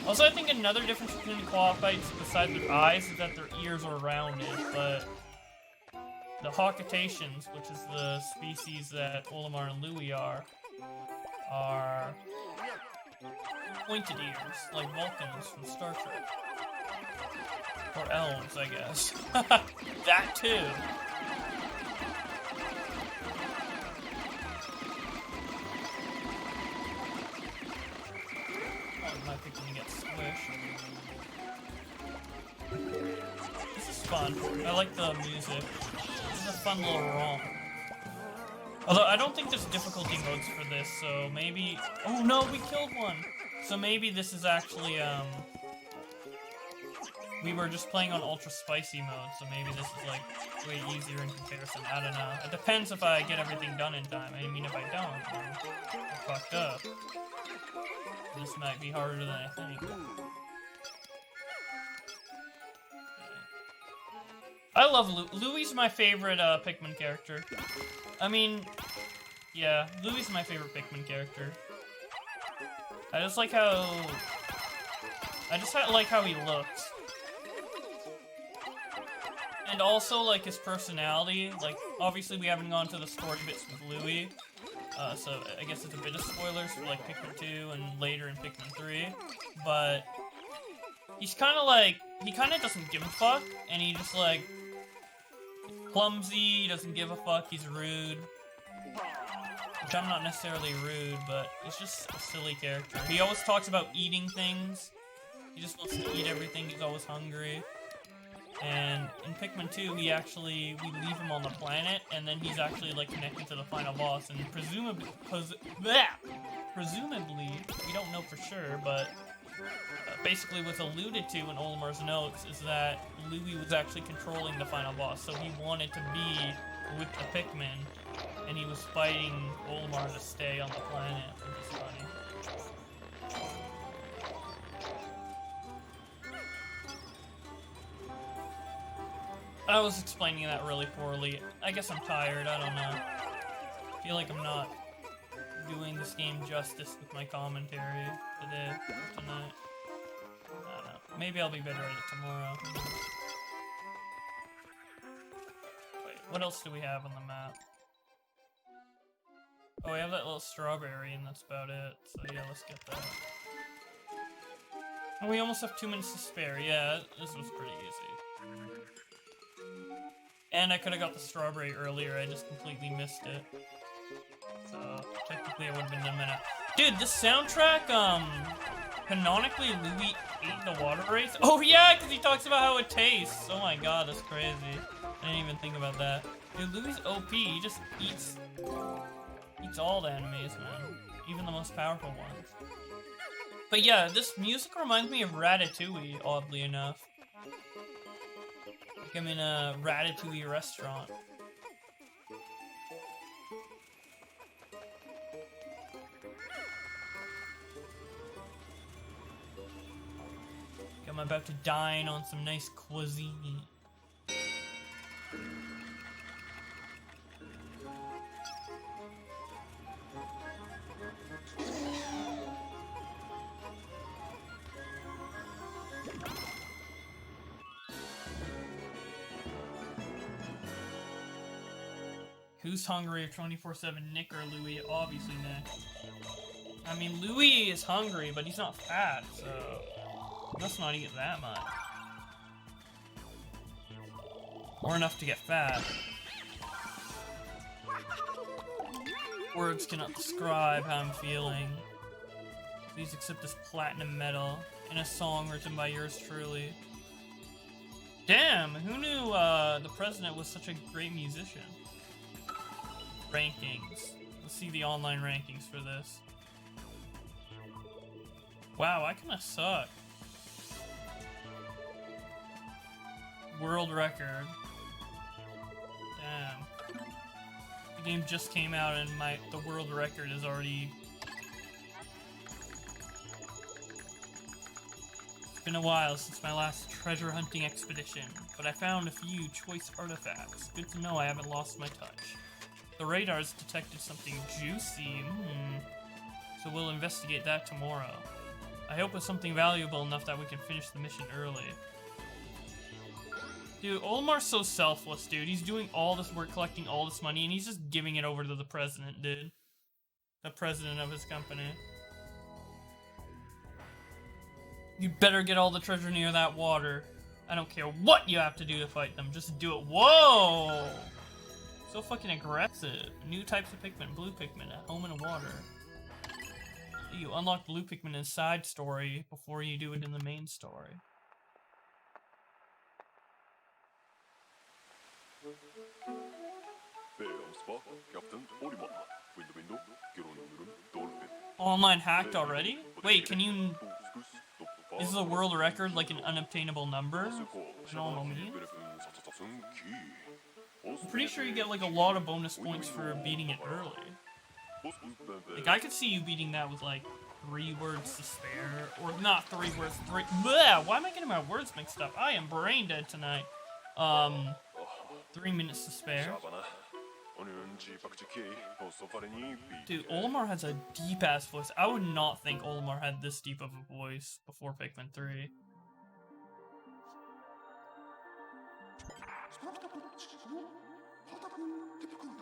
Also, I think another difference between the Copites, besides their eyes, is that their ears are rounded, but the Hawkatations, which is the species that Olimar and Louie are pointed ears, like Vulcans from Star Trek. Or elves, I guess. That too! Oh, my Pikmin get squished. This is fun. I like the music. This is a fun little romp. Although I don't think there's difficulty modes for this, so maybe... Oh no, we killed one! So maybe this is actually, we were just playing on ultra spicy mode, so maybe this is like way easier in comparison. I don't know. It depends if I get everything done in time. I mean, if I don't, then I'm fucked up. This might be harder than I think. I love Louie's my favorite Pikmin character. I mean, yeah, Louie's my favorite Pikmin character. I just like how he looks. And also, like, his personality. Like, obviously we haven't gone to the story bits with Louie. So I guess it's a bit of spoilers for, like, Pikmin 2 and later in Pikmin 3. But he's kind of like, he kind of doesn't give a fuck. And he just, like, clumsy, doesn't give a fuck, he's rude. Which I'm not necessarily rude, but he's just a silly character. He always talks about eating things. He just wants to eat everything, he's always hungry. And in Pikmin 2, we leave him on the planet, and then he's actually, like, connected to the final boss, and presumably, we don't know for sure, but basically what's alluded to in Olimar's notes is that Louie was actually controlling the final boss, so he wanted to be with the Pikmin, and he was fighting Olimar to stay on the planet, which is funny. I was explaining that really poorly. I guess I'm tired, I don't know. I feel like I'm not doing this game justice with my commentary tonight. I don't know. Maybe I'll be better at it tomorrow. Wait, what else do we have on the map? Oh, we have that little strawberry, and that's about it. So yeah, let's get that. And we almost have 2 minutes to spare. Yeah, this was pretty easy. And I could have got the strawberry earlier, I just completely missed it. So, technically I would have been done by now. Dude, this soundtrack, canonically Louie ate the water race? Oh yeah, because he talks about how it tastes! Oh my god, that's crazy. I didn't even think about that. Dude, Louie's OP, he just eats all the enemies, man. Even the most powerful ones. But yeah, this music reminds me of Ratatouille, oddly enough. I'm in a Ratatouille restaurant. I'm about to dine on some nice cuisine. Who's hungrier 24/7, Nick or Louie? Obviously Nick. I mean, Louie is hungry, but he's not fat, so he must not eat that much. Or enough to get fat. Words cannot describe how I'm feeling. Please accept this platinum medal in a song written by yours truly. Damn, who knew the president was such a great musician? Rankings. Let's see the online rankings for this. Wow, I kinda suck. World record. Damn. The game just came out and the world record is already... It's been a while since my last treasure hunting expedition, but I found a few choice artifacts. Good to know I haven't lost my touch. The radar's detected something juicy, so we'll investigate that tomorrow. I hope it's something valuable enough that we can finish the mission early. Dude, Olimar's so selfless, dude. He's doing all this work, collecting all this money, and he's just giving it over to the president, dude. The president of his company. You better get all the treasure near that water. I don't care what you have to do to fight them, just do it. Whoa! So fucking aggressive. New types of Pikmin, blue Pikmin, at home in the water. You unlock blue Pikmin in side story before you do it in the main story. Online hacked already? Wait, can you... Is the world record like an unobtainable number? No, me. I'm pretty sure you get like a lot of bonus points for beating it early. Like, I could see you beating that with like 3 words to spare. Or not 3 words, 3... Bleh, why am I getting my words mixed up? I am brain dead tonight. 3 minutes to spare. Dude, Olimar has a deep-ass voice. I would not think Olimar had this deep of a voice before Pikmin 3.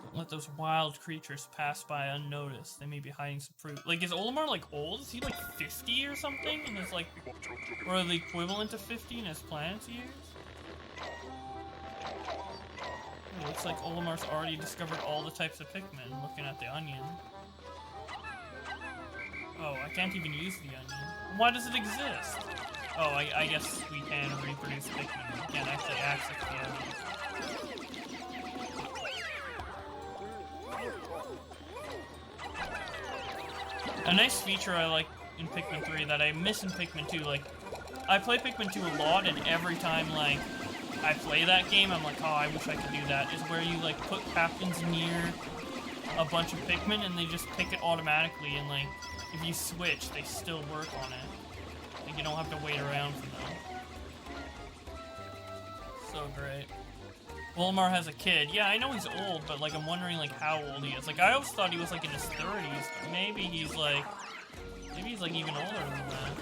Don't let those wild creatures pass by unnoticed. They may be hiding some fruit. Like, is Olimar, like, old? Is he, like, 50 or something? And is, like, or the equivalent of 50 in his planet's years? It looks like Olimar's already discovered all the types of Pikmin, looking at the onion. Oh, I can't even use the onion. Why does it exist? Oh, I guess we can reproduce Pikmin. We can't actually access the onion. A nice feature I like in Pikmin 3 that I miss in Pikmin 2, like, I play Pikmin 2 a lot, and every time, like, I play that game, I'm like, oh, I wish I could do that, is where you, like, put captains near a bunch of Pikmin, and they just pick it automatically, and, like, if you switch, they still work on it. Like, you don't have to wait around for them. So great. Olimar has a kid. Yeah, I know he's old, but, like, I'm wondering, like, how old he is. Like, I always thought he was, like, in his 30s, but maybe he's, like, even older than that.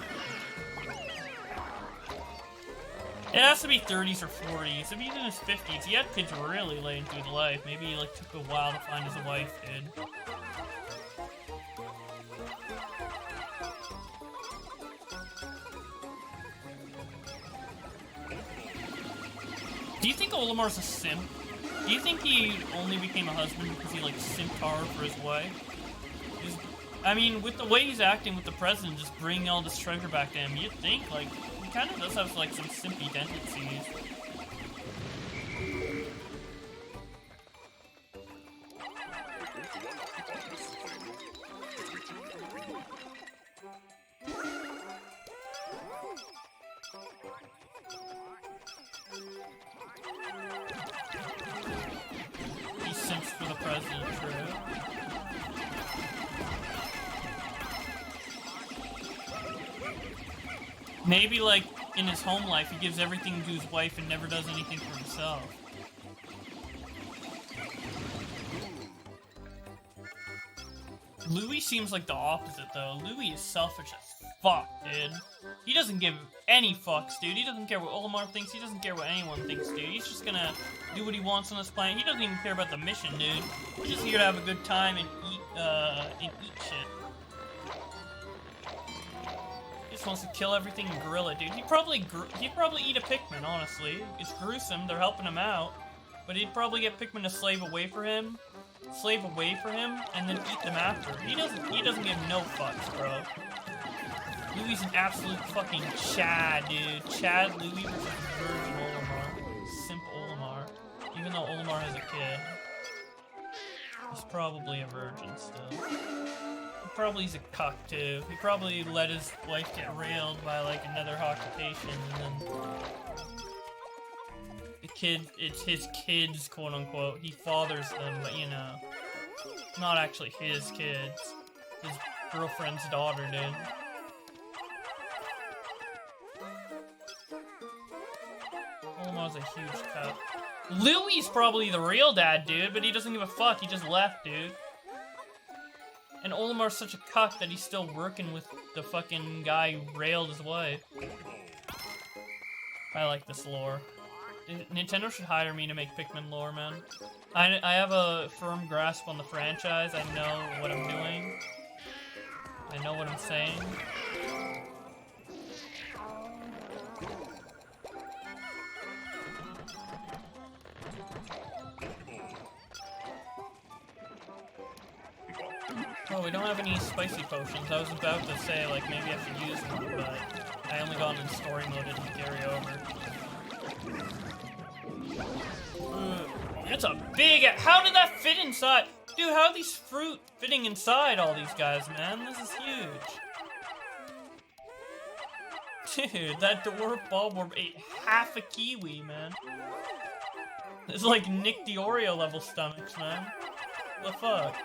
It has to be 30s or 40s. If he's in his 50s, he had kids really late into his life. Maybe he, like, took a while to find his wife, kid. Do you think Olimar's a simp? Do you think he only became a husband because he, like, simped hard for his wife? I mean, with the way he's acting with the president, just bringing all this treasure back to him, you'd think, like, he kind of does have, like, some simpy tendencies. He simps for the president, true. Maybe, like, in his home life, he gives everything to his wife and never does anything for himself. Louie seems like the opposite, though. Louie is selfish as fuck, dude. He doesn't give any fucks, dude. He doesn't care what Olimar thinks. He doesn't care what anyone thinks, dude. He's just gonna do what he wants on this planet. He doesn't even care about the mission, dude. He's just here to have a good time and eat shit. He just wants to kill everything and grill it, dude. He'd probably eat a Pikmin, honestly. It's gruesome. They're helping him out. But he'd probably get Pikmin to slave away for him, and then eat them after. He doesn't give no fucks, bro. Louie's an absolute fucking Chad, dude. Chad Louie versus Virgin Olimar. Simp Olimar. Even though Olimar has a kid. He's probably a virgin still. Probably he's a cuck too. He probably let his wife get railed by like another occupation, and then the kid, it's his kids, quote unquote. He fathers them, but you know, not actually his kids. His girlfriend's daughter, dude. Olimar's a huge cuck. Louie's probably the real dad, dude, but he doesn't give a fuck. He just left, dude. And Olimar's such a cuck that he's still working with the fucking guy who railed his wife. I like this lore. Nintendo should hire me to make Pikmin lore, man. I have a firm grasp on the franchise. I know what I'm doing. I know what I'm saying. Oh, we don't have any spicy potions. I was about to say, like, maybe I should use one, but I only got in story mode and carry over. It's a big... How did that fit inside? Dude, how are these fruit fitting inside all these guys, man? This is huge. Dude, that dwarf Bulborb ate half a kiwi, man. It's like Nick the Oreo level stomachs, man. What the fuck?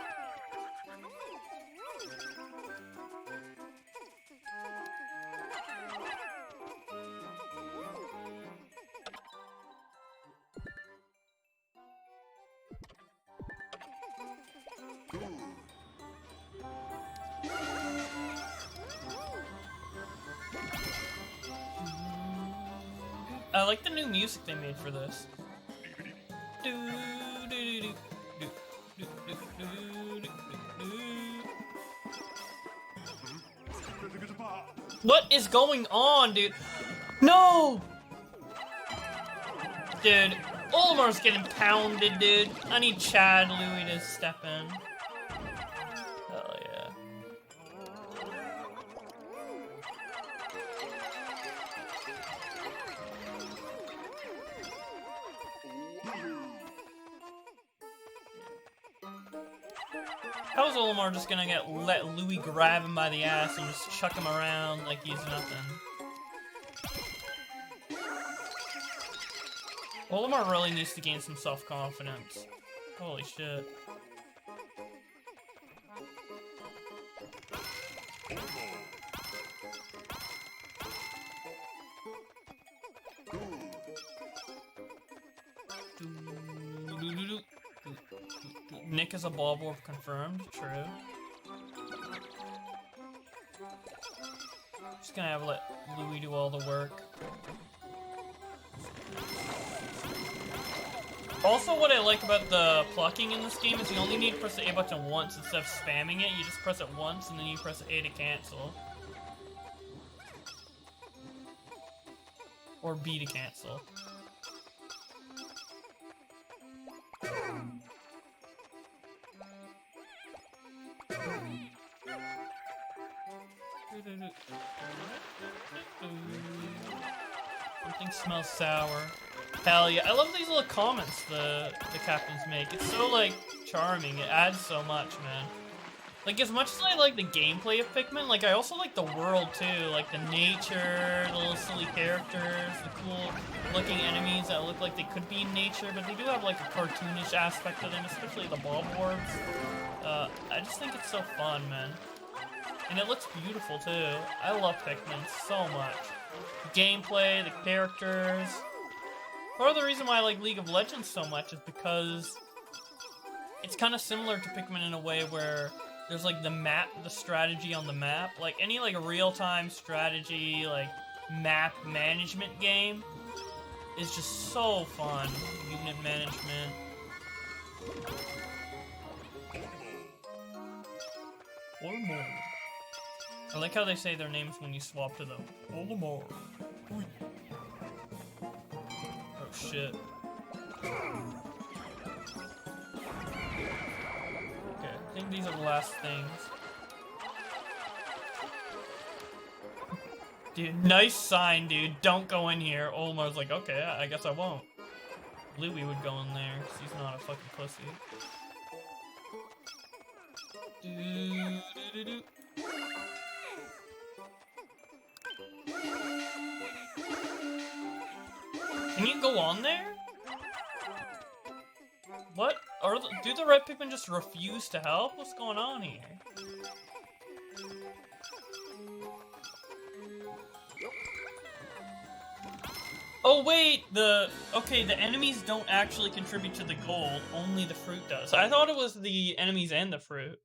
I like the new music they made for this. What is going on, dude? No! Dude, Olimar's getting pounded, dude. I need Chad Louie to step in. Hell yeah. How's Olimar just gonna let Louie grab him by the ass and just chuck him around like he's nothing? Olimar really needs to gain some self-confidence. Holy shit. Nick is a Bulborb confirmed, true. Just gonna have let Louie do all the work. Also, what I like about the plucking in this game is you only need to press the A button once instead of spamming it. You just press it once and then you press A to cancel. Or B to cancel. Something smells sour. Hell yeah. I love these little comments the captains make. It's so, like, charming. It adds so much, man. Like, as much as I like the gameplay of Pikmin, like, I also like the world, too. Like, the nature, the little silly characters, the cool-looking enemies that look like they could be in nature, but they do have, like, a cartoonish aspect to them, especially the Bulborbs. I just think it's so fun, man. And it looks beautiful, too. I love Pikmin so much. The gameplay, the characters. Part of the reason why I like League of Legends so much is because it's kind of similar to Pikmin in a way where there's like the map, the strategy on the map. Like any like real-time strategy, like map management game is just so fun. Unit management. Olimar. I like how they say their names when you swap to them. Olimar. Oh shit. Okay, I think these are the last things. Dude, nice sign, dude. Don't go in here. Olimar's like, okay, I guess I won't. Louie would go in there, because he's not a fucking pussy. Can you go on there? What? Do the red Pikmin just refuse to help? What's going on here? Oh wait, the enemies don't actually contribute to the gold, only the fruit does. I thought it was the enemies and the fruit.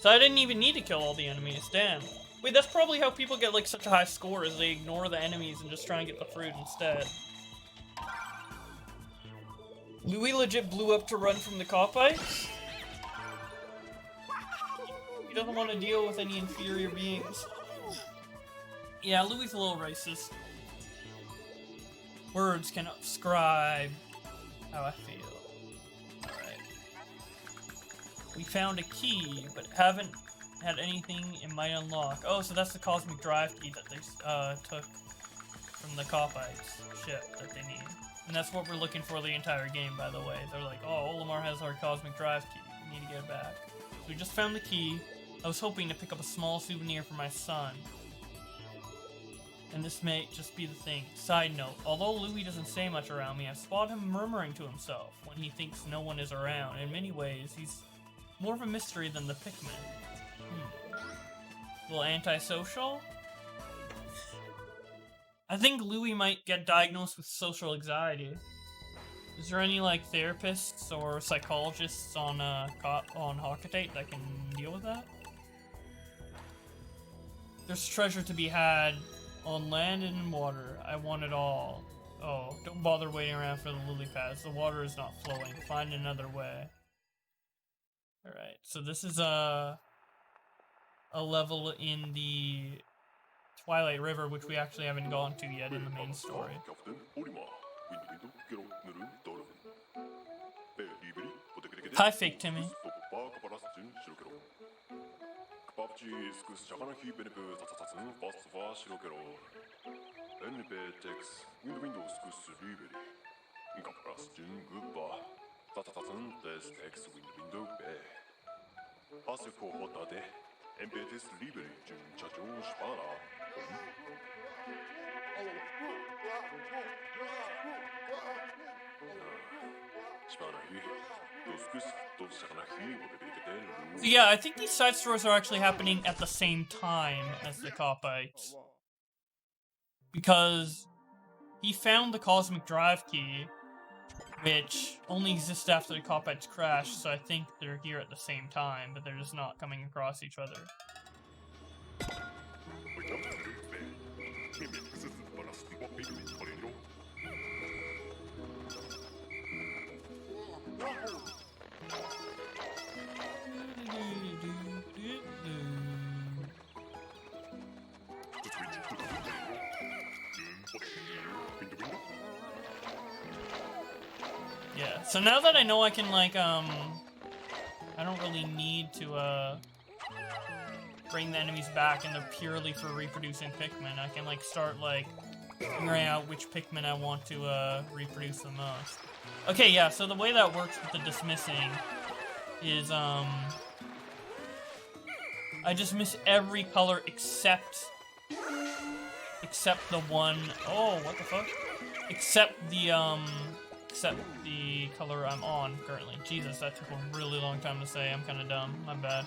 So I didn't even need to kill all the enemies, damn. Wait, that's probably how people get like such a high score, is they ignore the enemies and just try and get the fruit instead. Louie legit blew up to run from the cockfights? He doesn't want to deal with any inferior beings. Yeah, Louie's a little racist. Words cannot describe how I feel. Alright. We found a key, but haven't had anything it might unlock. Oh, so that's the cosmic drive key that they took from the Copites ship that they need. And that's what we're looking for the entire game, by the way. They're like, oh, Olimar has our cosmic drive key. We need to get it back. So we just found the key. I was hoping to pick up a small souvenir for my son. And this may just be the thing. Side note, although Louie doesn't say much around me, I've spotted him murmuring to himself when he thinks no one is around. In many ways, he's more of a mystery than the Pikmin. A little antisocial? I think Louie might get diagnosed with social anxiety. Is there any, like, therapists or psychologists on Hockatate that can deal with that? There's treasure to be had on land and in water. I want it all. Oh, don't bother waiting around for the lily pads. The water is not flowing. Find another way. Alright, so this is a level in the Twilight River, which we actually haven't gone to yet in the main story. Hi, Fake Timmy. Yeah, I think these side stories are actually happening at the same time as the Copites. Because he found the cosmic drive key, which only exists after the Copites crash, so I think they're here at the same time, but they're just not coming across each other. Yeah, so now that I know I can, like, I don't really need to, bring the enemies back and they're purely for reproducing Pikmin. I can, like, start, like, figuring out which Pikmin I want to, reproduce the most. Okay, yeah, so the way that works with the dismissing is, I dismiss every color except the one, oh, what the fuck? Except the color I'm on currently. Jesus, that took a really long time to say. I'm kind of dumb. My bad.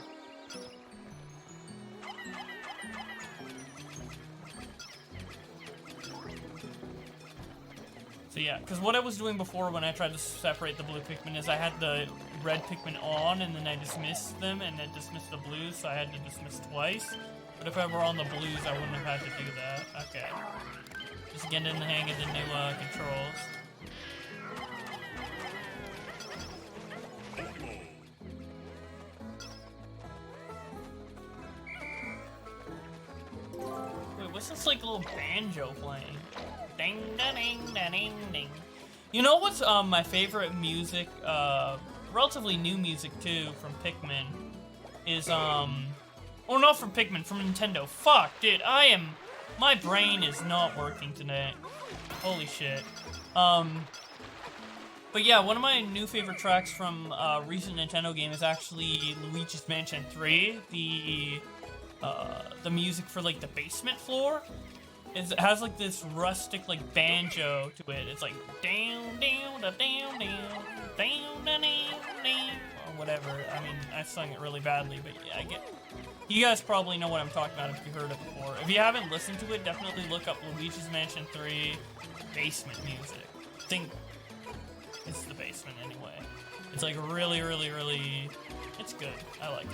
So yeah, because what I was doing before when I tried to separate the blue Pikmin is I had the red Pikmin on and then I dismissed them and then dismissed the blues, so I had to dismiss twice. But if I were on the blues, I wouldn't have had to do that. Okay. Just getting in the hang of the new controls. Wait, what's this like little banjo playing? Ding da ding da ding ding. You know what's my favorite music, relatively new music too from Pikmin is oh, not from Pikmin, from Nintendo. Fuck, dude, my brain is not working today. Holy shit. But yeah, one of my new favorite tracks from a recent Nintendo game is actually Luigi's Mansion 3. The music for like the basement floor. It has like this rustic like banjo to it. It's like down down da down down down down down or whatever. I mean, I sung it really badly, but yeah, I get. You guys probably know what I'm talking about if you heard it before. If you haven't listened to it, definitely look up Luigi's Mansion 3 basement music. I think it's the basement anyway. It's like really, really, really. It's good. I like it.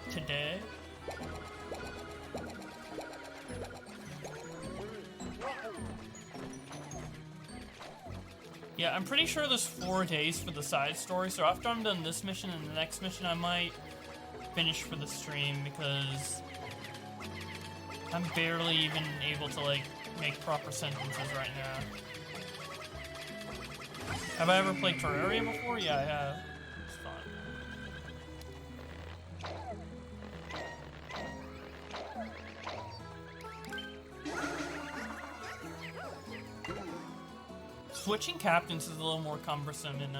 Today. Yeah, I'm pretty sure there's 4 days for the side story, so after I'm done this mission and the next mission, I might finish for the stream because I'm barely even able to, like, make proper sentences right now. Have I ever played Terraria before? Yeah, I have. It's fun. Switching captains is a little more cumbersome in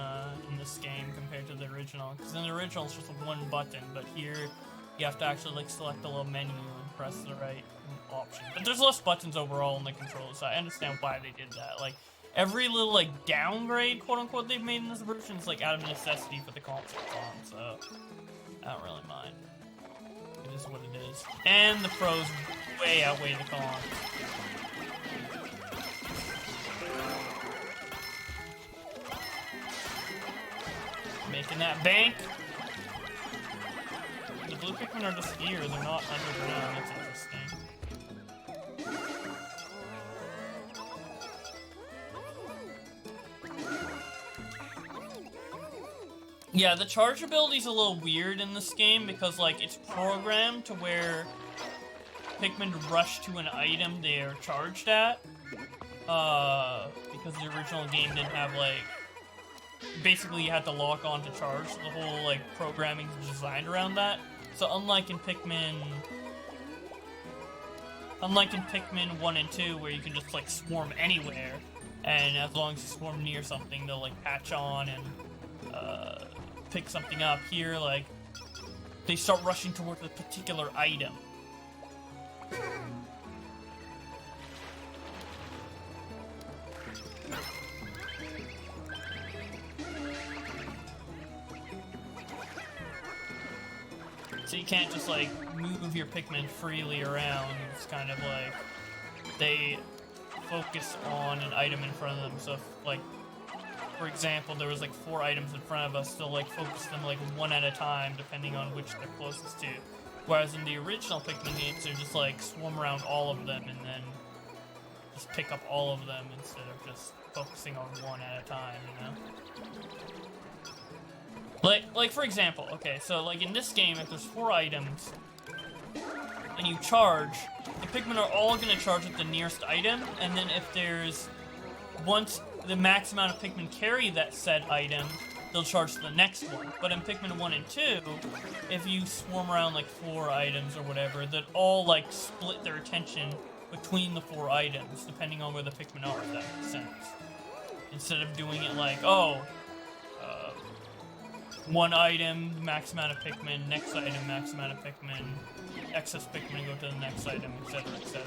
this game compared to the original, because in the original it's just one button, but here you have to actually like select the little menu and press the right option. But there's less buttons overall on the controller, so I understand why they did that. Like every little like downgrade, quote unquote, they've made in this version is like out of necessity for the console on, so I don't really mind. It is what it is. And the pros way outweigh the cons. Making that bank. The blue Pikmin are just here, they're not underground, that's interesting. Yeah, the charge ability's a little weird in this game because, like, it's programmed to where Pikmin rush to an item they're charged at. Because the original game didn't have, like, basically you had to lock on to charge, so the whole like programming is designed around that. So unlike in Pikmin 1 and 2 where you can just like swarm anywhere, and as long as you swarm near something they'll like patch on and pick something up, here like they start rushing towards a particular item. So you can't just, like, move your Pikmin freely around. It's kind of like they focus on an item in front of them. So, if, like, for example, there was, like, 4 items in front of us, they'll, like, focus them, like, one at a time, depending on which they're closest to. Whereas in the original Pikmin games, they're just, like, swarm around all of them and then just pick up all of them instead of just focusing on one at a time, you know? Like for example, okay, so like in this game, if there's 4 items and you charge, the Pikmin are all gonna charge at the nearest item, and then if there's once the max amount of Pikmin carry that said item, they'll charge the next one. But in Pikmin 1 and 2, if you swarm around like 4 items or whatever, they'll all like split their attention between the 4 items, depending on where the Pikmin are, if that makes sense. Instead of doing it like, oh, one item, max amount of Pikmin, next item, max amount of Pikmin, excess Pikmin, go to the next item, etc., etc.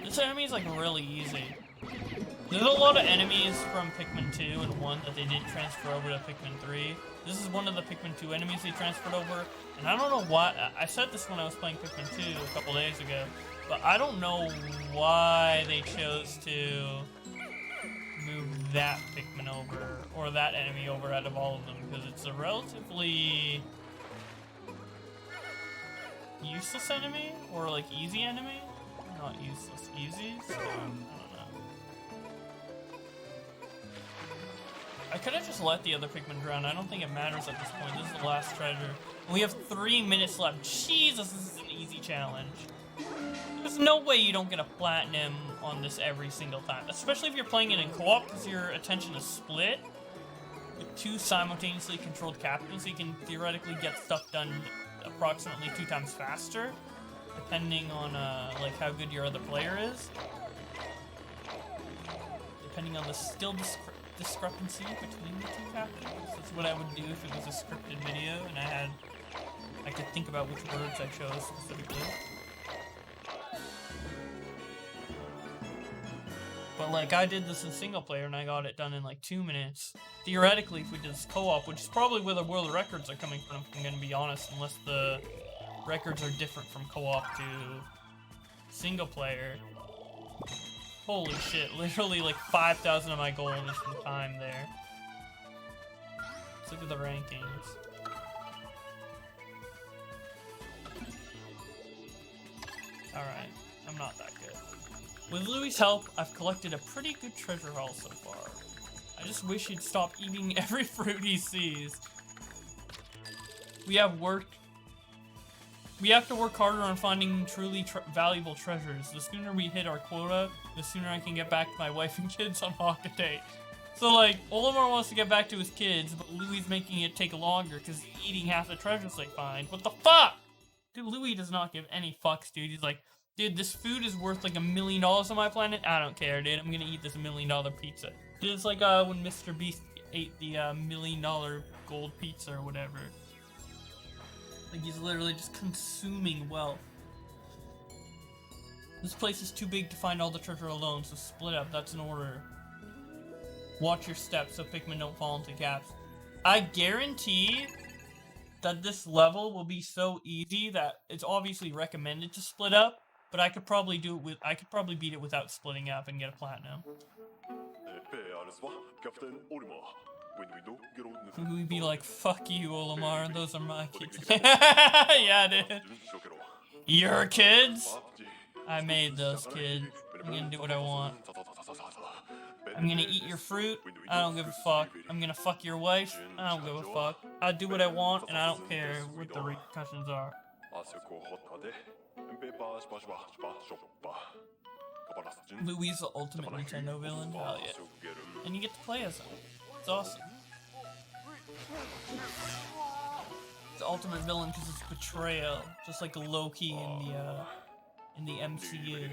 This enemy is like really easy. There's a lot of enemies from Pikmin 2 and 1 that they didn't transfer over to Pikmin 3. This is one of the Pikmin 2 enemies they transferred over, and I don't know why. I said this when I was playing Pikmin 2 a couple days ago, but I don't know why they chose to move that Pikmin over, or that enemy over out of all of them, because it's a relatively useless enemy, or like easy enemy? Not useless, easy, so I don't know. I could have just let the other Pikmin drown, I don't think it matters at this point, this is the last treasure. We have 3 minutes left, Jesus, this is an easy challenge. There's no way you don't get a platinum on this every single time, especially if you're playing it in co-op, because your attention is split with 2 simultaneously controlled captains, so you can theoretically get stuff done approximately 2 times faster, depending on like how good your other player is, depending on the skill discrepancy between the 2 captains. That's what I would do if it was a scripted video and I could think about which words I chose specifically. But like, I did this in single player and I got it done in like 2 minutes. Theoretically, if we did this co-op, which is probably where the world records are coming from, if I'm gonna be honest, unless the records are different from co-op to single player. Holy shit, literally like 5,000 of my gold is from time there. Let's look at the rankings. Alright, I'm not that good. With Louie's help, I've collected a pretty good treasure haul so far. I just wish he'd stop eating every fruit he sees. We have worked We have to work harder on finding truly valuable treasures. The sooner we hit our quota, the sooner I can get back to my wife and kids on Hockaday. So, like, Olimar wants to get back to his kids, but Louie's making it take longer because he's eating half the treasures they find. What the fuck? Dude, Louie does not give any fucks, dude. He's like, dude, this food is worth like $1 million on my planet. I don't care, dude. I'm gonna eat this $1 million pizza. Dude, it's like when Mr. Beast ate the $1 million gold pizza or whatever. Like, he's literally just consuming wealth. This place is too big to find all the treasure alone, so split up. That's an order. Watch your steps so Pikmin don't fall into gaps. I guarantee that this level will be so easy that it's obviously recommended to split up, but I could probably do it with, I could probably beat it without splitting up and get a platinum. We'd be like, fuck you, Olimar, those are my kids. Yeah, dude. Your kids? I made those kids. I'm gonna do what I want. I'm gonna eat your fruit. I don't give a fuck. I'm gonna fuck your wife. I don't give a fuck. I do what I want, and I don't care what the repercussions are. Louie's the ultimate Nintendo villain. Hell yeah. And you get to play as him. It's awesome. It's the ultimate villain because it's betrayal, just like Loki in the MCU. Dude,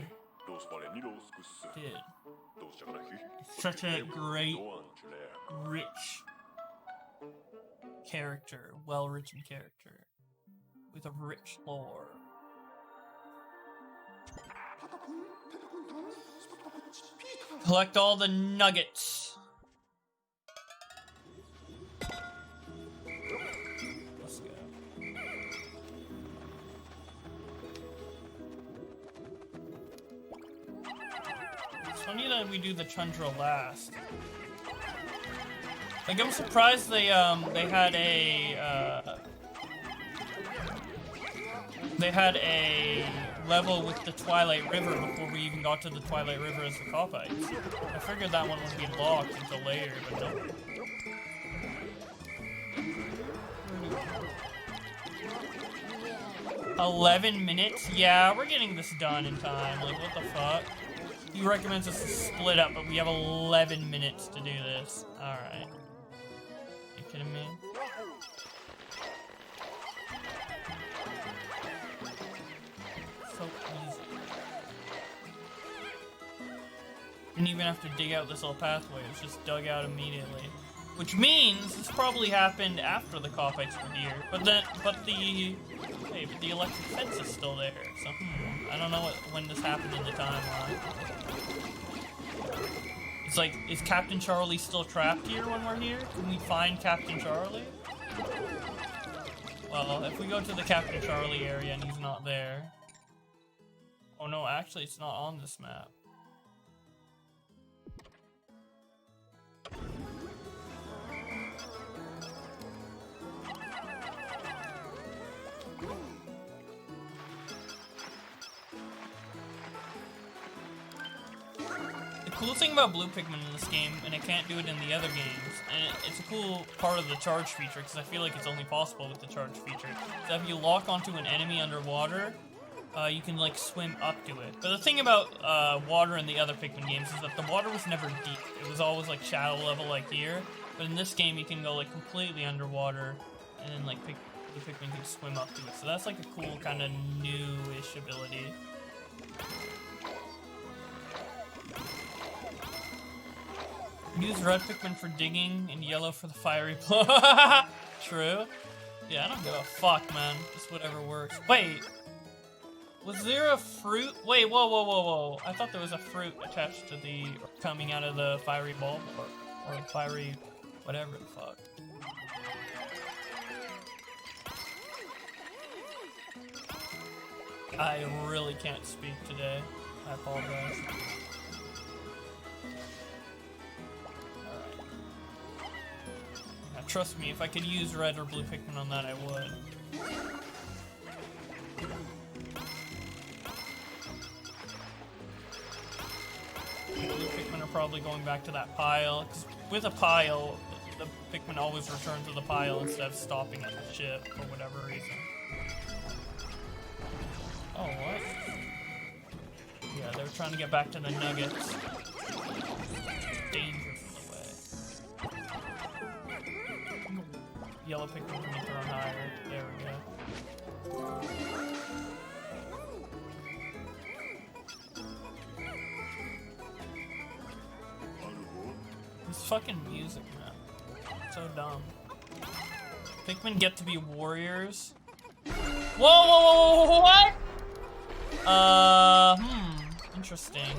it's such a great, rich character, well-written character with a rich lore. Collect all the nuggets. Let's go. It's funny that we do the Tundra last. Like, I'm surprised they had a level with the Twilight River before we even got to the Twilight River as the Copites. I figured that one would be locked until later, but no. 11 minutes? Yeah, we're getting this done in time. Like, what the fuck? He recommends us to split up, but we have 11 minutes to do this. Alright. You kidding me? So easy. Didn't even have to dig out this little pathway, it was just dug out immediately. Which means this probably happened after the Copites were here. But the electric fence is still there, so I don't know when this happened in the timeline. It's like, is Captain Charlie still trapped here when we're here? Can we find Captain Charlie? Well, if we go to the Captain Charlie area and he's not there... Oh no, actually it's not on this map. The cool thing about blue Pikmin in this game, and I can't do it in the other games, and it's a cool part of the charge feature, because I feel like it's only possible with the charge feature, is that if you lock onto an enemy underwater, you can, like, swim up to it. But the thing about water in the other Pikmin games is that the water was never deep. It was always, like, shallow level like here. But in this game, you can go, like, completely underwater, and then, like, the Pikmin can swim up to it. So that's, like, a cool kind of new-ish ability. Use red Pikmin for digging and yellow for the fiery blow. True. Yeah, I don't give a fuck, man. Just whatever works. Wait. Was there a fruit? Wait, whoa, whoa, whoa, whoa. I thought there was a fruit attached to the... coming out of the fiery bulb. Or fiery... whatever the fuck. I really can't speak today. I apologize. Trust me, if I could use red or blue Pikmin on that, I would. Blue Pikmin are probably going back to that pile, because with a pile, the Pikmin always return to the pile instead of stopping at the ship for whatever reason. Oh, what? Yeah, they're trying to get back to the nuggets. Danger from the way. Yellow Pikmin can be thrown higher. There we go. This fucking music, man. So dumb. Pikmin get to be warriors. Whoa, what? Interesting.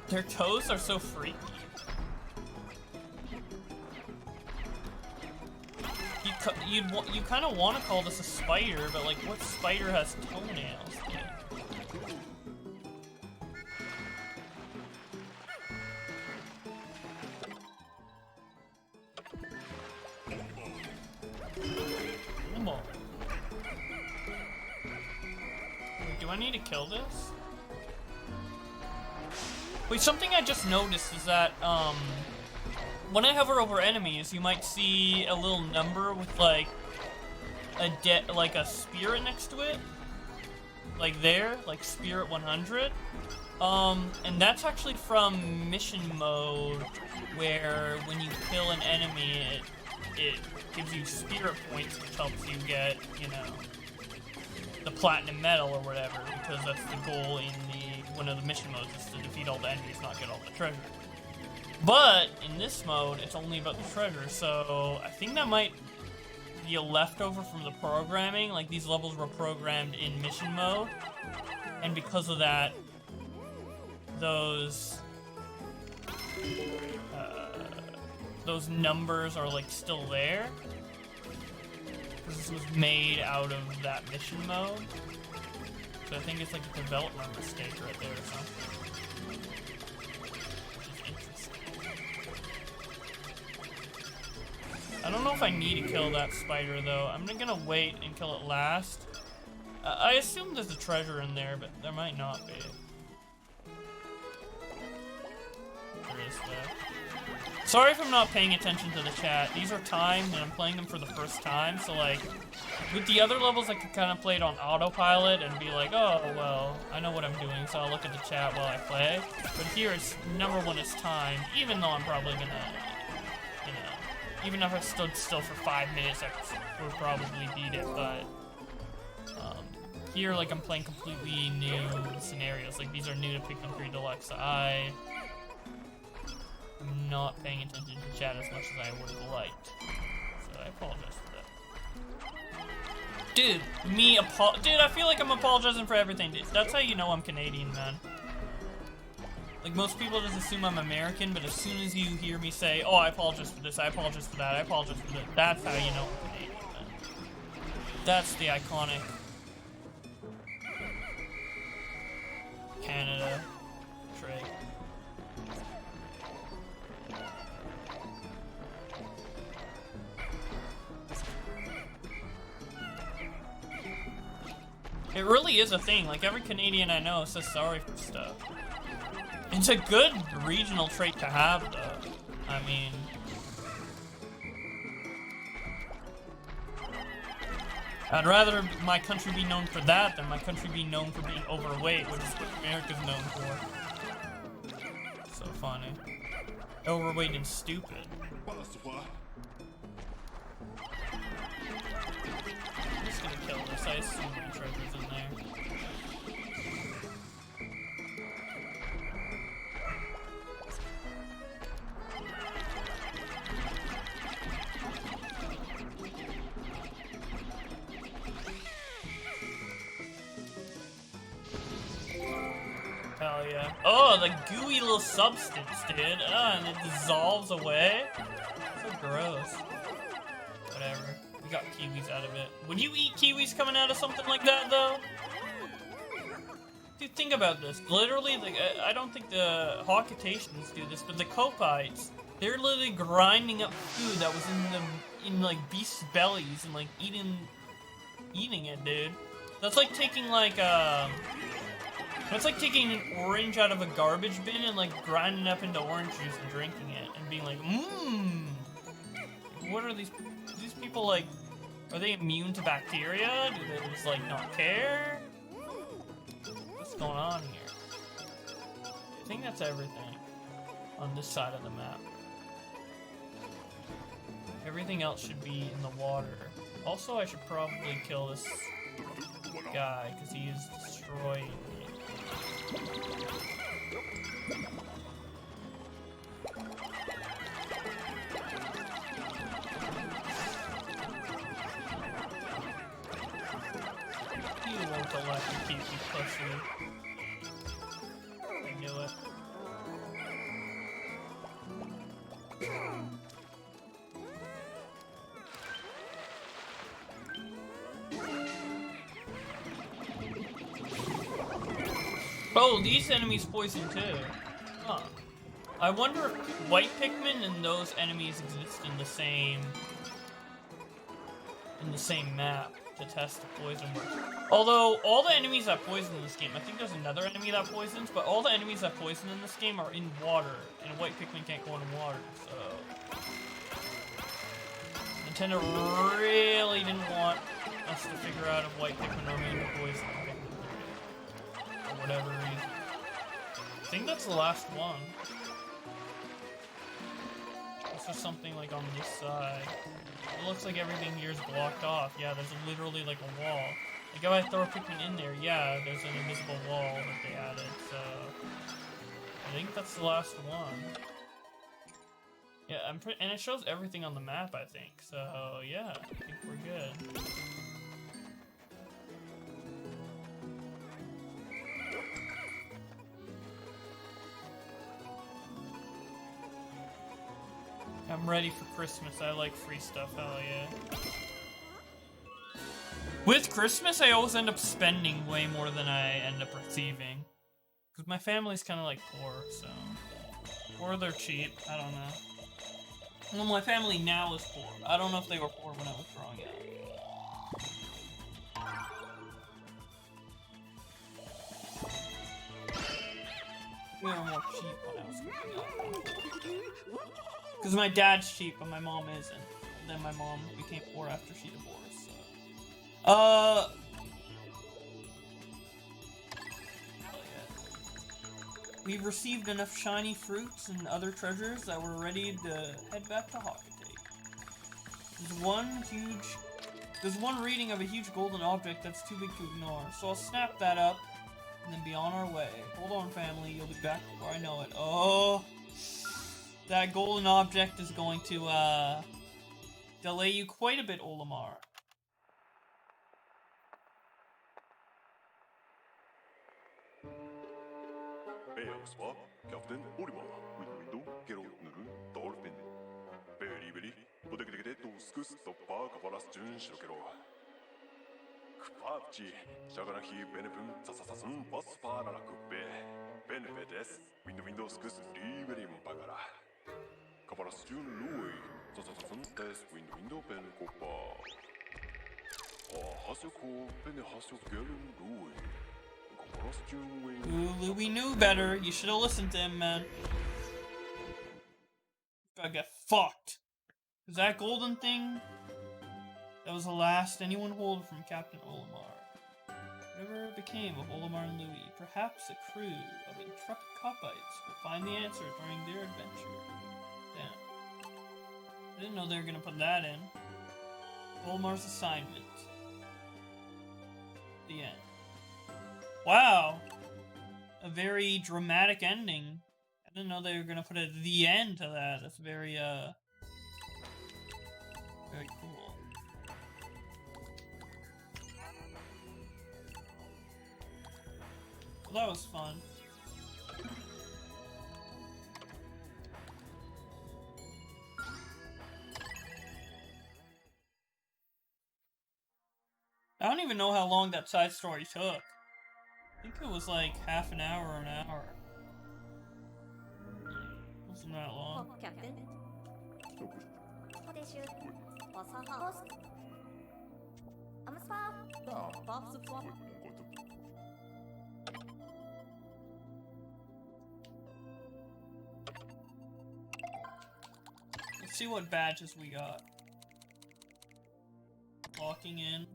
Their toes are so freaky. You kind of want to call this a spider, but like, what spider has toenails? Do I need to kill this? Wait, something I just noticed is that, when I hover over enemies, you might see a little number with, like, a spirit next to it. Like there, like Spirit 100. And that's actually from mission mode, where when you kill an enemy, it gives you spirit points, which helps you get, you know, the platinum medal or whatever, because that's the goal in one of the mission modes, is to defeat all the enemies, not get all the treasure. But in this mode, it's only about the treasure, so I think that might be a leftover from the programming. Like, these levels were programmed in mission mode, and because of that, those numbers are, like, still there. This was made out of that mission mode. So I think it's like a development mistake right there or something. Which is interesting. I don't know if I need to kill that spider though. I'm gonna wait and kill it last. I assume there's a treasure in there, but there might not be. There is though. Sorry if I'm not paying attention to the chat. These are timed and I'm playing them for the first time, so like, with the other levels I could kind of play it on autopilot and be like, oh, well, I know what I'm doing, so I'll look at the chat while I play. But here it's, number one, it's timed, even though I'm probably gonna, you know, even if I stood still for 5 minutes, I would probably beat it, but, here, like, I'm playing completely new scenarios. Like, these are new to Pikmin 3 Deluxe. I'm not paying attention to chat as much as I would have liked. So I apologize for that. Dude, dude, I feel like I'm apologizing for everything. Dude, that's how you know I'm Canadian, man. Like, most people just assume I'm American, but as soon as you hear me say, oh, I apologize for this, I apologize for that, I apologize for that, that's how you know I'm Canadian, man. That's the iconic Canada trait. It really is a thing. Like, every Canadian I know says sorry for stuff. It's a good regional trait to have, though. I mean, I'd rather my country be known for that than my country be known for being overweight, which is what America's known for. So funny. Overweight and stupid. I'm just gonna kill this. I assume the treasure's in there. Hell yeah. Oh, the gooey little substance, dude. And it dissolves away. So gross. Whatever. We got kiwis out of it. Would you eat kiwis coming out of something like that, though? Dude, think about this. Literally, like, I don't think the Hawkitations do this, but the Copites, they're literally grinding up food that was in like, beasts' bellies and, like, eating it, dude. That's like taking, like, It's like taking an orange out of a garbage bin and like grinding it up into orange juice and drinking it and being like, mmm. What are these people like? Are they immune to bacteria? Do they just like not care? What's going on here? I think that's everything on this side of the map. Everything else should be in the water. Also, I should probably kill this guy because he is destroying me. You won't let me keep you pussy. I knew it. Oh, these enemies poison too. Huh. I wonder if white Pikmin and those enemies exist in the same map to test the poison works. Although all the enemies that poison in this game, I think there's another enemy that poisons, but all the enemies that poison in this game are in water, and white Pikmin can't go in water, so Nintendo really didn't want us to figure out if white Pikmin are immune to poison. For whatever reason. I think that's the last one. This is something like on this side. It looks like everything here is blocked off. Yeah, there's literally like a wall. Like if I throw a Pikmin in there, yeah, there's an invisible wall that they added, so I think that's the last one. Yeah, and it shows everything on the map, I think. So yeah, I think we're good. I'm ready for Christmas. I like free stuff, hell yeah. With Christmas, I always end up spending way more than I end up receiving. Because my family's kind of like poor, so... Or they're cheap, I don't know. Well, my family now is poor. I don't know if they were poor when I was growing up. We were more cheap when I was growing up. Because my dad's cheap, but my mom isn't. And then my mom became poor after she divorced, so... We've received enough shiny fruits and other treasures that we're ready to head back to Hockaday. There's one reading of a huge golden object that's too big to ignore, so I'll snap that up and then be on our way. Hold on, family, you'll be back before I know it. Oh, that golden object is going to delay you quite a bit, Olimar. Beoswa, Captain Olimar, window, Geralt Nuru, Dolphin. Berry, Bodegate, Tuskus, Topa, Kavalas, Jun, Shokero. Kvapchi, Shagarahi, Benefum, Sasasun, Pospara, Coupe, Benefites, window, Skus, Liberim Pagara. Kavalas, Jun, Louie, Sasasun, Test, window, Ben, Copa. Hasoko, Benehasio, Geralt, Louie. Ooh, Louie knew better. You should have listened to him, man. Gotta get fucked. Cause that golden thing, that was the last anyone hold from Captain Olimar. Whatever became of Olimar and Louie, perhaps a crew of intrepid copites will find the answer during their adventure. Damn. I didn't know they were gonna put that in. Olimar's assignment. The end. Wow, a very dramatic ending. I didn't know they were gonna put the end to that. That's very, very cool. Well, that was fun. I don't even know how long that side story took. I think it was like half an hour or an hour. Wasn't that long. Captain. Let's see what badges we got. Locking in.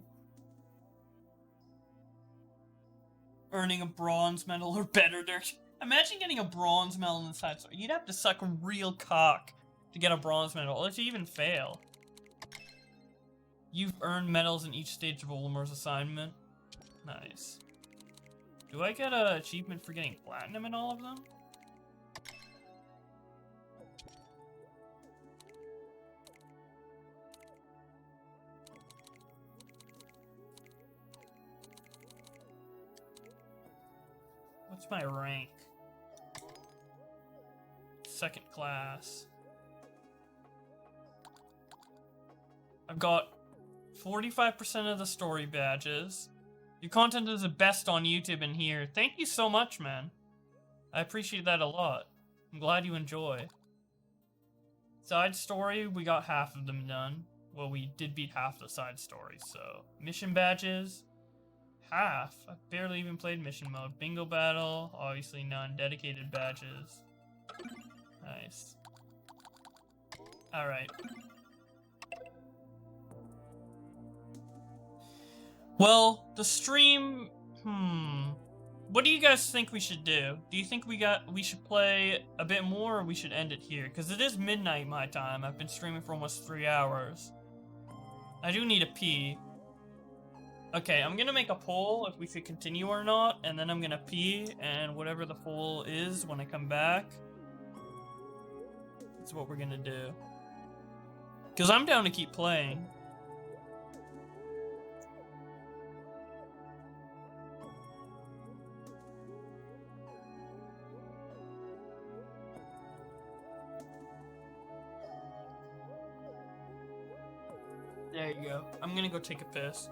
Earning a bronze medal or better. Imagine getting a bronze medal in the side story. You'd have to suck real cock to get a bronze medal, or if you even fail. You've earned medals in each stage of Olimar's assignment. Nice. Do I get an achievement for getting platinum in all of them? What's my rank? Second class. I've got 45% of the story badges. Your content is the best on YouTube and here. Thank you so much, man. I appreciate that a lot. I'm glad you enjoy. Side story, we got half of them done. Well, we did beat half the side stories, so. Mission badges, half. I barely even played mission mode. Bingo battle, obviously none. Dedicated badges. Nice. Alright. Well, the stream, what do you guys think we should do? Do you think we should play a bit more, or we should end it here? Because it is midnight my time. I've been streaming for almost 3 hours. I do need a pee. Okay, I'm gonna make a poll if we should continue or not, and then I'm gonna pee, and whatever the poll is when I come back, that's what we're gonna do. Because I'm down to keep playing. There you go. I'm gonna go take a piss.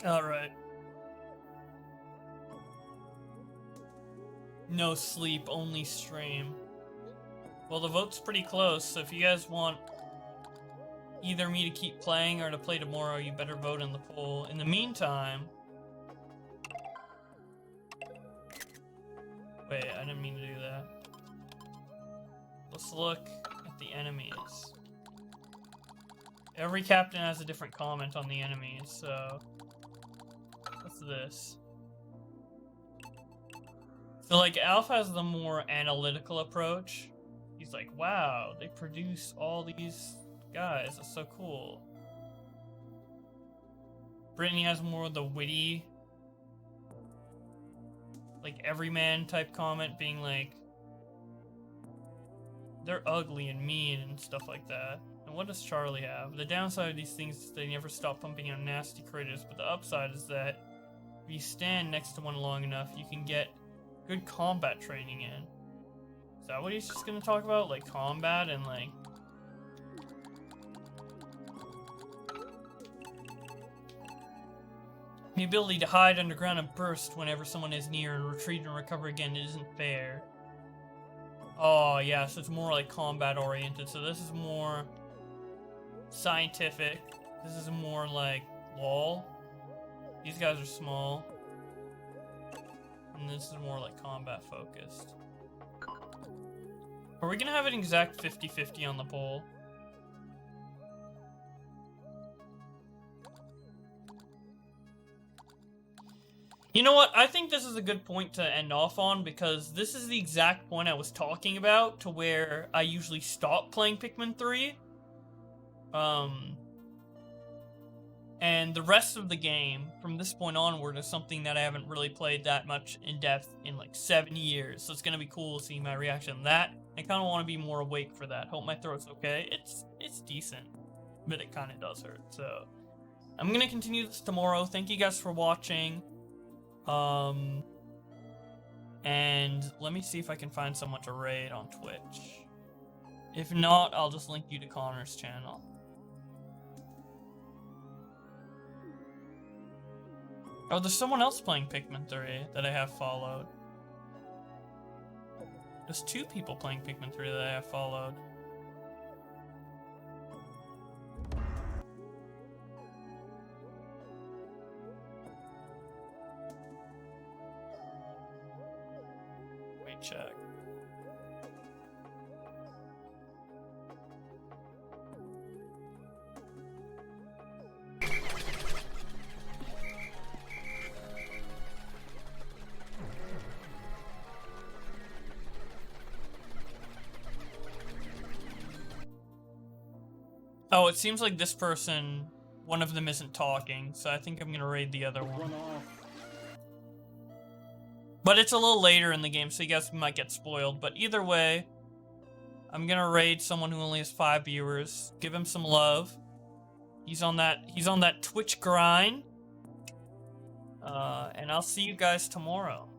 Alright. No sleep, only stream. Well, the vote's pretty close, so if you guys want either me to keep playing or to play tomorrow, you better vote in the poll. In the meantime... Wait, I didn't mean to do that. Let's look at the enemies. Every captain has a different comment on the enemies, so... What's this? So, like, Alf has the more analytical approach. He's like, wow, they produce all these guys. That's so cool. Brittany has more of the witty, like, everyman type comment, being like, they're ugly and mean and stuff like that. And what does Charlie have? The downside of these things is they never stop pumping out nasty critters, but the upside is that if you stand next to one long enough, you can get good combat training in. Is that what he's just gonna talk about? Like, combat and, like... The ability to hide underground and burst whenever someone is near and retreat and recover again isn't fair. Oh, yeah, so it's more, like, combat-oriented. So this is more scientific. This is more, like, lol. These guys are small. And this is more like combat focused. Are we gonna have an exact 50-50 on the poll? You know what? I think this is a good point to end off on, because this is the exact point I was talking about, to where I usually stop playing Pikmin 3. And the rest of the game, from this point onward, is something that I haven't really played that much in depth in like 7 years. So it's gonna be cool to see my reaction to that. I kind of want to be more awake for that. Hope my throat's okay. It's decent, but it kind of does hurt. So I'm gonna continue this tomorrow. Thank you guys for watching. And let me see if I can find someone to raid on Twitch. If not, I'll just link you to Connor's channel. Oh, there's someone else playing Pikmin 3 that I have followed. There's 2 people playing Pikmin 3 that I have followed. Let me check. Oh, it seems like this person, one of them isn't talking, so I think I'm gonna raid the other one. But it's a little later in the game, so you guys might get spoiled. But either way, I'm gonna raid someone who only has 5 viewers. Give him some love. He's on that Twitch grind. And I'll see you guys tomorrow.